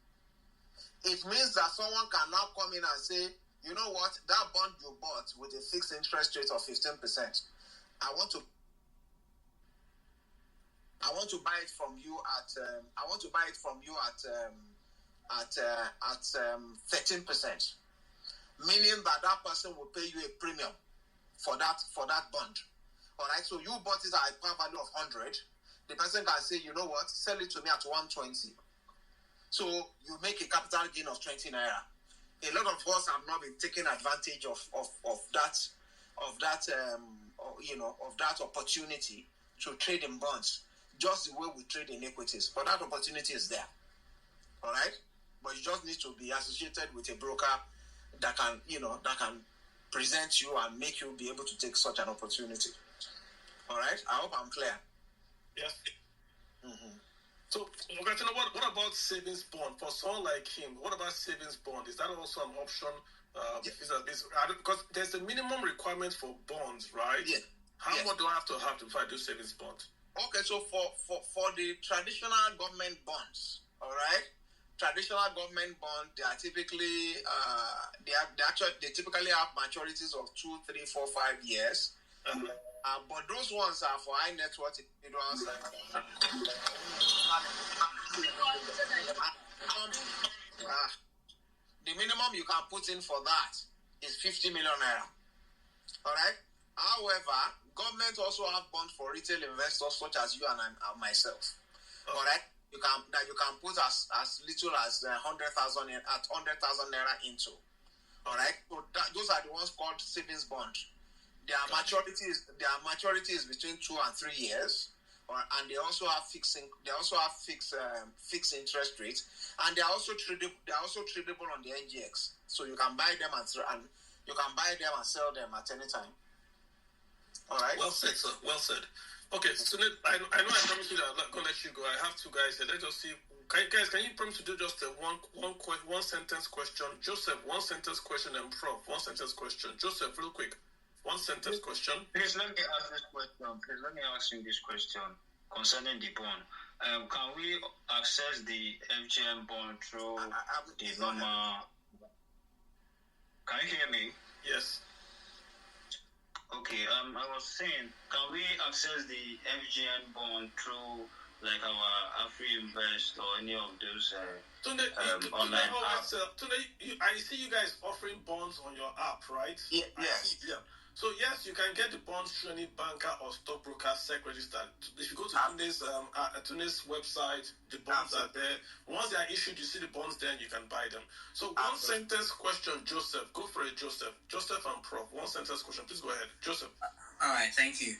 It means that someone can now come in and say, you know what, that bond you bought with a fixed interest rate of 15%, I want to buy it from you at 13%, meaning that person will pay you a premium for that bond. All right, so you bought it at a par value of 100. The person can say, you know what, sell it to me at 120. So you make a capital gain of 20 naira. A lot of us have not been taking advantage of that opportunity to trade in bonds, just the way we trade in equities. But that opportunity is there. All right? But you just need to be associated with a broker that can present you and make you be able to take such an opportunity. All right? I hope I'm clear. Yes. Mm-hmm. So, what about savings bond? For someone like him, what about savings bond? Is that also an option? Because there's a minimum requirement for bonds, right? Yeah. How much do I have to before I do savings bond? Okay, so for the traditional government bonds, all right, traditional government bond, they are typically they typically have maturities of 2, 3, 4, 5 years. Uh-huh. But those ones are for high net worth individuals. The minimum you can put in for that is 50 million naira. All right. However, government also have bonds for retail investors such as you and myself. Okay. All right. You can put as little as 100,000 naira into. All right. So those are the ones called savings bond. Their maturity is between 2 and 3 years. And they also have fixed interest rates, and they are also tradable on the NGX. So you can buy them and sell them at any time. All right. Well said, sir. Well said. Okay, so I know I promised you that I'm not going to let you go. I have two guys here. Let's just see. Can you promise to do just a one sentence question? Joseph, one sentence question, and Prof, one sentence question. Joseph, real quick. One sentence question. Please let me ask this question. Please let me ask you this question concerning the bond. Can we access the FGM bond through the normal? Can you hear me? Yes. Okay. I was saying, can we access the FGM bond through like our AfriInvest or any of those online apps? I see you guys offering bonds on your app, right? Yes. Yeah. So yes, you can get the bonds through any banker or stockbroker SEC registered. If you go to Tunis website, the bonds are there. Once they are issued, you see the bonds there and you can buy them. So one sentence question, Joseph. Go for it, Joseph. Joseph and Prof. One sentence question. Please go ahead. Joseph. All right, thank you.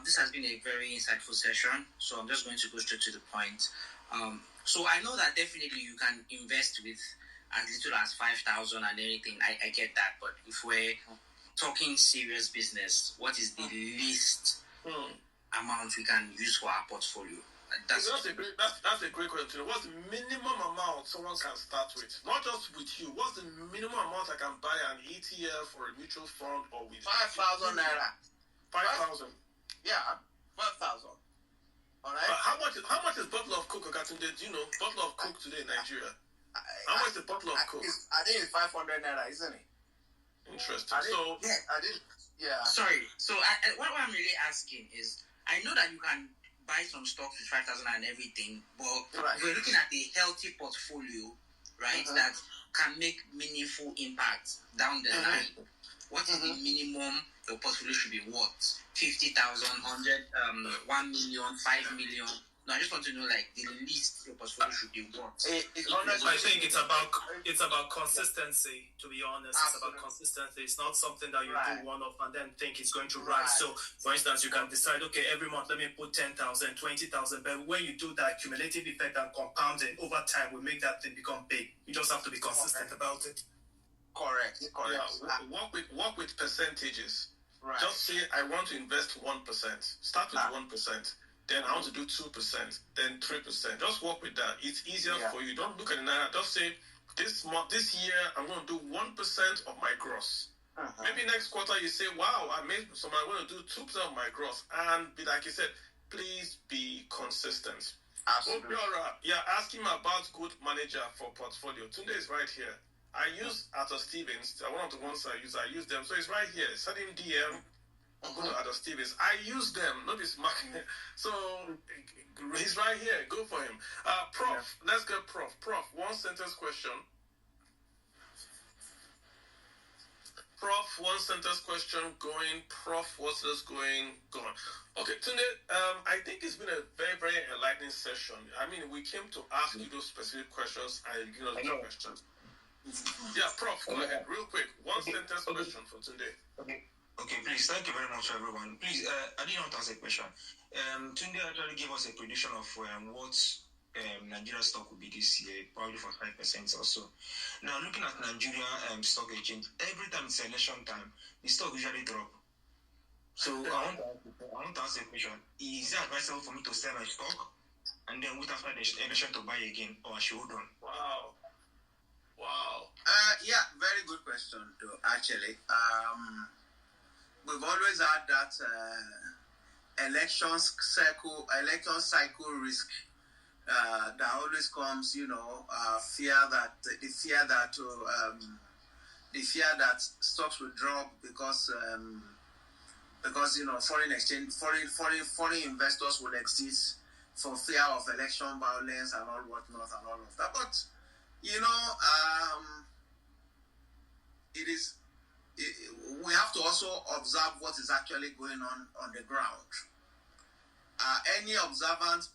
This has been a very insightful session, so I'm just going to go straight to the point. So I know that definitely you can invest with as little as 5,000 and anything. I get that, but if we're talking serious business, what is the least amount we can use for our portfolio? That's a great question. What's the minimum amount someone can start with? Not just with you. What's the minimum amount I can buy an ETF or a mutual fund or with? 5,000 naira. 5,000. Yeah, 5,000. All right. How much is bottle of Coke? Do you know bottle of Coke today in Nigeria? How much is the bottle of Coke? I think it's 500 naira, isn't it? Interesting. Sorry. So what I'm really asking is, I know that you can buy some stocks with 5,000 and everything, but we're looking at a healthy portfolio, right? That can make meaningful impact down the line. What is the minimum your portfolio should be worth? 50,000, 100, 1 million, 5 million. No, I just want to know like the least your portfolio should be worth. I think it's about consistency. To be honest, it's about consistency. It's not something that you do one off and then think it's going to rise. So, for instance, you can decide, okay, every month let me put 10,000, 20,000. But when you do that, cumulative effect and compounding over time will make that thing become big. You just have to be consistent about it. Correct. Yeah, work with percentages. Right. Just say I want to invest 1%. Start with 1%. Then I want to do 2%, then 3%. Just work with that. It's easier for you. Don't look at the naira. Just say, this year, I'm going to do 1% of my gross. Maybe next quarter you say, wow, I made some. I'm going to do 2% of my gross. And like you said, please be consistent. Absolutely. Ask him about good manager for portfolio. Tunde is right here. I use Arthur Stevens. One of the ones I use them. So it's right here. Send him DM. Go to Arthur Stevens. I use them, not this market. So he's right here. Go for him. Prof, let's get Prof. Prof, one sentence question. Prof, one sentence question going. Prof, what's this going? Gone. Okay, Tunde, I think it's been a very, very enlightening session. I mean, we came to ask you those specific questions and you give us the questions. Yeah, Prof, go ahead, real quick. One sentence question for Tunde. Okay, please, thank you very much, everyone. Please, I didn't want to ask a question. Tunde actually gave us a prediction of what Nigeria stock will be this year, probably for 5% or so. Now, looking at Nigeria stock exchange, every time it's election time, the stock usually drop. So I want to ask a question. Is it advisable for me to sell my stock and then wait after the election to buy again, or I should hold on? Wow. Yeah, very good question, though, actually. We've always had that election cycle risk that always comes, fear that stocks will drop because because foreign investors will exist for fear of election violence and all whatnot and all of that. But we have to also observe what is actually going on the ground. Any observant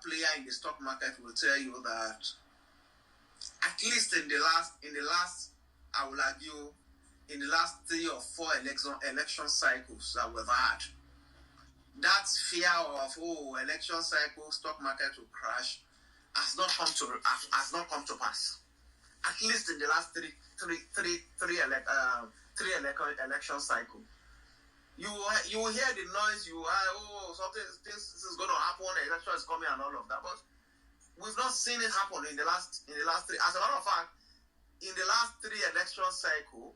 player in the stock market will tell you that at least in the last, I will argue, in the last 3 or 4 election cycles that we've had, that fear of election cycle, stock market will crash has not come to pass. At least in the last three election cycle. You will hear the noise, something this is going to happen, election is coming and all of that, but we've not seen it happen in the last 3. As a matter of fact, in the last 3 election cycle,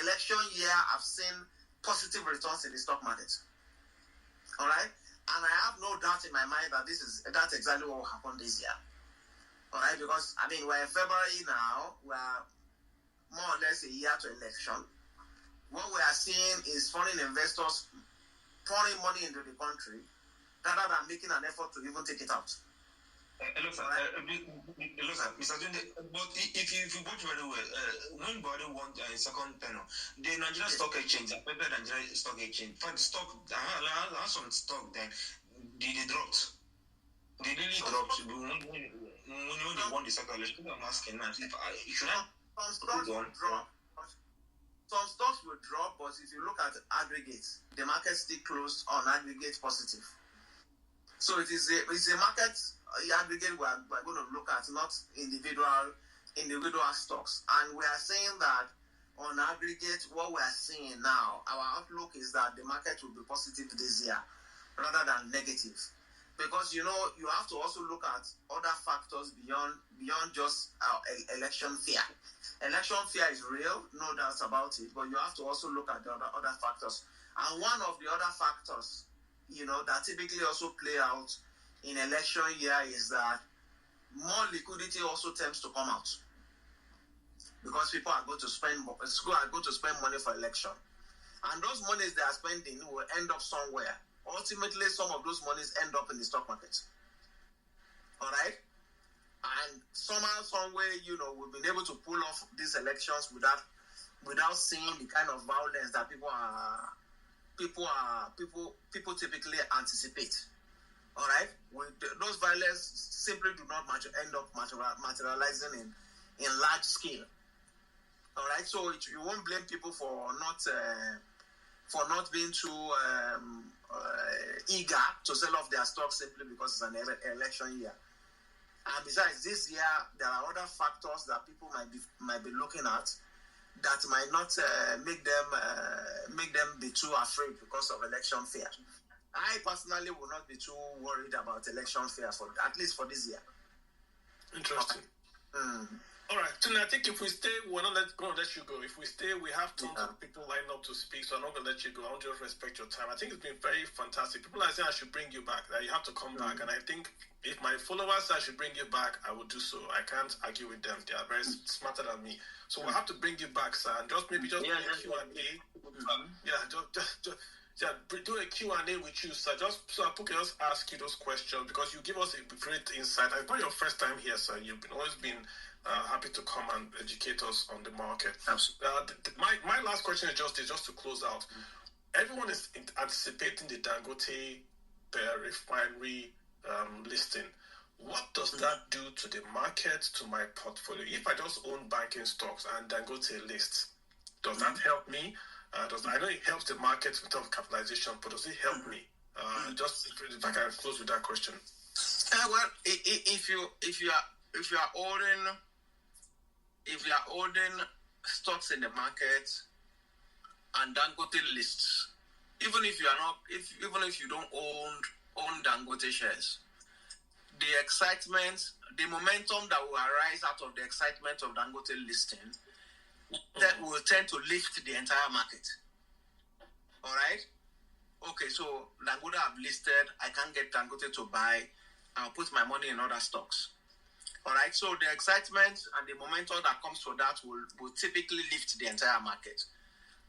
election year, I've seen positive returns in the stock market. All right, and I have no doubt in my mind that that's exactly what will happen this year. All right, because we're in February now, we're more or less a year to election. What we are seeing is foreign investors pouring money into the country rather than making an effort to even take it out. Hello, sir. Mr. Tunde, but if you watch very well, when Buhari won second tenure, the Nigerian Stock Exchange, the Nigerian Stock Exchange, for the stock, I had some stock then, they dropped. They really dropped. When they won the second election, I'm asking now, should I put on? Some stocks will drop, but if you look at aggregates, the market still closed on aggregate positive. So it's a market aggregate we're going to look at, not individual stocks. And we are saying that on aggregate, what we are seeing now, our outlook is that the market will be positive this year rather than negative. Because you have to also look at other factors beyond just election fear. Election fear is real, no doubt about it, but you have to also look at the other factors. And one of the other factors, that typically also play out in election year is that more liquidity also tends to come out because people are going to spend money for election, and those monies they are spending will end up somewhere. Ultimately, some of those monies end up in the stock market. All right, and somehow, some way, we've been able to pull off these elections without seeing the kind of violence that people typically anticipate. All right, those violence simply do not end up materializing in large scale. All right, so you won't blame people for not being too eager to sell off their stocks simply because it's an election year. And besides, this year there are other factors that people might be looking at that might not make them be too afraid because of election fear. I personally will not be too worried about election fear at least for this year. Interesting. All right. So I think if we stay, we're not going to let you go. If we stay, we have tons of people lined up to speak, so I'm not going to let you go. I want to respect your time. I think it's been very fantastic. People are saying I should bring you back, that you have to come back. And I think if my followers say I should bring you back, I will do so. I can't argue with them. They are very smarter than me. So we'll have to bring you back, sir. And just do a Q&A. Do a Q&A with you, sir. Just so I can just ask you those questions because you give us a great insight. It's not your first time here, sir. You've always been happy to come and educate us on the market. My last question is just to close out. Everyone is anticipating the Dangote refinery listing. What does that do to the market, to my portfolio? If I just own banking stocks and Dangote lists, does that help me? I know it helps the market in terms of capitalization, but does it help me? Just if I can close with that question. Well, if you are holding stocks in the market and Dangote lists, even if you don't own Dangote shares, the excitement, the momentum that will arise out of the excitement of Dangote listing that will tend to lift the entire market. All right? Okay, so Dangote have listed, I can't get Dangote to buy, I'll put my money in other stocks. All right, so the excitement and the momentum that comes from that will typically lift the entire market.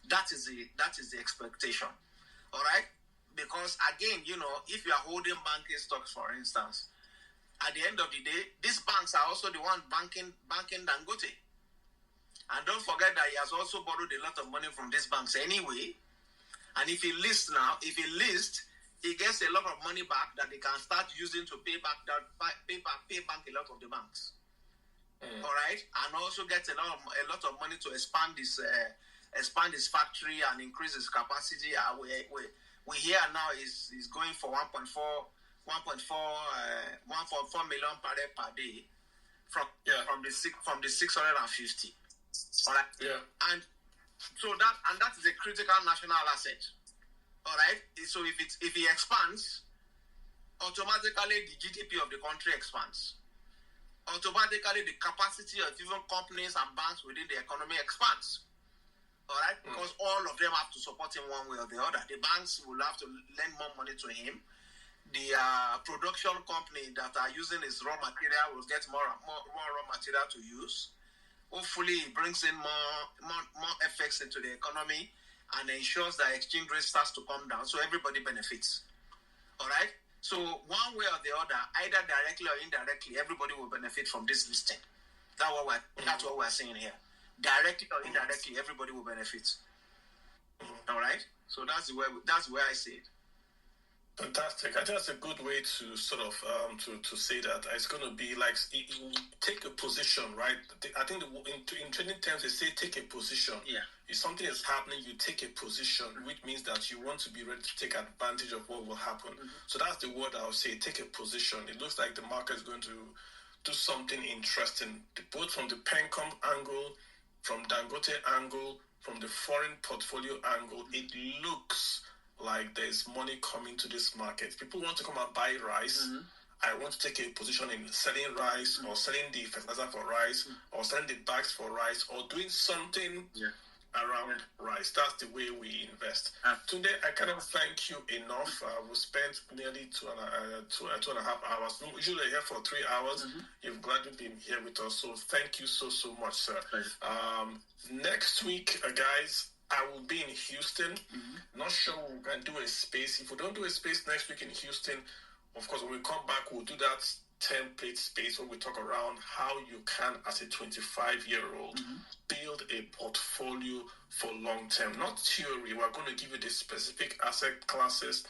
That is the expectation. All right? Because again, if you are holding banking stocks, for instance, at the end of the day, these banks are also the one banking Dangote. And don't forget that he has also borrowed a lot of money from these banks anyway. And if he lists, he gets a lot of money back that they can start using to pay back a lot of the banks. All right, and also get a lot of money to expand his factory and increase his capacity. We hear now is going for 1.4 million per day from the 650. All right, and so that is a critical national asset. All right, so if he expands, automatically the GDP of the country expands. Automatically the capacity of even companies and banks within the economy expands. All right, because all of them have to support him one way or the other. The banks will have to lend more money to him. The production company that are using his raw material will get more raw material to use. Hopefully, it brings in more effects into the economy and ensures that exchange rate starts to come down, so everybody benefits. All right. So one way or the other, either directly or indirectly, everybody will benefit from this listing. That's what we're saying here. Directly or indirectly, everybody will benefit. All right. So that's where I see it. Fantastic. I think that's a good way to sort of to say that. It's going to be like you take a position, right? I think in trading terms they say take a position. Yeah. If something is happening, you take a position, which means that you want to be ready to take advantage of what will happen. So that's the word I would say. Take a position. It looks like the market is going to do something interesting, both from the Pencom angle, from Dangote angle, from the foreign portfolio angle. It looks like there's money coming to this market. People want to come and buy rice. I want to take a position in selling rice or selling the fertilizer for rice or selling the bags for rice or doing something around rice. That's the way we invest. Today, I cannot thank you enough. We spent nearly two and a half hours. We usually here for 3 hours. You've gladly been here with us. So thank you so much, sir. Next week, guys, I will be in Houston. Not sure we can do a space. If we don't do a space next week in Houston, of course, when we come back, we'll do that template space where we talk around how you can, as a 25-year-old, build a portfolio for long term. Not theory. We're going to give you the specific asset classes,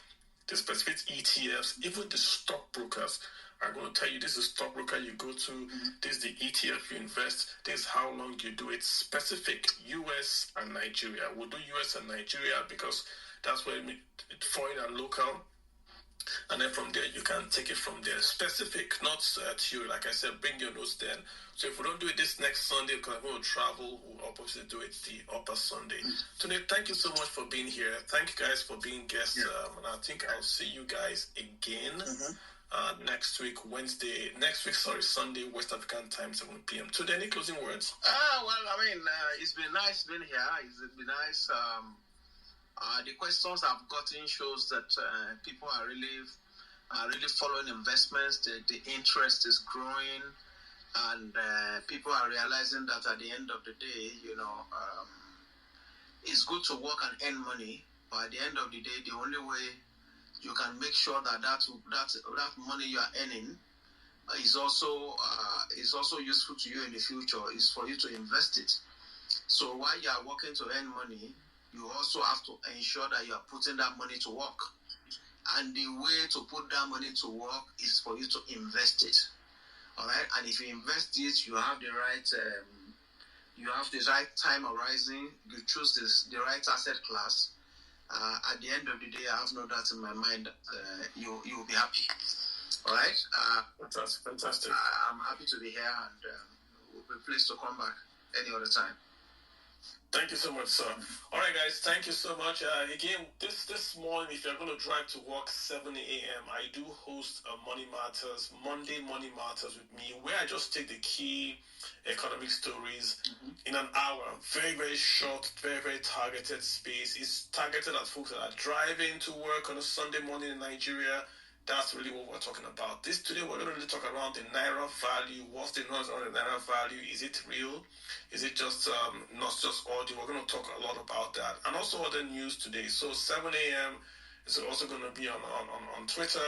the specific ETFs, even the stockbrokers. I'm going to tell you, this is stockbroker you go to, this is the ETF you invest, this is how long you do it. Specific US and Nigeria. We'll do US and Nigeria because that's where foreign and local. And then from there, you can take it from there. Specific, not theory. Like I said, bring your notes then. So if we don't do it this next Sunday, because I'm going to travel, we'll obviously do it the upper Sunday. Today, thank you so much for being here. Thank you guys for being guests. And I think I'll see you guys again Sunday, West African time, 7 p.m. Today, any closing words? It's been nice being here. It's been nice. The questions I've gotten shows that people are really following investments. The interest is growing, and people are realizing that at the end of the day, it's good to work and earn money. But at the end of the day, the only way you can make sure that money you are earning is also useful to you in the future is for you to invest it. So while you are working to earn money, you also have to ensure that you are putting that money to work. And the way to put that money to work is for you to invest it. All right. And if you invest it, you have the right time horizon. You choose the right asset class. At the end of the day, I have no doubt in my mind you will be happy. All right. Fantastic. I'm happy to be here, and we'll be pleased to come back any other time. Thank you so much, sir. All right, guys, thank you so much. Again, this morning, if you're going to drive to work 7 a.m., I do host Money Matters, Monday Money Matters with me, where I just take the key economic stories in an hour. Very, very short, very, very targeted space. It's targeted at folks that are driving to work on a Sunday morning in Nigeria. That's really what we're talking about. Today we're going to really talk around the Naira value. What's the noise on the Naira value? Is it real? Is it just not just audio? We're going to talk a lot about that. And also other news today. So 7 a.m. is also going to be on Twitter.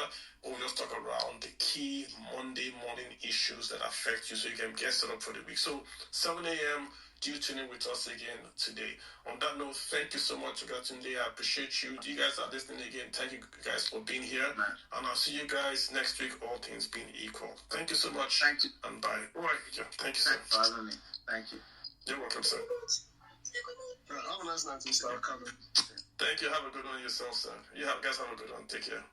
We'll just talk around the key Monday morning issues that affect you so you can get set up for the week. So 7 a.m., do tune in with us again today. On that note, thank you so much for getting there. I appreciate you. You guys are listening again. Thank you guys for being here. And I'll see you guys next week, all things being equal. Thank you so much. Thank you. And bye. All right. Yeah. Thank you, sir. Thanks for having me. Thank you. You're welcome, sir. Have a nice night and start coming. Thank you. Have a good one yourself, sir. You guys have a good one. Take care.